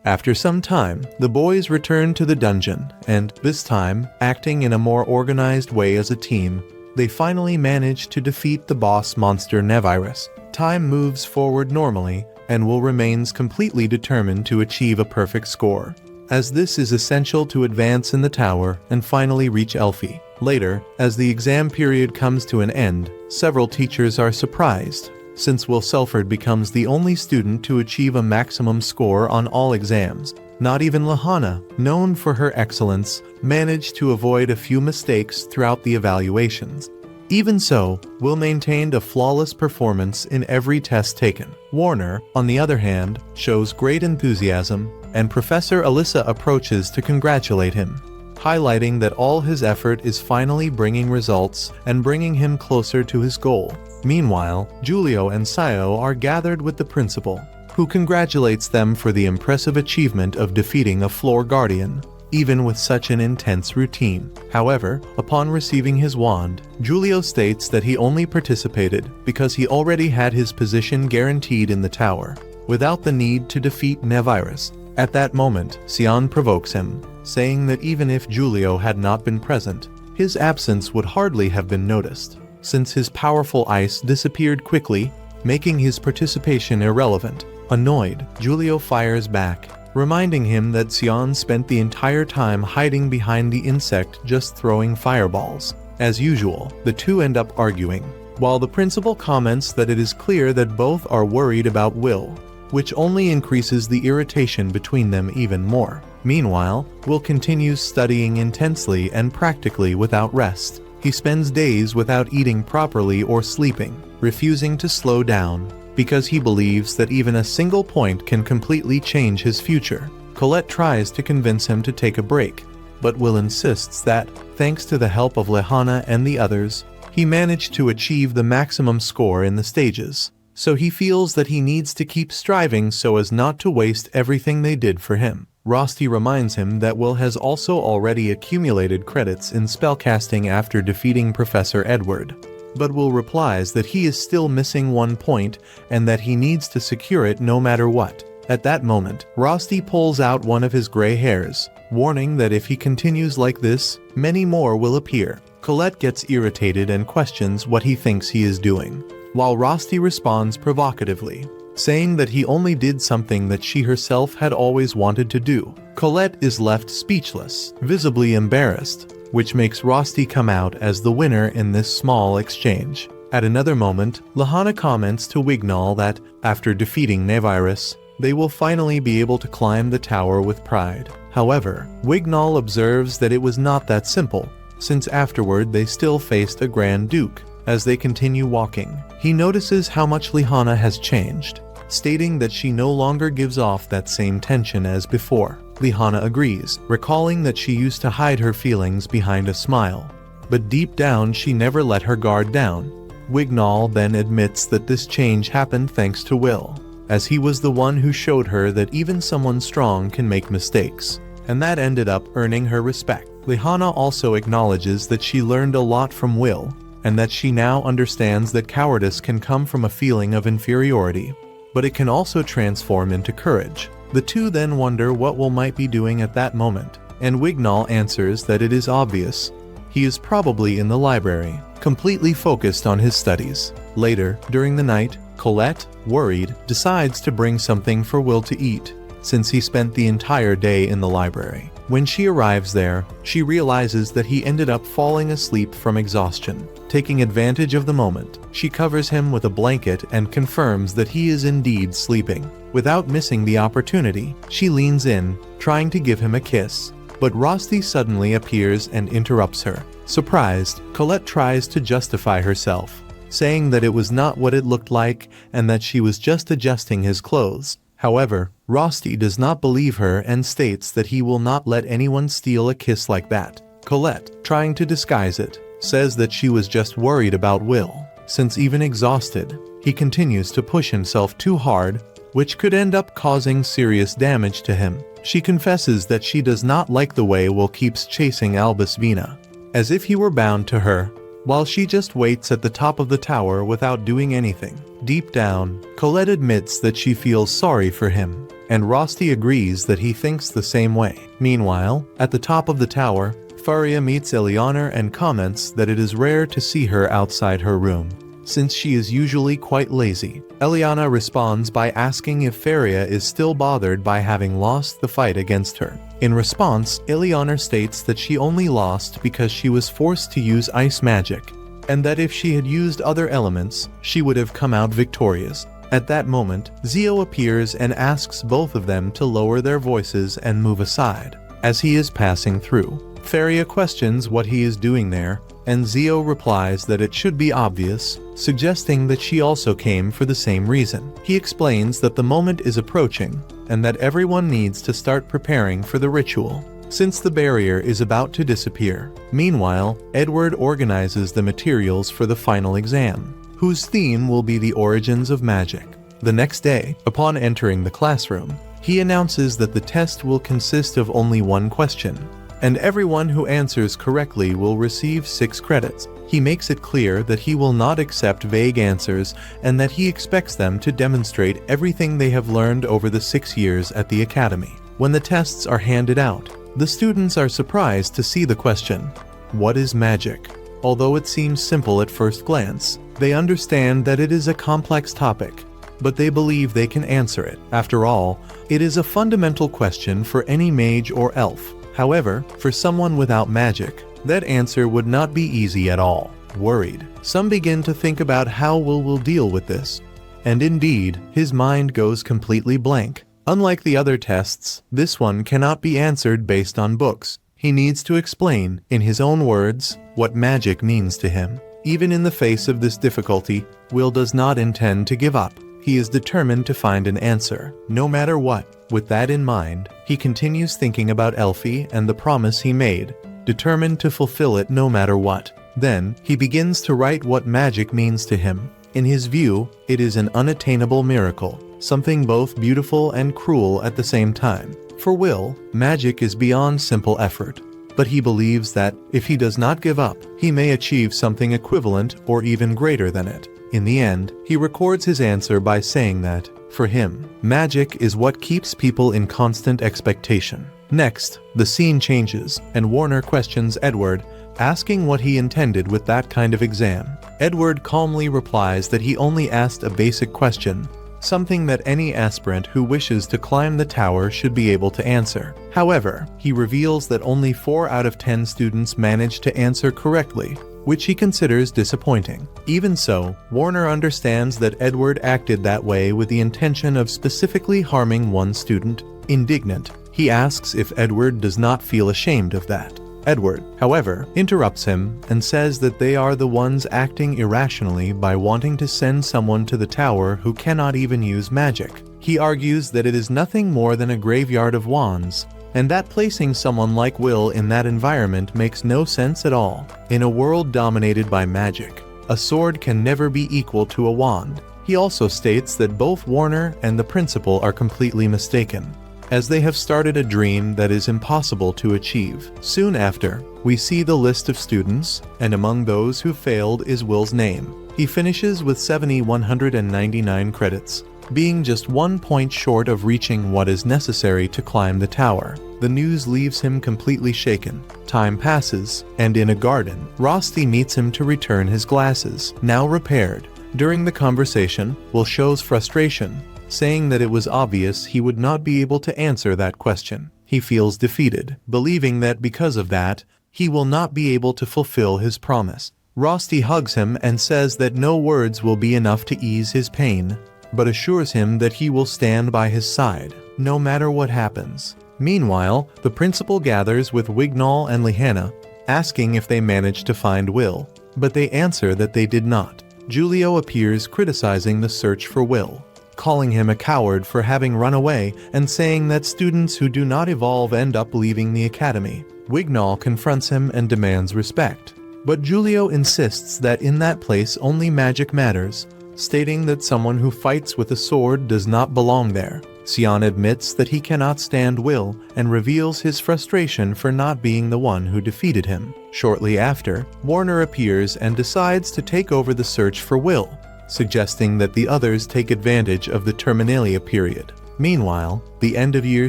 After some time, the boys return to the dungeon, and, this time, acting in a more organized way as a team, they finally manage to defeat the boss monster Nevirus. Time moves forward normally, and Will remains completely determined to achieve a perfect score, as this is essential to advance in the tower and finally reach Elfie. Later, as the exam period comes to an end, several teachers are surprised, since Will Serfort becomes the only student to achieve a maximum score on all exams. Not even Lehana, known for her excellence, managed to avoid a few mistakes throughout the evaluations. Even so, Will maintained a flawless performance in every test taken. Warner, on the other hand, shows great enthusiasm, and Professor Alyssa approaches to congratulate him, highlighting that all his effort is finally bringing results and bringing him closer to his goal. Meanwhile, Julio and Sayo are gathered with the principal, who congratulates them for the impressive achievement of defeating a floor guardian, even with such an intense routine. However, upon receiving his wand, Julio states that he only participated because he already had his position guaranteed in the tower, without the need to defeat Nevirus. At that moment, Sion provokes him, saying that even if Julio had not been present, his absence would hardly have been noticed, since his powerful ice disappeared quickly, making his participation irrelevant. Annoyed, Julio fires back, reminding him that Sion spent the entire time hiding behind the insect just throwing fireballs. As usual, the two end up arguing, while the principal comments that it is clear that both are worried about Will, which only increases the irritation between them even more. Meanwhile, Will continues studying intensely and practically without rest. He spends days without eating properly or sleeping, refusing to slow down, because he believes that even a single point can completely change his future. Colette tries to convince him to take a break, but Will insists that, thanks to the help of Lehana and the others, he managed to achieve the maximum score in the stages, so he feels that he needs to keep striving so as not to waste everything they did for him. Rosti reminds him that Will has also already accumulated credits in spellcasting after defeating Professor Edward, but Will replies that he is still missing 1 point and that he needs to secure it no matter what. At that moment, Rosti pulls out one of his gray hairs, warning that if he continues like this, many more will appear. Colette gets irritated and questions what he thinks he is doing, while Rosti responds provocatively, saying that he only did something that she herself had always wanted to do. Colette is left speechless, visibly embarrassed, which makes Rosti come out as the winner in this small exchange. At another moment, Lehana comments to Wignall that, after defeating Nevirus, they will finally be able to climb the tower with pride. However, Wignall observes that it was not that simple, since afterward they still faced a Grand Duke, As they continue walking, he notices how much Lihanna has changed, stating that she no longer gives off that same tension as before. Lihanna agrees, recalling that she used to hide her feelings behind a smile. But deep down she never let her guard down. Wignall then admits that this change happened thanks to Will, as he was the one who showed her that even someone strong can make mistakes, and that ended up earning her respect. Lihanna also acknowledges that she learned a lot from Will, and that she now understands that cowardice can come from a feeling of inferiority, but it can also transform into courage. The two then wonder what Will might be doing at that moment, and Wignall answers that it is obvious. He is probably in the library, completely focused on his studies. Later, during the night, Colette, worried, decides to bring something for Will to eat, since he spent the entire day in the library. When she arrives there, she realizes that he ended up falling asleep from exhaustion. Taking advantage of the moment, she covers him with a blanket and confirms that he is indeed sleeping. Without missing the opportunity, she leans in, trying to give him a kiss, but Rosti suddenly appears and interrupts her. Surprised, Colette tries to justify herself, saying that it was not what it looked like and that she was just adjusting his clothes. However, Rosti does not believe her and states that he will not let anyone steal a kiss like that. Colette, trying to disguise it, says that she was just worried about Will, since even exhausted, he continues to push himself too hard, which could end up causing serious damage to him. She confesses that she does not like the way Will keeps chasing Albis Vina, as if he were bound to her, while she just waits at the top of the tower without doing anything. Deep down, Colette admits that she feels sorry for him, and Rosti agrees that he thinks the same way. Meanwhile, at the top of the tower, Faria meets Eleanor and comments that it is rare to see her outside her room, since she is usually quite lazy. Eliana responds by asking if Faria is still bothered by having lost the fight against her. In response, Eleanor states that she only lost because she was forced to use ice magic, and that if she had used other elements, she would have come out victorious. At that moment, Zio appears and asks both of them to lower their voices and move aside, as he is passing through. Faria questions what he is doing there, and Zio replies that it should be obvious, suggesting that she also came for the same reason. He explains that the moment is approaching, and that everyone needs to start preparing for the ritual, since the barrier is about to disappear. Meanwhile, Edward organizes the materials for the final exam, whose theme will be the origins of magic. The next day, upon entering the classroom, he announces that the test will consist of only one question, and everyone who answers correctly will receive 6 credits. He makes it clear that he will not accept vague answers and that he expects them to demonstrate everything they have learned over the 6 years at the academy. When the tests are handed out, the students are surprised to see the question, "What is magic?" Although it seems simple at first glance, they understand that it is a complex topic, but they believe they can answer it. After all, it is a fundamental question for any mage or elf. However, for someone without magic, that answer would not be easy at all. Worried, some begin to think about how Will deal with this. And indeed, his mind goes completely blank. Unlike the other tests, this one cannot be answered based on books. He needs to explain, in his own words, what magic means to him. Even in the face of this difficulty, Will does not intend to give up. He is determined to find an answer, no matter what. With that in mind, he continues thinking about Elfie and the promise he made, determined to fulfill it no matter what. Then, he begins to write what magic means to him. In his view, it is an unattainable miracle, something both beautiful and cruel at the same time. For Will, magic is beyond simple effort, but he believes that, if he does not give up, he may achieve something equivalent or even greater than it. In the end, he records his answer by saying that, for him, magic is what keeps people in constant expectation. Next, the scene changes, and Warner questions Edward, asking what he intended with that kind of exam. Edward calmly replies that he only asked a basic question, something that any aspirant who wishes to climb the tower should be able to answer. However, he reveals that only 4 out of 10 students managed to answer correctly, which he considers disappointing. Even so, Warner understands that Edward acted that way with the intention of specifically harming one student. Indignant, he asks if Edward does not feel ashamed of that. Edward, however, interrupts him and says that they are the ones acting irrationally by wanting to send someone to the tower who cannot even use magic. He argues that it is nothing more than a graveyard of wands, and that placing someone like Will in that environment makes no sense at all. In a world dominated by magic, a sword can never be equal to a wand. He also states that both Warner and the principal are completely mistaken, as they have started a dream that is impossible to achieve. Soon after, we see the list of students, and among those who failed is Will's name. He finishes with 7,199 credits, being just 1 point short of reaching what is necessary to climb the tower. The news leaves him completely shaken. Time passes, and in a garden, Rosti meets him to return his glasses, now repaired. During the conversation, Will shows frustration, saying that it was obvious he would not be able to answer that question. He feels defeated, believing that because of that, he will not be able to fulfill his promise. Rosti hugs him and says that no words will be enough to ease his pain, but assures him that he will stand by his side, no matter what happens. Meanwhile, the principal gathers with Wignall and Lehanna, asking if they managed to find Will, but they answer that they did not. Julio appears criticizing the search for Will, calling him a coward for having run away and saying that students who do not evolve end up leaving the academy. Wignall confronts him and demands respect, but Julio insists that in that place only magic matters, stating that someone who fights with a sword does not belong there. Sion admits that he cannot stand Will and reveals his frustration for not being the one who defeated him. Shortly after, Warner appears and decides to take over the search for Will, suggesting that the others take advantage of the Terminalia period. Meanwhile, the end-of-year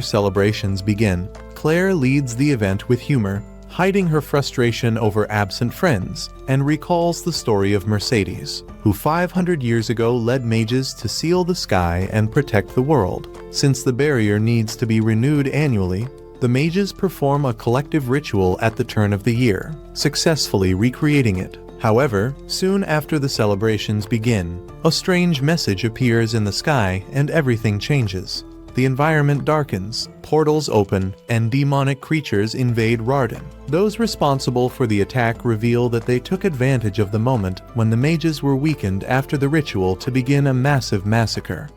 celebrations begin. Claire leads the event with humor, hiding her frustration over absent friends, and recalls the story of Mercedes, who 500 years ago led mages to seal the sky and protect the world. Since the barrier needs to be renewed annually, the mages perform a collective ritual at the turn of the year, successfully recreating it. However, soon after the celebrations begin, a strange message appears in the sky and everything changes. The environment darkens, portals open, and demonic creatures invade Regarden. Those responsible for the attack reveal that they took advantage of the moment when the mages were weakened after the ritual to begin a massive massacre.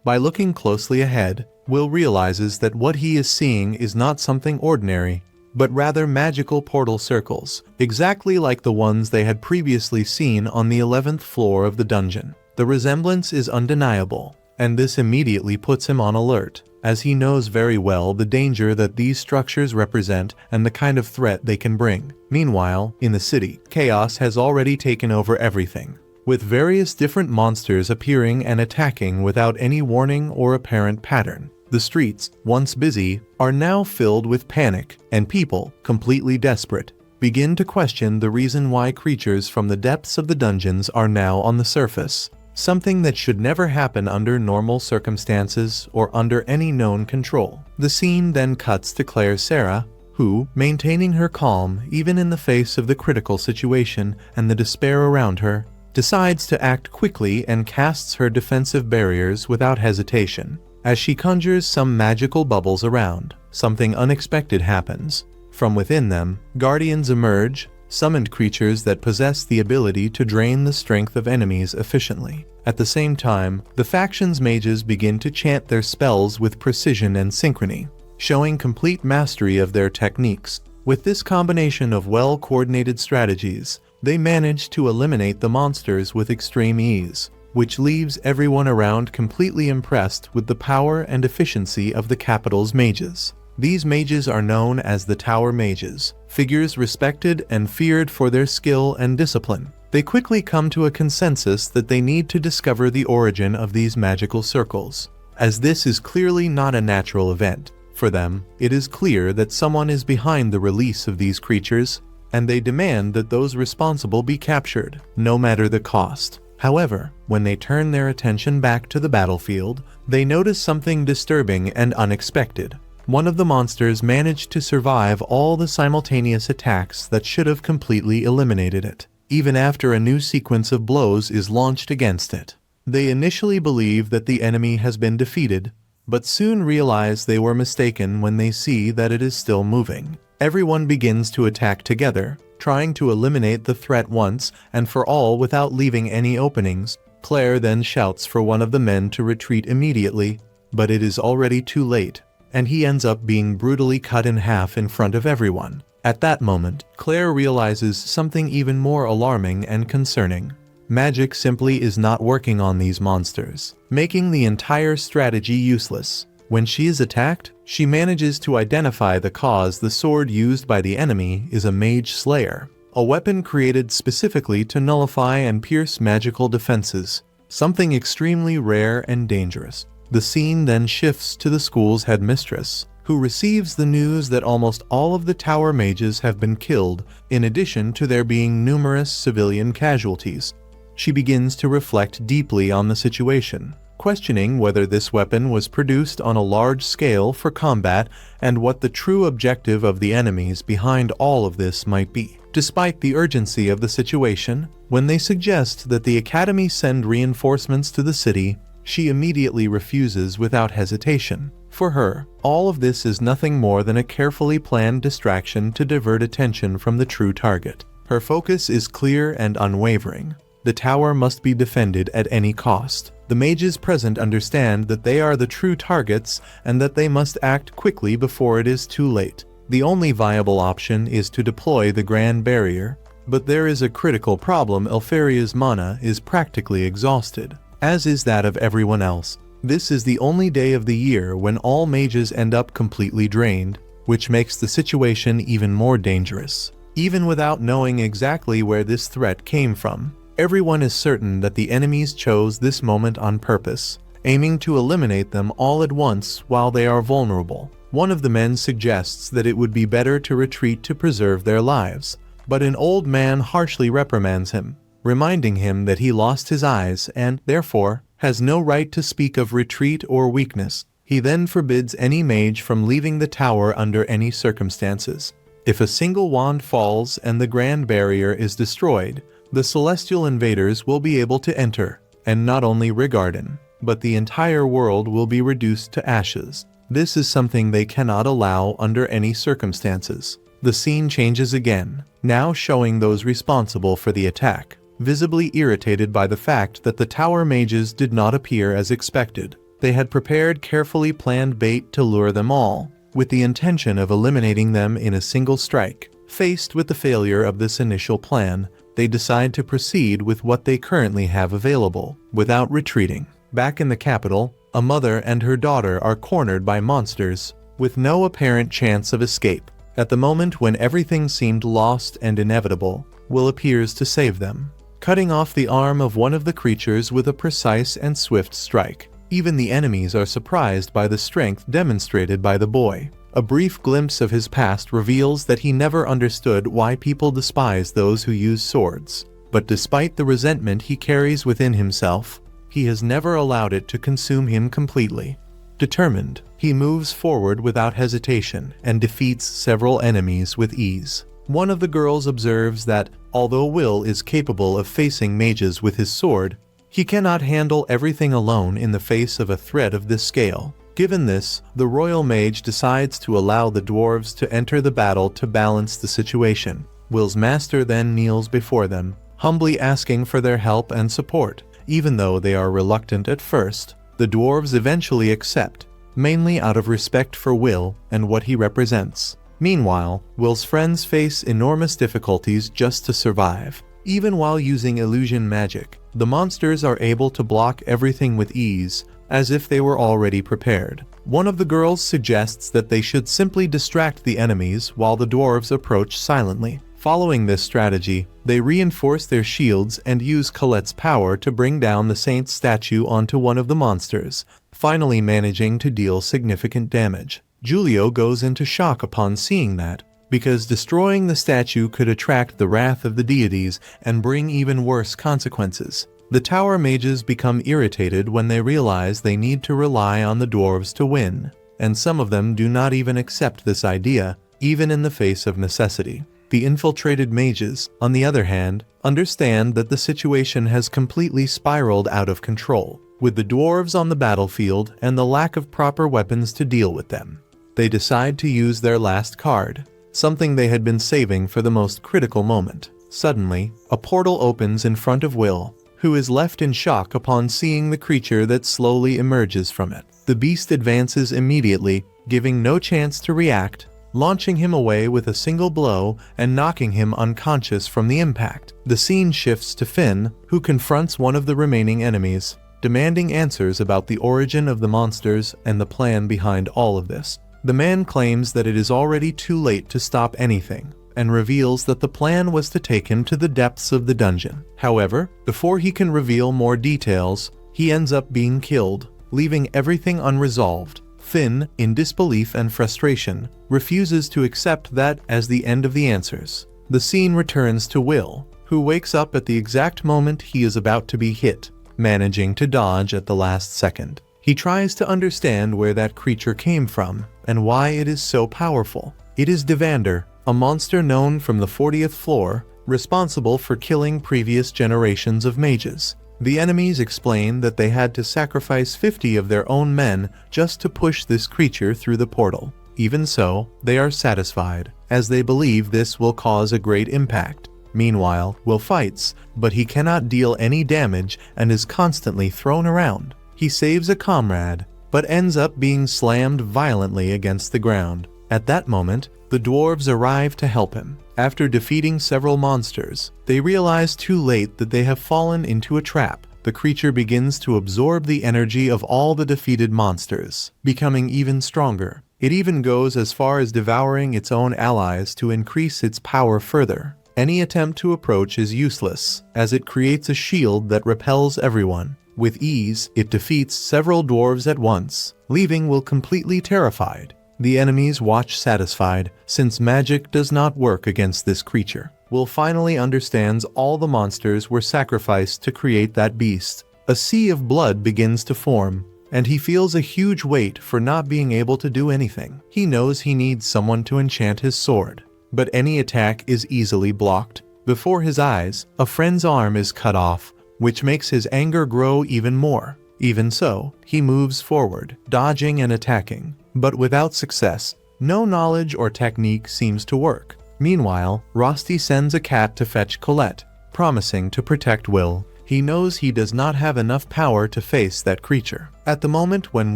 By looking closely ahead, Will realizes that what he is seeing is not something ordinary, but rather magical portal circles, exactly like the ones they had previously seen on the 11th floor of the dungeon. The resemblance is undeniable, and this immediately puts him on alert, as he knows very well the danger that these structures represent and the kind of threat they can bring. Meanwhile, in the city, chaos has already taken over everything, with various different monsters appearing and attacking without any warning or apparent pattern. The streets, once busy, are now filled with panic, and people, completely desperate, begin to question the reason why creatures from the depths of the dungeons are now on the surface. Something that should never happen under normal circumstances or under any known control. The scene then cuts to Claire Sarah, who, maintaining her calm even in the face of the critical situation and the despair around her, decides to act quickly and casts her defensive barriers without hesitation. As she conjures some magical bubbles around, something unexpected happens. From within them, guardians emerge, summoned creatures that possess the ability to drain the strength of enemies efficiently. At the same time, the faction's mages begin to chant their spells with precision and synchrony, showing complete mastery of their techniques. With this combination of well-coordinated strategies, they manage to eliminate the monsters with extreme ease, which leaves everyone around completely impressed with the power and efficiency of the capital's mages. These mages are known as the Tower Mages, figures respected and feared for their skill and discipline. They quickly come to a consensus that they need to discover the origin of these magical circles, as this is clearly not a natural event. For them, it is clear that someone is behind the release of these creatures, and they demand that those responsible be captured, no matter the cost. However, when they turn their attention back to the battlefield, they notice something disturbing and unexpected. One of the monsters managed to survive all the simultaneous attacks that should have completely eliminated it, even after a new sequence of blows is launched against it. They initially believe that the enemy has been defeated, but soon realize they were mistaken when they see that it is still moving. Everyone begins to attack together, trying to eliminate the threat once and for all without leaving any openings. Claire then shouts for one of the men to retreat immediately, but it is already too late, and he ends up being brutally cut in half in front of everyone. At that moment, Claire realizes something even more alarming and concerning. Magic simply is not working on these monsters, making the entire strategy useless. When she is attacked, she manages to identify the cause. The sword used by the enemy is a Mage Slayer, a weapon created specifically to nullify and pierce magical defenses, something extremely rare and dangerous. The scene then shifts to the school's headmistress, who receives the news that almost all of the tower mages have been killed, in addition to there being numerous civilian casualties. She begins to reflect deeply on the situation, questioning whether this weapon was produced on a large scale for combat and what the true objective of the enemies behind all of this might be. Despite the urgency of the situation, when they suggest that the Academy send reinforcements to the city, she immediately refuses without hesitation. For her, all of this is nothing more than a carefully planned distraction to divert attention from the true target. Her focus is clear and unwavering. The tower must be defended at any cost. The mages present understand that they are the true targets and that they must act quickly before it is too late. The only viable option is to deploy the Grand Barrier, but there is a critical problem. Elfaria's mana is practically exhausted, as is that of everyone else. This is the only day of the year when all mages end up completely drained, which makes the situation even more dangerous. Even without knowing exactly where this threat came from, everyone is certain that the enemies chose this moment on purpose, aiming to eliminate them all at once while they are vulnerable. One of the men suggests that it would be better to retreat to preserve their lives, but an old man harshly reprimands him, reminding him that he lost his eyes and, therefore, has no right to speak of retreat or weakness. He then forbids any mage from leaving the tower under any circumstances. If a single wand falls and the Grand Barrier is destroyed, the celestial invaders will be able to enter, and not only Regarden, but the entire world will be reduced to ashes. This is something they cannot allow under any circumstances. The scene changes again, now showing those responsible for the attack, visibly irritated by the fact that the tower mages did not appear as expected. They had prepared carefully planned bait to lure them all, with the intention of eliminating them in a single strike. Faced with the failure of this initial plan, they decide to proceed with what they currently have available, without retreating. Back in the capital, a mother and her daughter are cornered by monsters, with no apparent chance of escape. At the moment when everything seemed lost and inevitable, Will appears to save them, cutting off the arm of one of the creatures with a precise and swift strike. Even the enemies are surprised by the strength demonstrated by the boy. A brief glimpse of his past reveals that he never understood why people despise those who use swords. But despite the resentment he carries within himself, he has never allowed it to consume him completely. Determined, he moves forward without hesitation and defeats several enemies with ease. One of the girls observes that, although Will is capable of facing mages with his sword, he cannot handle everything alone in the face of a threat of this scale. Given this, the royal mage decides to allow the dwarves to enter the battle to balance the situation. Will's master then kneels before them, humbly asking for their help and support. Even though they are reluctant at first, the dwarves eventually accept, mainly out of respect for Will and what he represents. Meanwhile, Will's friends face enormous difficulties just to survive. Even while using illusion magic, the monsters are able to block everything with ease, as if they were already prepared. One of the girls suggests that they should simply distract the enemies while the dwarves approach silently. Following this strategy, they reinforce their shields and use Colette's power to bring down the saint's statue onto one of the monsters, finally managing to deal significant damage. Giulio goes into shock upon seeing that, because destroying the statue could attract the wrath of the deities and bring even worse consequences. The tower mages become irritated when they realize they need to rely on the dwarves to win, and some of them do not even accept this idea, even in the face of necessity. The infiltrated mages, on the other hand, understand that the situation has completely spiraled out of control, with the dwarves on the battlefield and the lack of proper weapons to deal with them. They decide to use their last card, something they had been saving for the most critical moment. Suddenly, a portal opens in front of Will, who is left in shock upon seeing the creature that slowly emerges from it. The beast advances immediately, giving no chance to react, launching him away with a single blow and knocking him unconscious from the impact. The scene shifts to Finn, who confronts one of the remaining enemies, demanding answers about the origin of the monsters and the plan behind all of this. The man claims that it is already too late to stop anything, and reveals that the plan was to take him to the depths of the dungeon. However, before he can reveal more details, he ends up being killed, leaving everything unresolved. Finn, in disbelief and frustration, refuses to accept that as the end of the answers. The scene returns to Will, who wakes up at the exact moment he is about to be hit, managing to dodge at the last second. He tries to understand where that creature came from and why it is so powerful. It is Vander, a monster known from the 40th floor, responsible for killing previous generations of mages. The enemies explain that they had to sacrifice 50 of their own men just to push this creature through the portal. Even so, they are satisfied, as they believe this will cause a great impact. Meanwhile, Will fights, but he cannot deal any damage and is constantly thrown around. He saves a comrade, but ends up being slammed violently against the ground. At that moment, the dwarves arrive to help him. After defeating several monsters, they realize too late that they have fallen into a trap. The creature begins to absorb the energy of all the defeated monsters, becoming even stronger. It even goes as far as devouring its own allies to increase its power further. Any attempt to approach is useless, as it creates a shield that repels everyone. With ease, it defeats several dwarves at once, leaving Will completely terrified. The enemies watch satisfied, since magic does not work against this creature. Will finally understands all the monsters were sacrificed to create that beast. A sea of blood begins to form, and he feels a huge weight for not being able to do anything. He knows he needs someone to enchant his sword, but any attack is easily blocked. Before his eyes, a friend's arm is cut off, which makes his anger grow even more. Even so, he moves forward, dodging and attacking, but without success. No knowledge or technique seems to work. Meanwhile, Rosti sends a cat to fetch Colette, promising to protect Will. He knows he does not have enough power to face that creature. At the moment when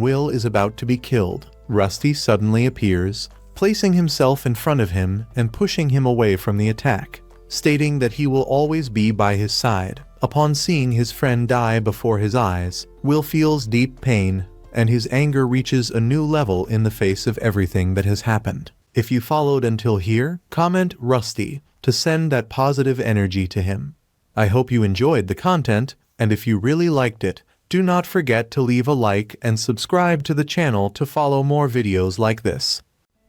Will is about to be killed, Rusty suddenly appears, placing himself in front of him and pushing him away from the attack, stating that he will always be by his side. Upon seeing his friend die before his eyes, Will feels deep pain, and his anger reaches a new level in the face of everything that has happened. If you followed until here, comment Rusty to send that positive energy to him. I hope you enjoyed the content, and if you really liked it, do not forget to leave a like and subscribe to the channel to follow more videos like this.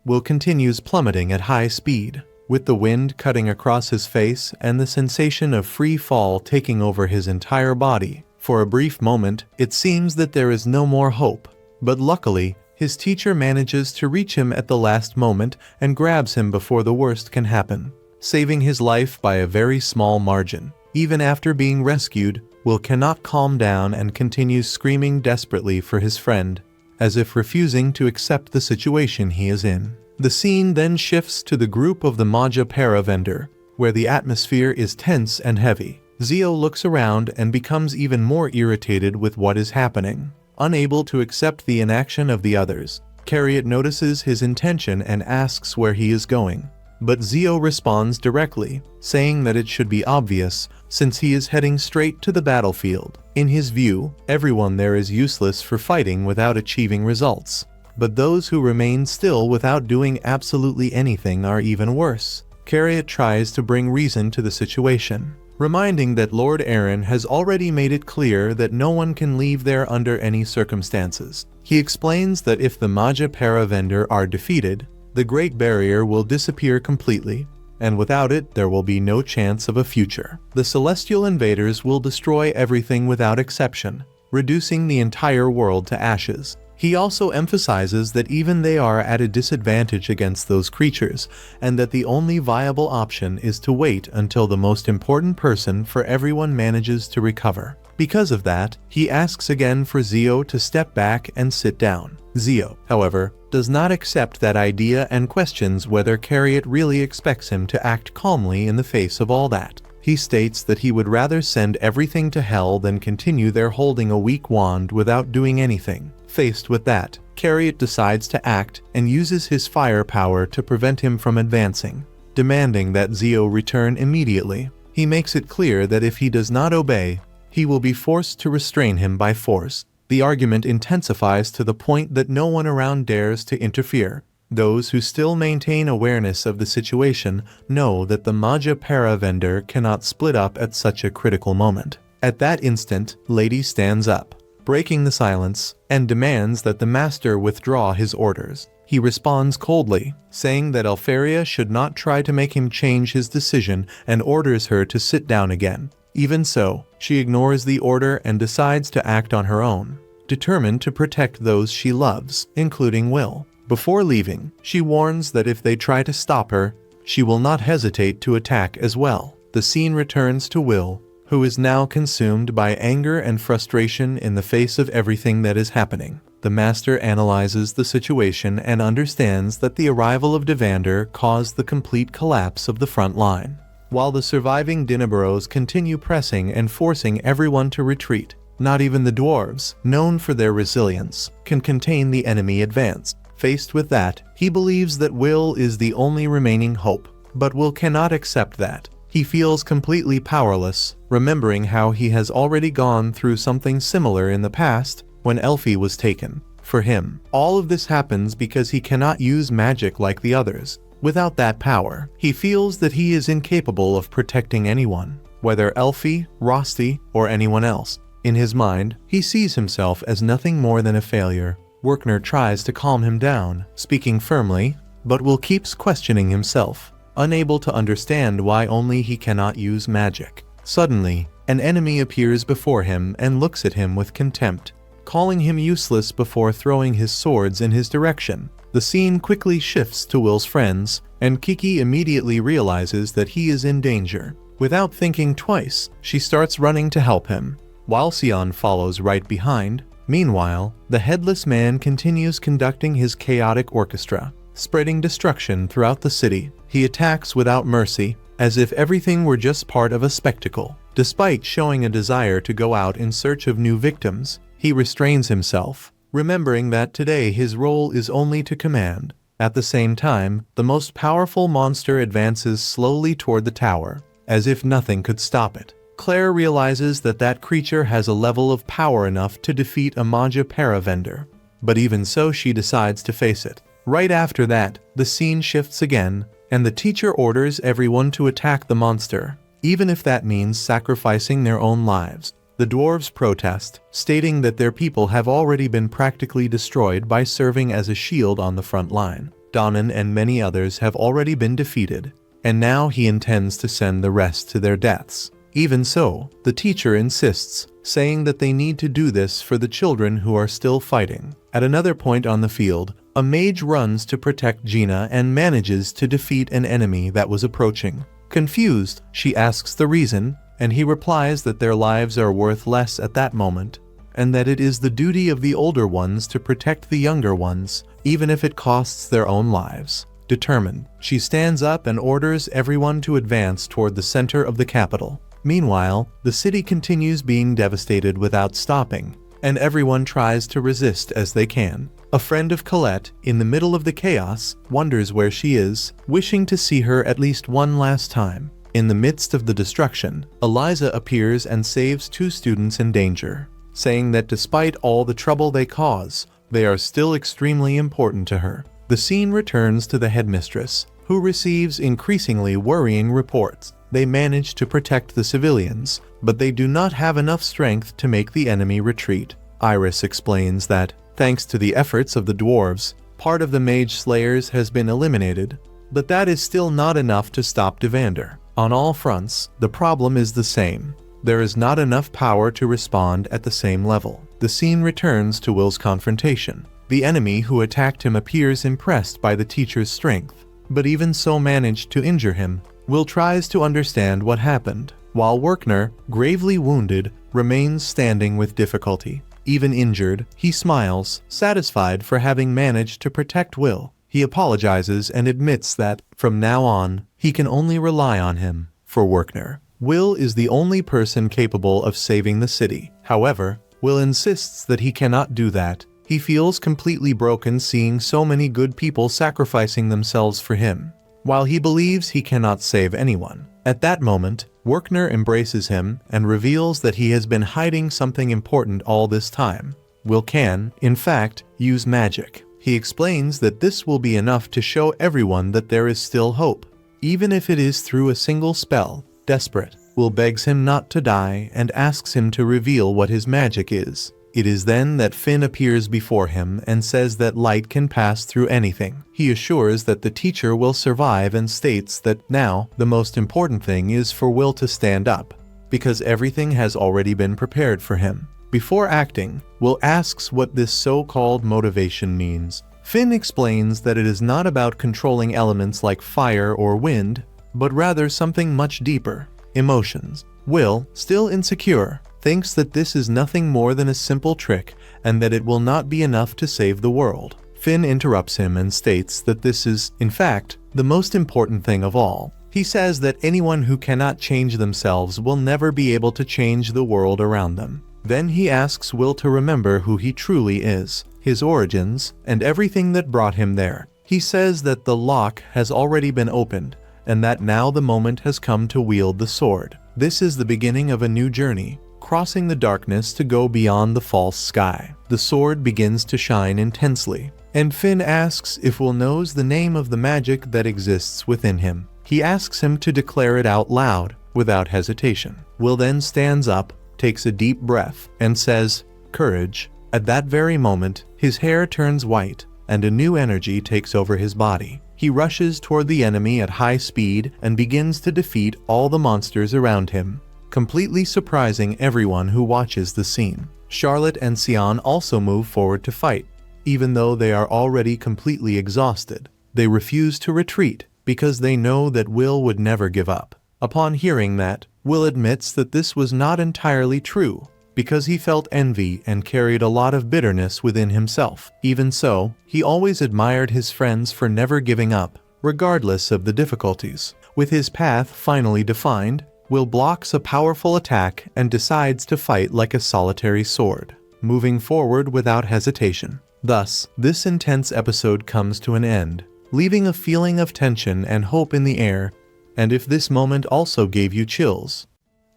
Will continues plummeting at high speed, with the wind cutting across his face and the sensation of free fall taking over his entire body. For a brief moment, it seems that there is no more hope, but luckily, his teacher manages to reach him at the last moment and grabs him before the worst can happen, saving his life by a very small margin. Even after being rescued, Will cannot calm down and continues screaming desperately for his friend, as if refusing to accept the situation he is in. The scene then shifts to the group of the Magia Vander, where the atmosphere is tense and heavy. Zio looks around and becomes even more irritated with what is happening. Unable to accept the inaction of the others, Carriot notices his intention and asks where he is going. But Zio responds directly, saying that it should be obvious, since he is heading straight to the battlefield. In his view, everyone there is useless for fighting without achieving results. But those who remain still without doing absolutely anything are even worse. Carriot tries to bring reason to the situation, reminding that Lord Aaron has already made it clear that no one can leave there under any circumstances. He explains that if the Magia Vander are defeated, the Great Barrier will disappear completely, and without it there will be no chance of a future. The Celestial Invaders will destroy everything without exception, reducing the entire world to ashes. He also emphasizes that even they are at a disadvantage against those creatures, and that the only viable option is to wait until the most important person for everyone manages to recover. Because of that, he asks again for Zio to step back and sit down. Zio, however, does not accept that idea and questions whether Chariot really expects him to act calmly in the face of all that. He states that he would rather send everything to hell than continue there holding a weak wand without doing anything. Faced with that, Chariot decides to act and uses his firepower to prevent him from advancing, demanding that Zio return immediately. He makes it clear that if he does not obey, he will be forced to restrain him by force. The argument intensifies to the point that no one around dares to interfere. Those who still maintain awareness of the situation know that the Magia Vander cannot split up at such a critical moment. At that instant, Lady stands up, breaking the silence, and demands that the master withdraw his orders. He responds coldly, saying that Elfaria should not try to make him change his decision and orders her to sit down again. Even so, she ignores the order and decides to act on her own, determined to protect those she loves, including Will. Before leaving, she warns that if they try to stop her, she will not hesitate to attack as well. The scene returns to Will, who is now consumed by anger and frustration in the face of everything that is happening. The master analyzes the situation and understands that the arrival of Vander caused the complete collapse of the front line. While the surviving Dinnabaros continue pressing and forcing everyone to retreat, not even the dwarves, known for their resilience, can contain the enemy advance. Faced with that, he believes that Will is the only remaining hope, but Will cannot accept that. He feels completely powerless, remembering how he has already gone through something similar in the past when Elfie was taken. For him, all of this happens because he cannot use magic like the others. Without that power, he feels that he is incapable of protecting anyone, whether Elfie, Rosti, or anyone else. In his mind, he sees himself as nothing more than a failure. Werkner tries to calm him down, speaking firmly, but Will keeps questioning himself, unable to understand why only he cannot use magic. Suddenly, an enemy appears before him and looks at him with contempt, calling him useless before throwing his swords in his direction. The scene quickly shifts to Will's friends, and Kiki immediately realizes that he is in danger. Without thinking twice, she starts running to help him, while Sion follows right behind. Meanwhile, the Headless Man continues conducting his chaotic orchestra, spreading destruction throughout the city. He attacks without mercy, as if everything were just part of a spectacle. Despite showing a desire to go out in search of new victims, he restrains himself, remembering that today his role is only to command. At the same time, the most powerful monster advances slowly toward the tower, as if nothing could stop it. Claire realizes that that creature has a level of power enough to defeat a Magia Vander, but even so she decides to face it. Right after that, the scene shifts again, and the teacher orders everyone to attack the monster, even if that means sacrificing their own lives. The dwarves protest, stating that their people have already been practically destroyed by serving as a shield on the front line. Donnan and many others have already been defeated, and now he intends to send the rest to their deaths. Even so, the teacher insists, saying that they need to do this for the children who are still fighting. At another point on the field, a mage runs to protect Gina and manages to defeat an enemy that was approaching. Confused, she asks the reason, and he replies that their lives are worth less at that moment, and that it is the duty of the older ones to protect the younger ones, even if it costs their own lives. Determined, she stands up and orders everyone to advance toward the center of the capital. Meanwhile, the city continues being devastated without stopping, and everyone tries to resist as they can. A friend of Colette, in the middle of the chaos, wonders where she is, wishing to see her at least one last time. In the midst of the destruction, Eliza appears and saves two students in danger, saying that despite all the trouble they cause, they are still extremely important to her. The scene returns to the headmistress, who receives increasingly worrying reports. They manage to protect the civilians, but they do not have enough strength to make the enemy retreat. Iris explains that, thanks to the efforts of the dwarves, part of the mage slayers has been eliminated, but that is still not enough to stop Vander. On all fronts, the problem is the same. There is not enough power to respond at the same level. The scene returns to Will's confrontation. The enemy who attacked him appears impressed by the teacher's strength, but even so managed to injure him. Will tries to understand what happened, while Werkner, gravely wounded, remains standing with difficulty. Even injured, he smiles, satisfied for having managed to protect Will. He apologizes and admits that, from now on, he can only rely on him. For Werkner, Will is the only person capable of saving the city. However, Will insists that he cannot do that. He feels completely broken seeing so many good people sacrificing themselves for him, while he believes he cannot save anyone. At that moment, Werkner embraces him and reveals that he has been hiding something important all this time. Will can, in fact, use magic. He explains that this will be enough to show everyone that there is still hope, even if it is through a single spell. Desperate, Will begs him not to die and asks him to reveal what his magic is. It is then that Finn appears before him and says that light can pass through anything. He assures that the teacher will survive and states that now the most important thing is for Will to stand up, because everything has already been prepared for him. Before acting, Will asks what this so-called motivation means. Finn explains that it is not about controlling elements like fire or wind, but rather something much deeper: emotions. Will, still insecure, thinks that this is nothing more than a simple trick and that it will not be enough to save the world. Finn interrupts him and states that this is, in fact, the most important thing of all. He says that anyone who cannot change themselves will never be able to change the world around them. Then he asks Will to remember who he truly is, his origins, and everything that brought him there. He says that the lock has already been opened, and that now the moment has come to wield the sword. This is the beginning of a new journey, crossing the darkness to go beyond the false sky. The sword begins to shine intensely, and Finn asks if Will knows the name of the magic that exists within him. He asks him to declare it out loud, without hesitation. Will then stands up, takes a deep breath, and says, "Courage." At that very moment, his hair turns white, and a new energy takes over his body. He rushes toward the enemy at high speed and begins to defeat all the monsters around him, completely surprising everyone who watches the scene. Charlotte and Sion also move forward to fight. Even though they are already completely exhausted, they refuse to retreat because they know that Will would never give up. Upon hearing that, Will admits that this was not entirely true, because he felt envy and carried a lot of bitterness within himself. Even so, he always admired his friends for never giving up, regardless of the difficulties. With his path finally defined, Will blocks a powerful attack and decides to fight like a solitary sword, moving forward without hesitation. Thus, this intense episode comes to an end, leaving a feeling of tension and hope in the air. And if this moment also gave you chills,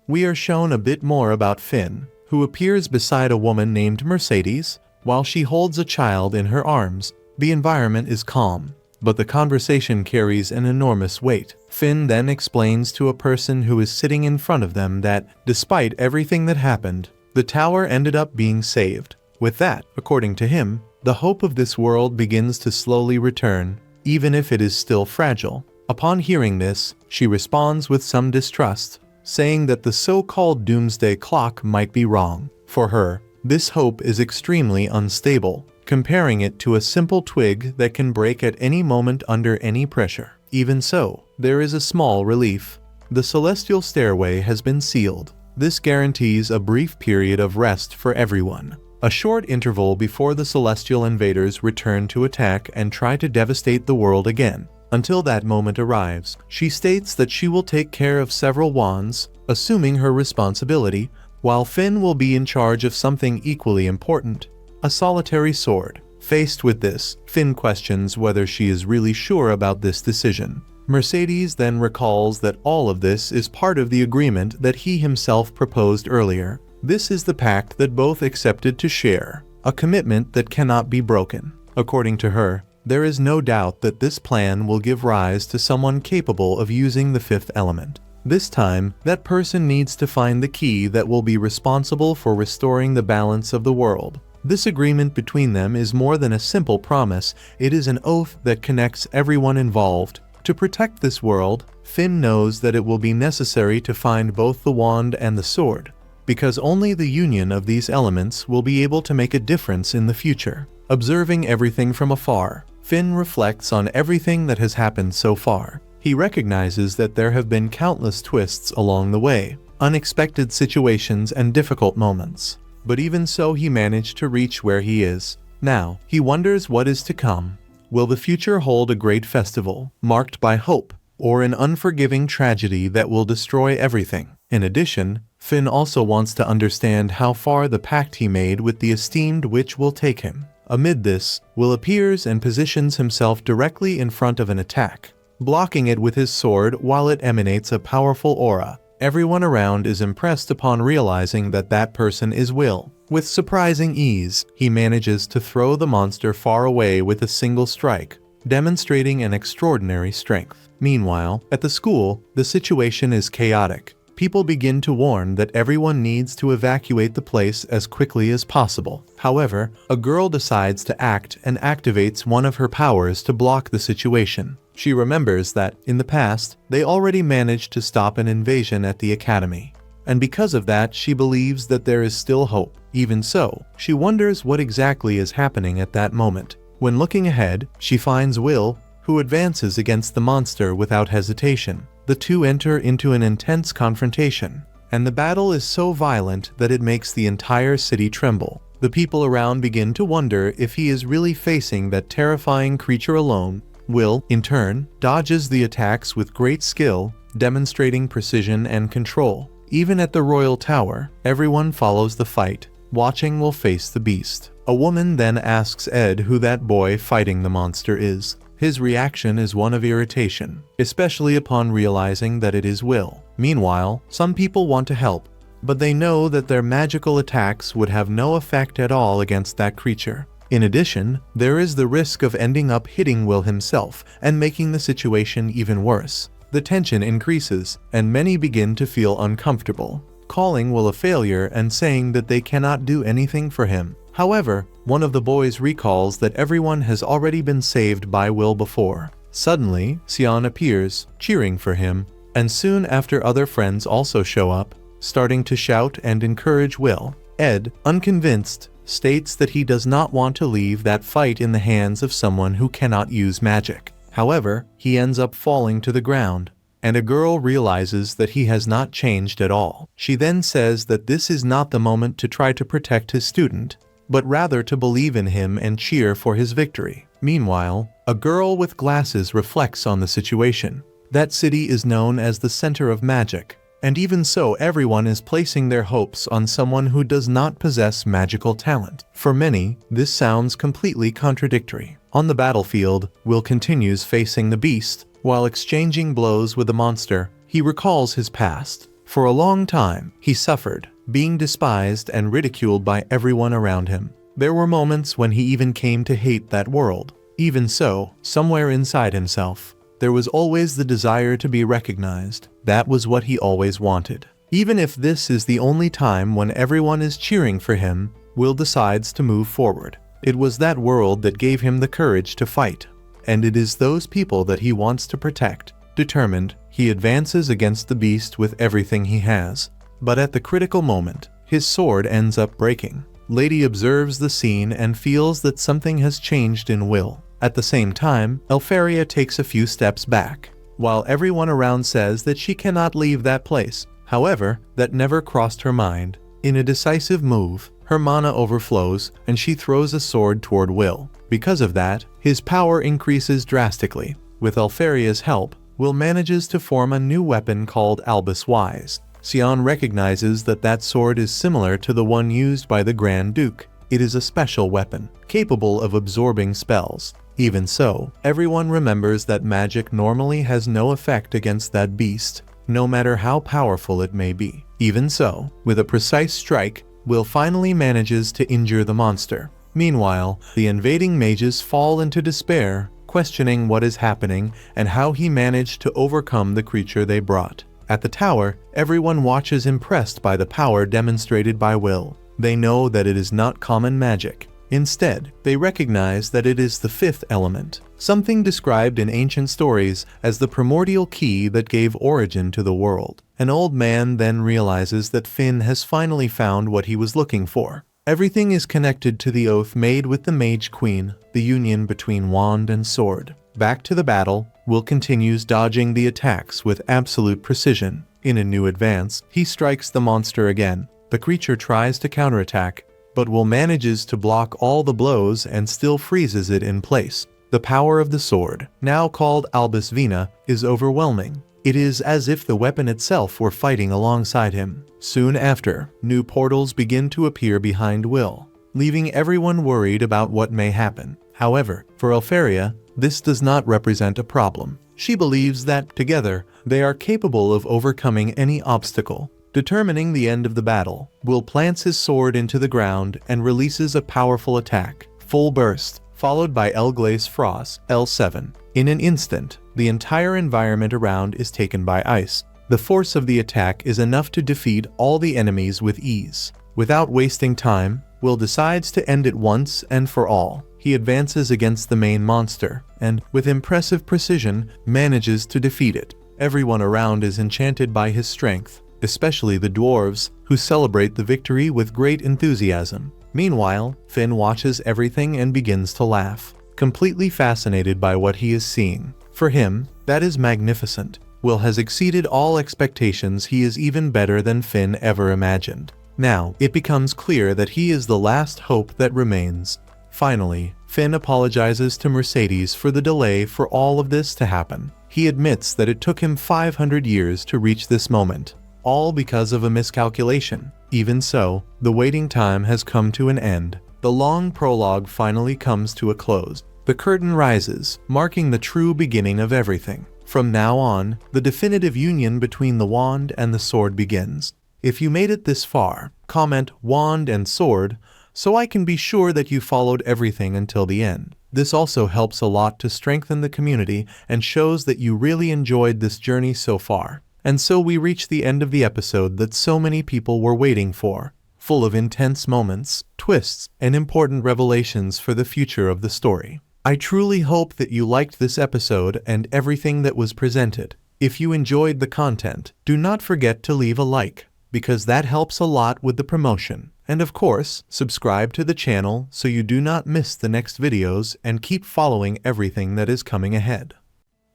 we are shown a bit more about Finn, who appears beside a woman named Mercedes, while she holds a child in her arms. The environment is calm, but the conversation carries an enormous weight. Finn then explains to a person who is sitting in front of them that, despite everything that happened, the tower ended up being saved. With that, according to him, the hope of this world begins to slowly return, even if it is still fragile. Upon hearing this, she responds with some distrust, saying that the so-called doomsday clock might be wrong. For her, this hope is extremely unstable, comparing it to a simple twig that can break at any moment under any pressure. Even so, there is a small relief. The celestial stairway has been sealed. This guarantees a brief period of rest for everyone. A short interval before the celestial invaders return to attack and try to devastate the world again. Until that moment arrives, she states that she will take care of several wands, assuming her responsibility, while Finn will be in charge of something equally important, a solitary sword. Faced with this, Finn questions whether she is really sure about this decision. Mercedes then recalls that all of this is part of the agreement that he himself proposed earlier. This is the pact that both accepted to share, a commitment that cannot be broken. According to her, there is no doubt that this plan will give rise to someone capable of using the fifth element. This time, that person needs to find the key that will be responsible for restoring the balance of the world. This agreement between them is more than a simple promise, it is an oath that connects everyone involved. To protect this world, Finn knows that it will be necessary to find both the wand and the sword, because only the union of these elements will be able to make a difference in the future. Observing everything from afar, Finn reflects on everything that has happened so far. He recognizes that there have been countless twists along the way, unexpected situations and difficult moments. But even so, he managed to reach where he is. Now, he wonders what is to come. Will the future hold a great festival, marked by hope, or an unforgiving tragedy that will destroy everything? In addition, Finn also wants to understand how far the pact he made with the esteemed witch will take him. Amid this, Will appears and positions himself directly in front of an attack, blocking it with his sword while it emanates a powerful aura. Everyone around is impressed upon realizing that that person is Will. With surprising ease, he manages to throw the monster far away with a single strike, demonstrating an extraordinary strength. Meanwhile, at the school, the situation is chaotic. People begin to warn that everyone needs to evacuate the place as quickly as possible. However, a girl decides to act and activates one of her powers to block the situation. She remembers that, in the past, they already managed to stop an invasion at the academy. And because of that, she believes that there is still hope. Even so, she wonders what exactly is happening at that moment. When looking ahead, she finds Will, who advances against the monster without hesitation. The two enter into an intense confrontation, and the battle is so violent that it makes the entire city tremble. The people around begin to wonder if he is really facing that terrifying creature alone. Will, in turn, dodges the attacks with great skill, demonstrating precision and control. Even at the royal tower, everyone follows the fight, watching Will face the beast. A woman then asks Ed who that boy fighting the monster is. His reaction is one of irritation, especially upon realizing that it is Will. Meanwhile, some people want to help, but they know that their magical attacks would have no effect at all against that creature. In addition, there is the risk of ending up hitting Will himself and making the situation even worse. The tension increases, and many begin to feel uncomfortable, calling Will a failure and saying that they cannot do anything for him. However, one of the boys recalls that everyone has already been saved by Will before. Suddenly, Sion appears, cheering for him, and soon after other friends also show up, starting to shout and encourage Will. Ed, unconvinced, states that he does not want to leave that fight in the hands of someone who cannot use magic. However, he ends up falling to the ground, and a girl realizes that he has not changed at all. She then says that this is not the moment to try to protect his student, but rather to believe in him and cheer for his victory. Meanwhile, a girl with glasses reflects on the situation. That city is known as the center of magic, and even so, everyone is placing their hopes on someone who does not possess magical talent. For many, this sounds completely contradictory. On the battlefield, Will continues facing the beast. While exchanging blows with the monster, he recalls his past. For a long time, he suffered, being despised and ridiculed by everyone around him. There were moments when he even came to hate that world. Even so, somewhere inside himself, there was always the desire to be recognized. That was what he always wanted. Even if this is the only time when everyone is cheering for him, Will decides to move forward. It was that world that gave him the courage to fight, and it is those people that he wants to protect. Determined, he advances against the beast with everything he has. But at the critical moment, his sword ends up breaking. Lady observes the scene and feels that something has changed in Will. At the same time, Elfaria takes a few steps back, while everyone around says that she cannot leave that place. However, that never crossed her mind. In a decisive move, her mana overflows and she throws a sword toward Will. Because of that, his power increases drastically. With Elfaria's help, Will manages to form a new weapon called Albis Wise. Sion recognizes that that sword is similar to the one used by the Grand Duke. It is a special weapon, capable of absorbing spells. Even so, everyone remembers that magic normally has no effect against that beast, no matter how powerful it may be. Even so, with a precise strike, Will finally manages to injure the monster. Meanwhile, the invading mages fall into despair, questioning what is happening and how he managed to overcome the creature they brought. At the tower, everyone watches impressed by the power demonstrated by Will. They know that it is not common magic. Instead, they recognize that it is the fifth element, something described in ancient stories as the primordial key that gave origin to the world. An old man then realizes that Finn has finally found what he was looking for. Everything is connected to the oath made with the Mage Queen, the union between wand and sword. Back to the battle, Will continues dodging the attacks with absolute precision. In a new advance, he strikes the monster again. The creature tries to counterattack, but Will manages to block all the blows and still freezes it in place. The power of the sword, now called Albis Vina, is overwhelming. It is as if the weapon itself were fighting alongside him. Soon after, new portals begin to appear behind Will, leaving everyone worried about what may happen. However, for Elfaria, this does not represent a problem. She believes that, together, they are capable of overcoming any obstacle. Determining the end of the battle, Will plants his sword into the ground and releases a powerful attack, Full Burst, followed by El Glace Frost, L7. In an instant, the entire environment around is taken by ice. The force of the attack is enough to defeat all the enemies with ease. Without wasting time, Will decides to end it once and for all. He advances against the main monster, and, with impressive precision, manages to defeat it. Everyone around is enchanted by his strength, especially the dwarves, who celebrate the victory with great enthusiasm. Meanwhile, Finn watches everything and begins to laugh, completely fascinated by what he is seeing. For him, that is magnificent. Will has exceeded all expectations. He is even better than Finn ever imagined. Now, it becomes clear that he is the last hope that remains. Finally, Finn apologizes to Mercedes for the delay for all of this to happen. He admits that it took him 500 years to reach this moment, all because of a miscalculation. Even so, the waiting time has come to an end. The long prologue finally comes to a close. The curtain rises, marking the true beginning of everything. From now on, the definitive union between the wand and the sword begins. If you made it this far, comment "wand" and "sword" so I can be sure that you followed everything until the end. This also helps a lot to strengthen the community and shows that you really enjoyed this journey so far. And so we reach the end of the episode that so many people were waiting for, full of intense moments, twists, and important revelations for the future of the story. I truly hope that you liked this episode and everything that was presented. If you enjoyed the content, do not forget to leave a like, because that helps a lot with the promotion. And of course, subscribe to the channel so you do not miss the next videos and keep following everything that is coming ahead.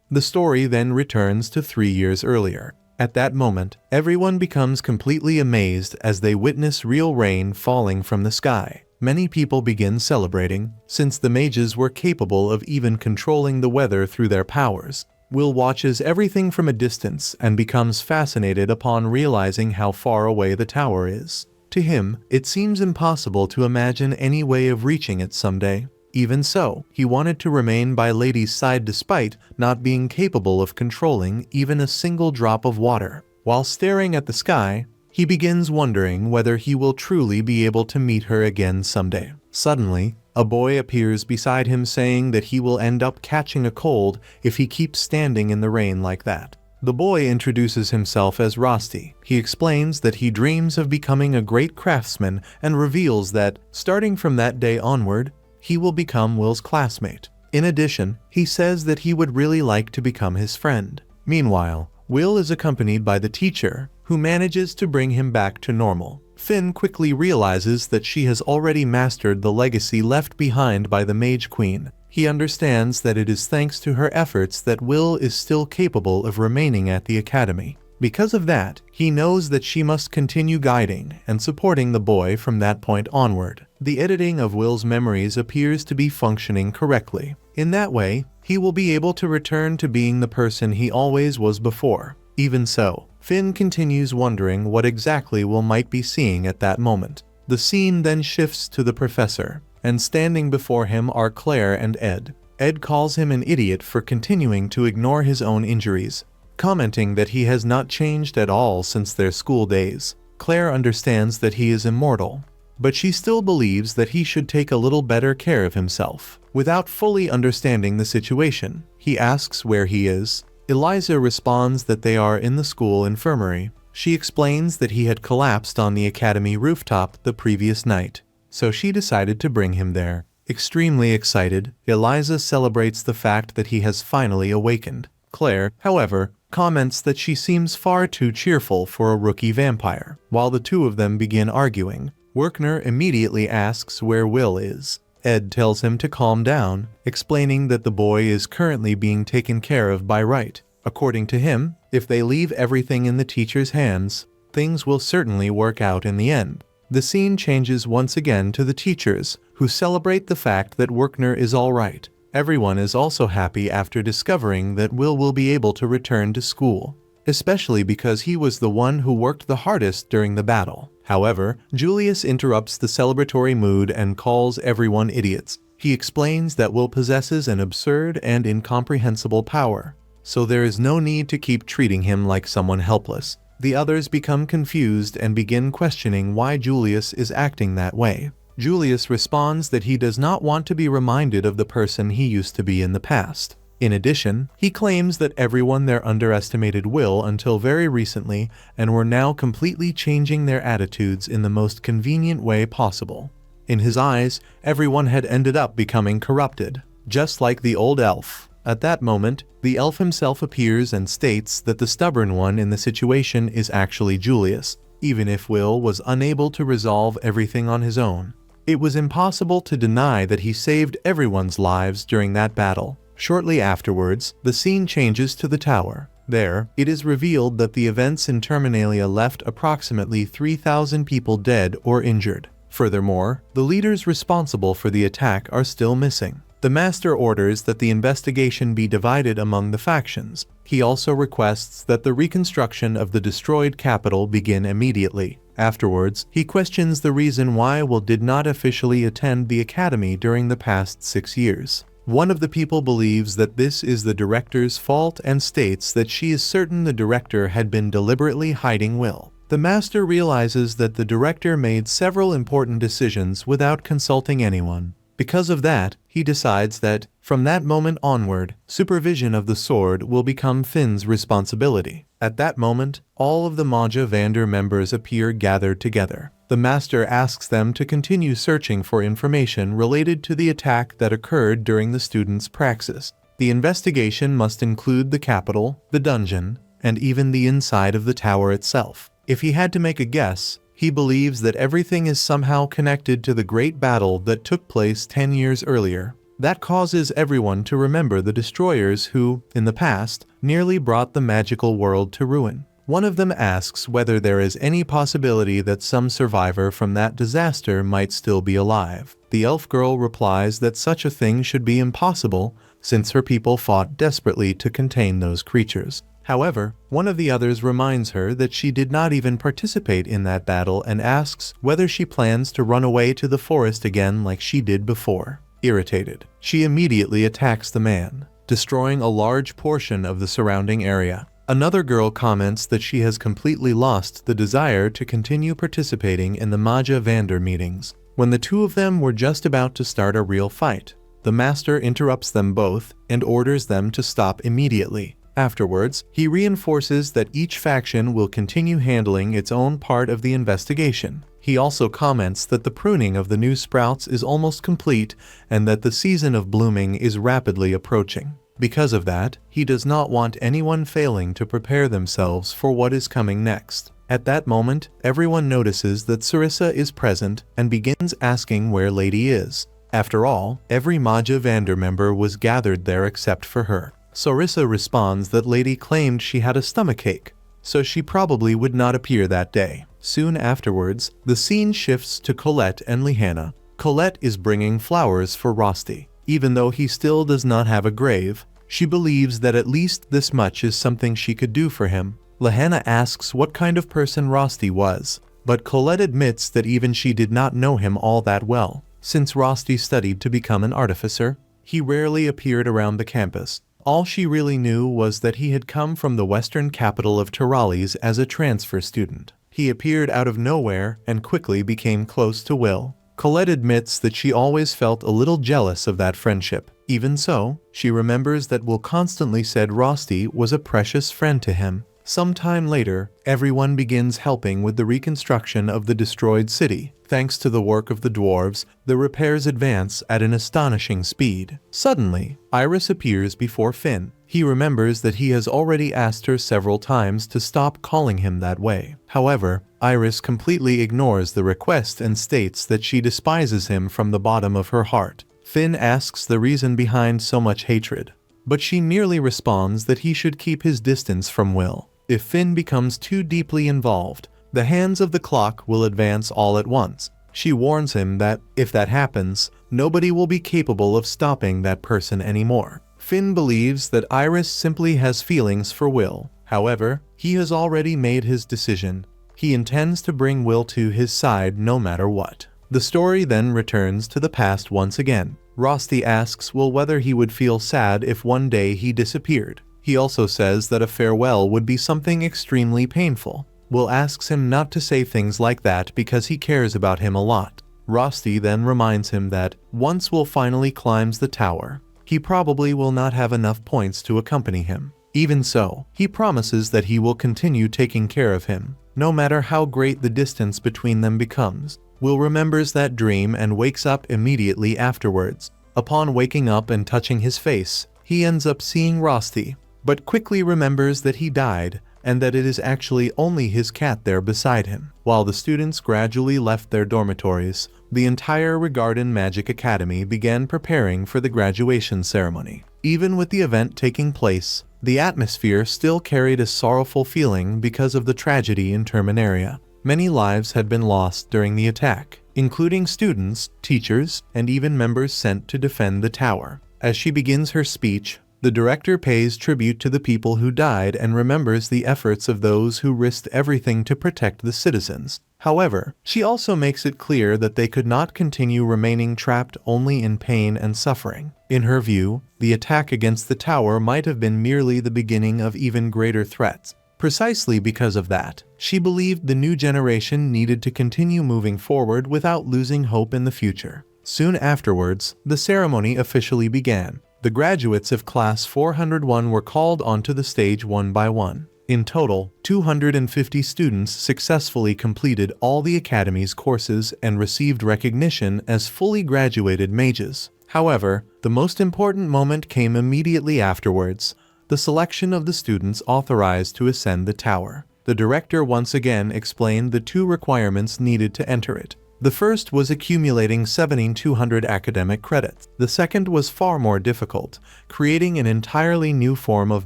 The story then returns to 3 years earlier. At that moment, everyone becomes completely amazed as they witness real rain falling from the sky. Many people begin celebrating, since the mages were capable of even controlling the weather through their powers. Will watches everything from a distance and becomes fascinated upon realizing how far away the tower is. To him, it seems impossible to imagine any way of reaching it someday. Even so, he wanted to remain by Lady's side despite not being capable of controlling even a single drop of water. While staring at the sky, he begins wondering whether he will truly be able to meet her again someday. Suddenly, a boy appears beside him saying that he will end up catching a cold if he keeps standing in the rain like that. The boy introduces himself as Rosti. He explains that he dreams of becoming a great craftsman and reveals that, starting from that day onward, he will become Will's classmate. In addition, he says that he would really like to become his friend. Meanwhile, Will is accompanied by the teacher, who manages to bring him back to normal. Finn quickly realizes that she has already mastered the legacy left behind by the Mage Queen. He understands that it is thanks to her efforts that Will is still capable of remaining at the academy. Because of that, he knows that she must continue guiding and supporting the boy from that point onward. The editing of Will's memories appears to be functioning correctly. In that way, he will be able to return to being the person he always was before. Even so, Finn continues wondering what exactly Will might be seeing at that moment. The scene then shifts to the professor, and standing before him are Claire and Ed. Ed calls him an idiot for continuing to ignore his own injuries, commenting that he has not changed at all since their school days. Claire understands that he is immortal, but she still believes that he should take a little better care of himself. Without fully understanding the situation, he asks where he is. Eliza responds that they are in the school infirmary. She explains that he had collapsed on the academy rooftop the previous night, so she decided to bring him there. Extremely excited, Eliza celebrates the fact that he has finally awakened. Claire, however, comments that she seems far too cheerful for a rookie vampire. While the two of them begin arguing, Werkner immediately asks where Will is. Ed tells him to calm down, explaining that the boy is currently being taken care of by Wright, According to him, if they leave everything in the teacher's hands, things will certainly work out in the end. The scene changes once again to the teachers, who celebrate the fact that Werkner is alright. Everyone is also happy after discovering that Will be able to return to school, especially because he was the one who worked the hardest during the battle. However, Julius interrupts the celebratory mood and calls everyone idiots. He explains that Will possesses an absurd and incomprehensible power, so there is no need to keep treating him like someone helpless. The others become confused and begin questioning why Julius is acting that way. Julius responds that he does not want to be reminded of the person he used to be in the past. In addition, he claims that everyone there underestimated Will until very recently and were now completely changing their attitudes in the most convenient way possible. In his eyes, everyone had ended up becoming corrupted, just like the old elf. At that moment, the elf himself appears and states that the stubborn one in the situation is actually Julius, even if Will was unable to resolve everything on his own. It was impossible to deny that he saved everyone's lives during that battle. Shortly afterwards, the scene changes to the tower. There, it is revealed that the events in Terminalia left approximately 3,000 people dead or injured. Furthermore, the leaders responsible for the attack are still missing. The Master orders that the investigation be divided among the factions. He also requests that the reconstruction of the destroyed capital begin immediately. Afterwards, he questions the reason why Will did not officially attend the academy during the past 6 years. One of the people believes that this is the director's fault and states that she is certain the director had been deliberately hiding Will. The Master realizes that the director made several important decisions without consulting anyone. Because of that, he decides that, from that moment onward, supervision of the sword will become Finn's responsibility. At that moment, all of the Magia Vander members appear gathered together. The Master asks them to continue searching for information related to the attack that occurred during the students' praxis. The investigation must include the capital, the dungeon, and even the inside of the tower itself. If he had to make a guess, he believes that everything is somehow connected to the great battle that took place 10 years earlier. That causes everyone to remember the destroyers who, in the past, nearly brought the magical world to ruin. One of them asks whether there is any possibility that some survivor from that disaster might still be alive. The elf girl replies that such a thing should be impossible, since her people fought desperately to contain those creatures. However, one of the others reminds her that she did not even participate in that battle and asks whether she plans to run away to the forest again like she did before. Irritated, she immediately attacks the man, destroying a large portion of the surrounding area. Another girl comments that she has completely lost the desire to continue participating in the Magia Vander meetings. When the two of them were just about to start a real fight, the Master interrupts them both and orders them to stop immediately. Afterwards, he reinforces that each faction will continue handling its own part of the investigation. He also comments that the pruning of the new sprouts is almost complete and that the season of blooming is rapidly approaching. Because of that, he does not want anyone failing to prepare themselves for what is coming next. At that moment, everyone notices that Sarissa is present and begins asking where Lady is. After all, every Magia Vander member was gathered there except for her. Sarissa responds that Lady claimed she had a stomachache, so she probably would not appear that day. Soon afterwards, the scene shifts to Colette and Lihanna. Colette is bringing flowers for Rosti. Even though he still does not have a grave, she believes that at least this much is something she could do for him. Lihanna asks what kind of person Rosti was, but Colette admits that even she did not know him all that well. Since Rosti studied to become an artificer, he rarely appeared around the campus. All she really knew was that he had come from the western capital of Tiralis as a transfer student. He appeared out of nowhere and quickly became close to Will. Colette admits that she always felt a little jealous of that friendship. Even so, she remembers that Will constantly said Rosti was a precious friend to him. Sometime later, everyone begins helping with the reconstruction of the destroyed city. Thanks to the work of the dwarves, the repairs advance at an astonishing speed. Suddenly, Iris appears before Finn. He remembers that he has already asked her several times to stop calling him that way. However, Iris completely ignores the request and states that she despises him from the bottom of her heart. Finn asks the reason behind so much hatred. but she merely responds that he should keep his distance from Will. If Finn becomes too deeply involved, the hands of the clock will advance all at once. She warns him that, if that happens, nobody will be capable of stopping that person anymore. Finn believes that Iris simply has feelings for Will. However, he has already made his decision. He intends to bring Will to his side no matter what. The story then returns to the past once again. Rosti asks Will whether he would feel sad if one day he disappeared. He also says that a farewell would be something extremely painful. Will asks him not to say things like that because he cares about him a lot. Rosti then reminds him that, once Will finally climbs the tower, he probably will not have enough points to accompany him. Even so, he promises that he will continue taking care of him, no matter how great the distance between them becomes. Will remembers that dream and wakes up immediately afterwards. Upon waking up and touching his face, he ends up seeing Rosti, but quickly remembers that he died and that it is actually only his cat there beside him. While the students gradually left their dormitories, the entire Regarden Magic Academy began preparing for the graduation ceremony. Even with the event taking place, the atmosphere still carried a sorrowful feeling because of the tragedy in Terminaria. Many lives had been lost during the attack, including students, teachers, and even members sent to defend the tower. As she begins her speech, the director pays tribute to the people who died and remembers the efforts of those who risked everything to protect the citizens. However, she also makes it clear that they could not continue remaining trapped only in pain and suffering. In her view, the attack against the tower might have been merely the beginning of even greater threats. Precisely because of that, she believed the new generation needed to continue moving forward without losing hope in the future. Soon afterwards, the ceremony officially began. The graduates of Class 401 were called onto the stage one by one. In total, 250 students successfully completed all the Academy's courses and received recognition as fully graduated mages. However, the most important moment came immediately afterwards: the selection of the students authorized to ascend the tower. The director once again explained the two requirements needed to enter it. The first was accumulating 7,200 academic credits. The second was far more difficult, creating an entirely new form of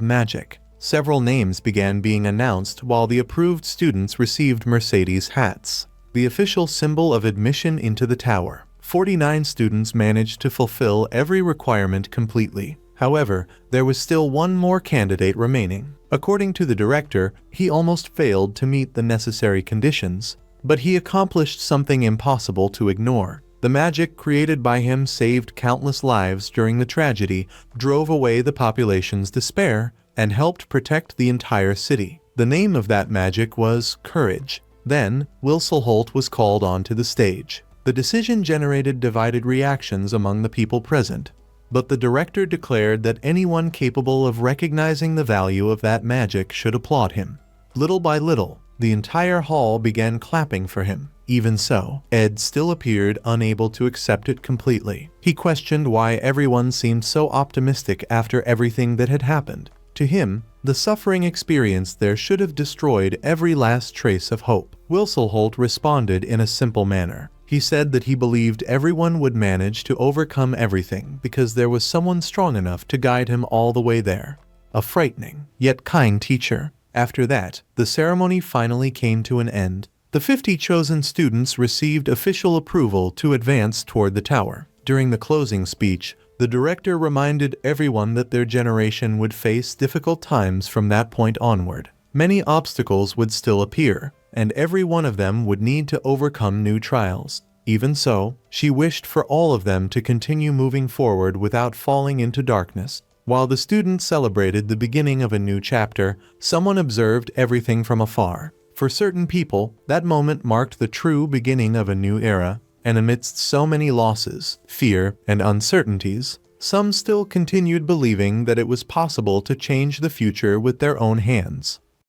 magic. Several names began being announced while the approved students received Mercedes hats, the official symbol of admission into the tower. 49 students managed to fulfill every requirement completely. However, there was still one more candidate remaining. According to the director, he almost failed to meet the necessary conditions, but he accomplished something impossible to ignore. The magic created by him saved countless lives during the tragedy, drove away the population's despair, and helped protect the entire city. The name of that magic was Courage. Then, Wilselholt was called onto the stage. The decision generated divided reactions among the people present, but the director declared that anyone capable of recognizing the value of that magic should applaud him. Little by little, the entire hall began clapping for him. Even so, Ed still appeared unable to accept it completely. He questioned why everyone seemed so optimistic after everything that had happened. To him, the suffering experienced there should have destroyed every last trace of hope. Wilselholt responded in a simple manner. He said that he believed everyone would manage to overcome everything because there was someone strong enough to guide him all the way there. A frightening, yet kind teacher. After that, the ceremony finally came to an end. The 50 chosen students received official approval to advance toward the tower. During the closing speech, the director reminded everyone that their generation would face difficult times from that point onward. Many obstacles would still appear, and every one of them would need to overcome new trials. Even so, she wished for all of them to continue moving forward without falling into darkness. While the students celebrated the beginning of a new chapter, someone observed everything from afar. For certain people, that moment marked the true beginning of a new era, and amidst so many losses, fear, and uncertainties, some still continued believing that it was possible to change the future with their own hands.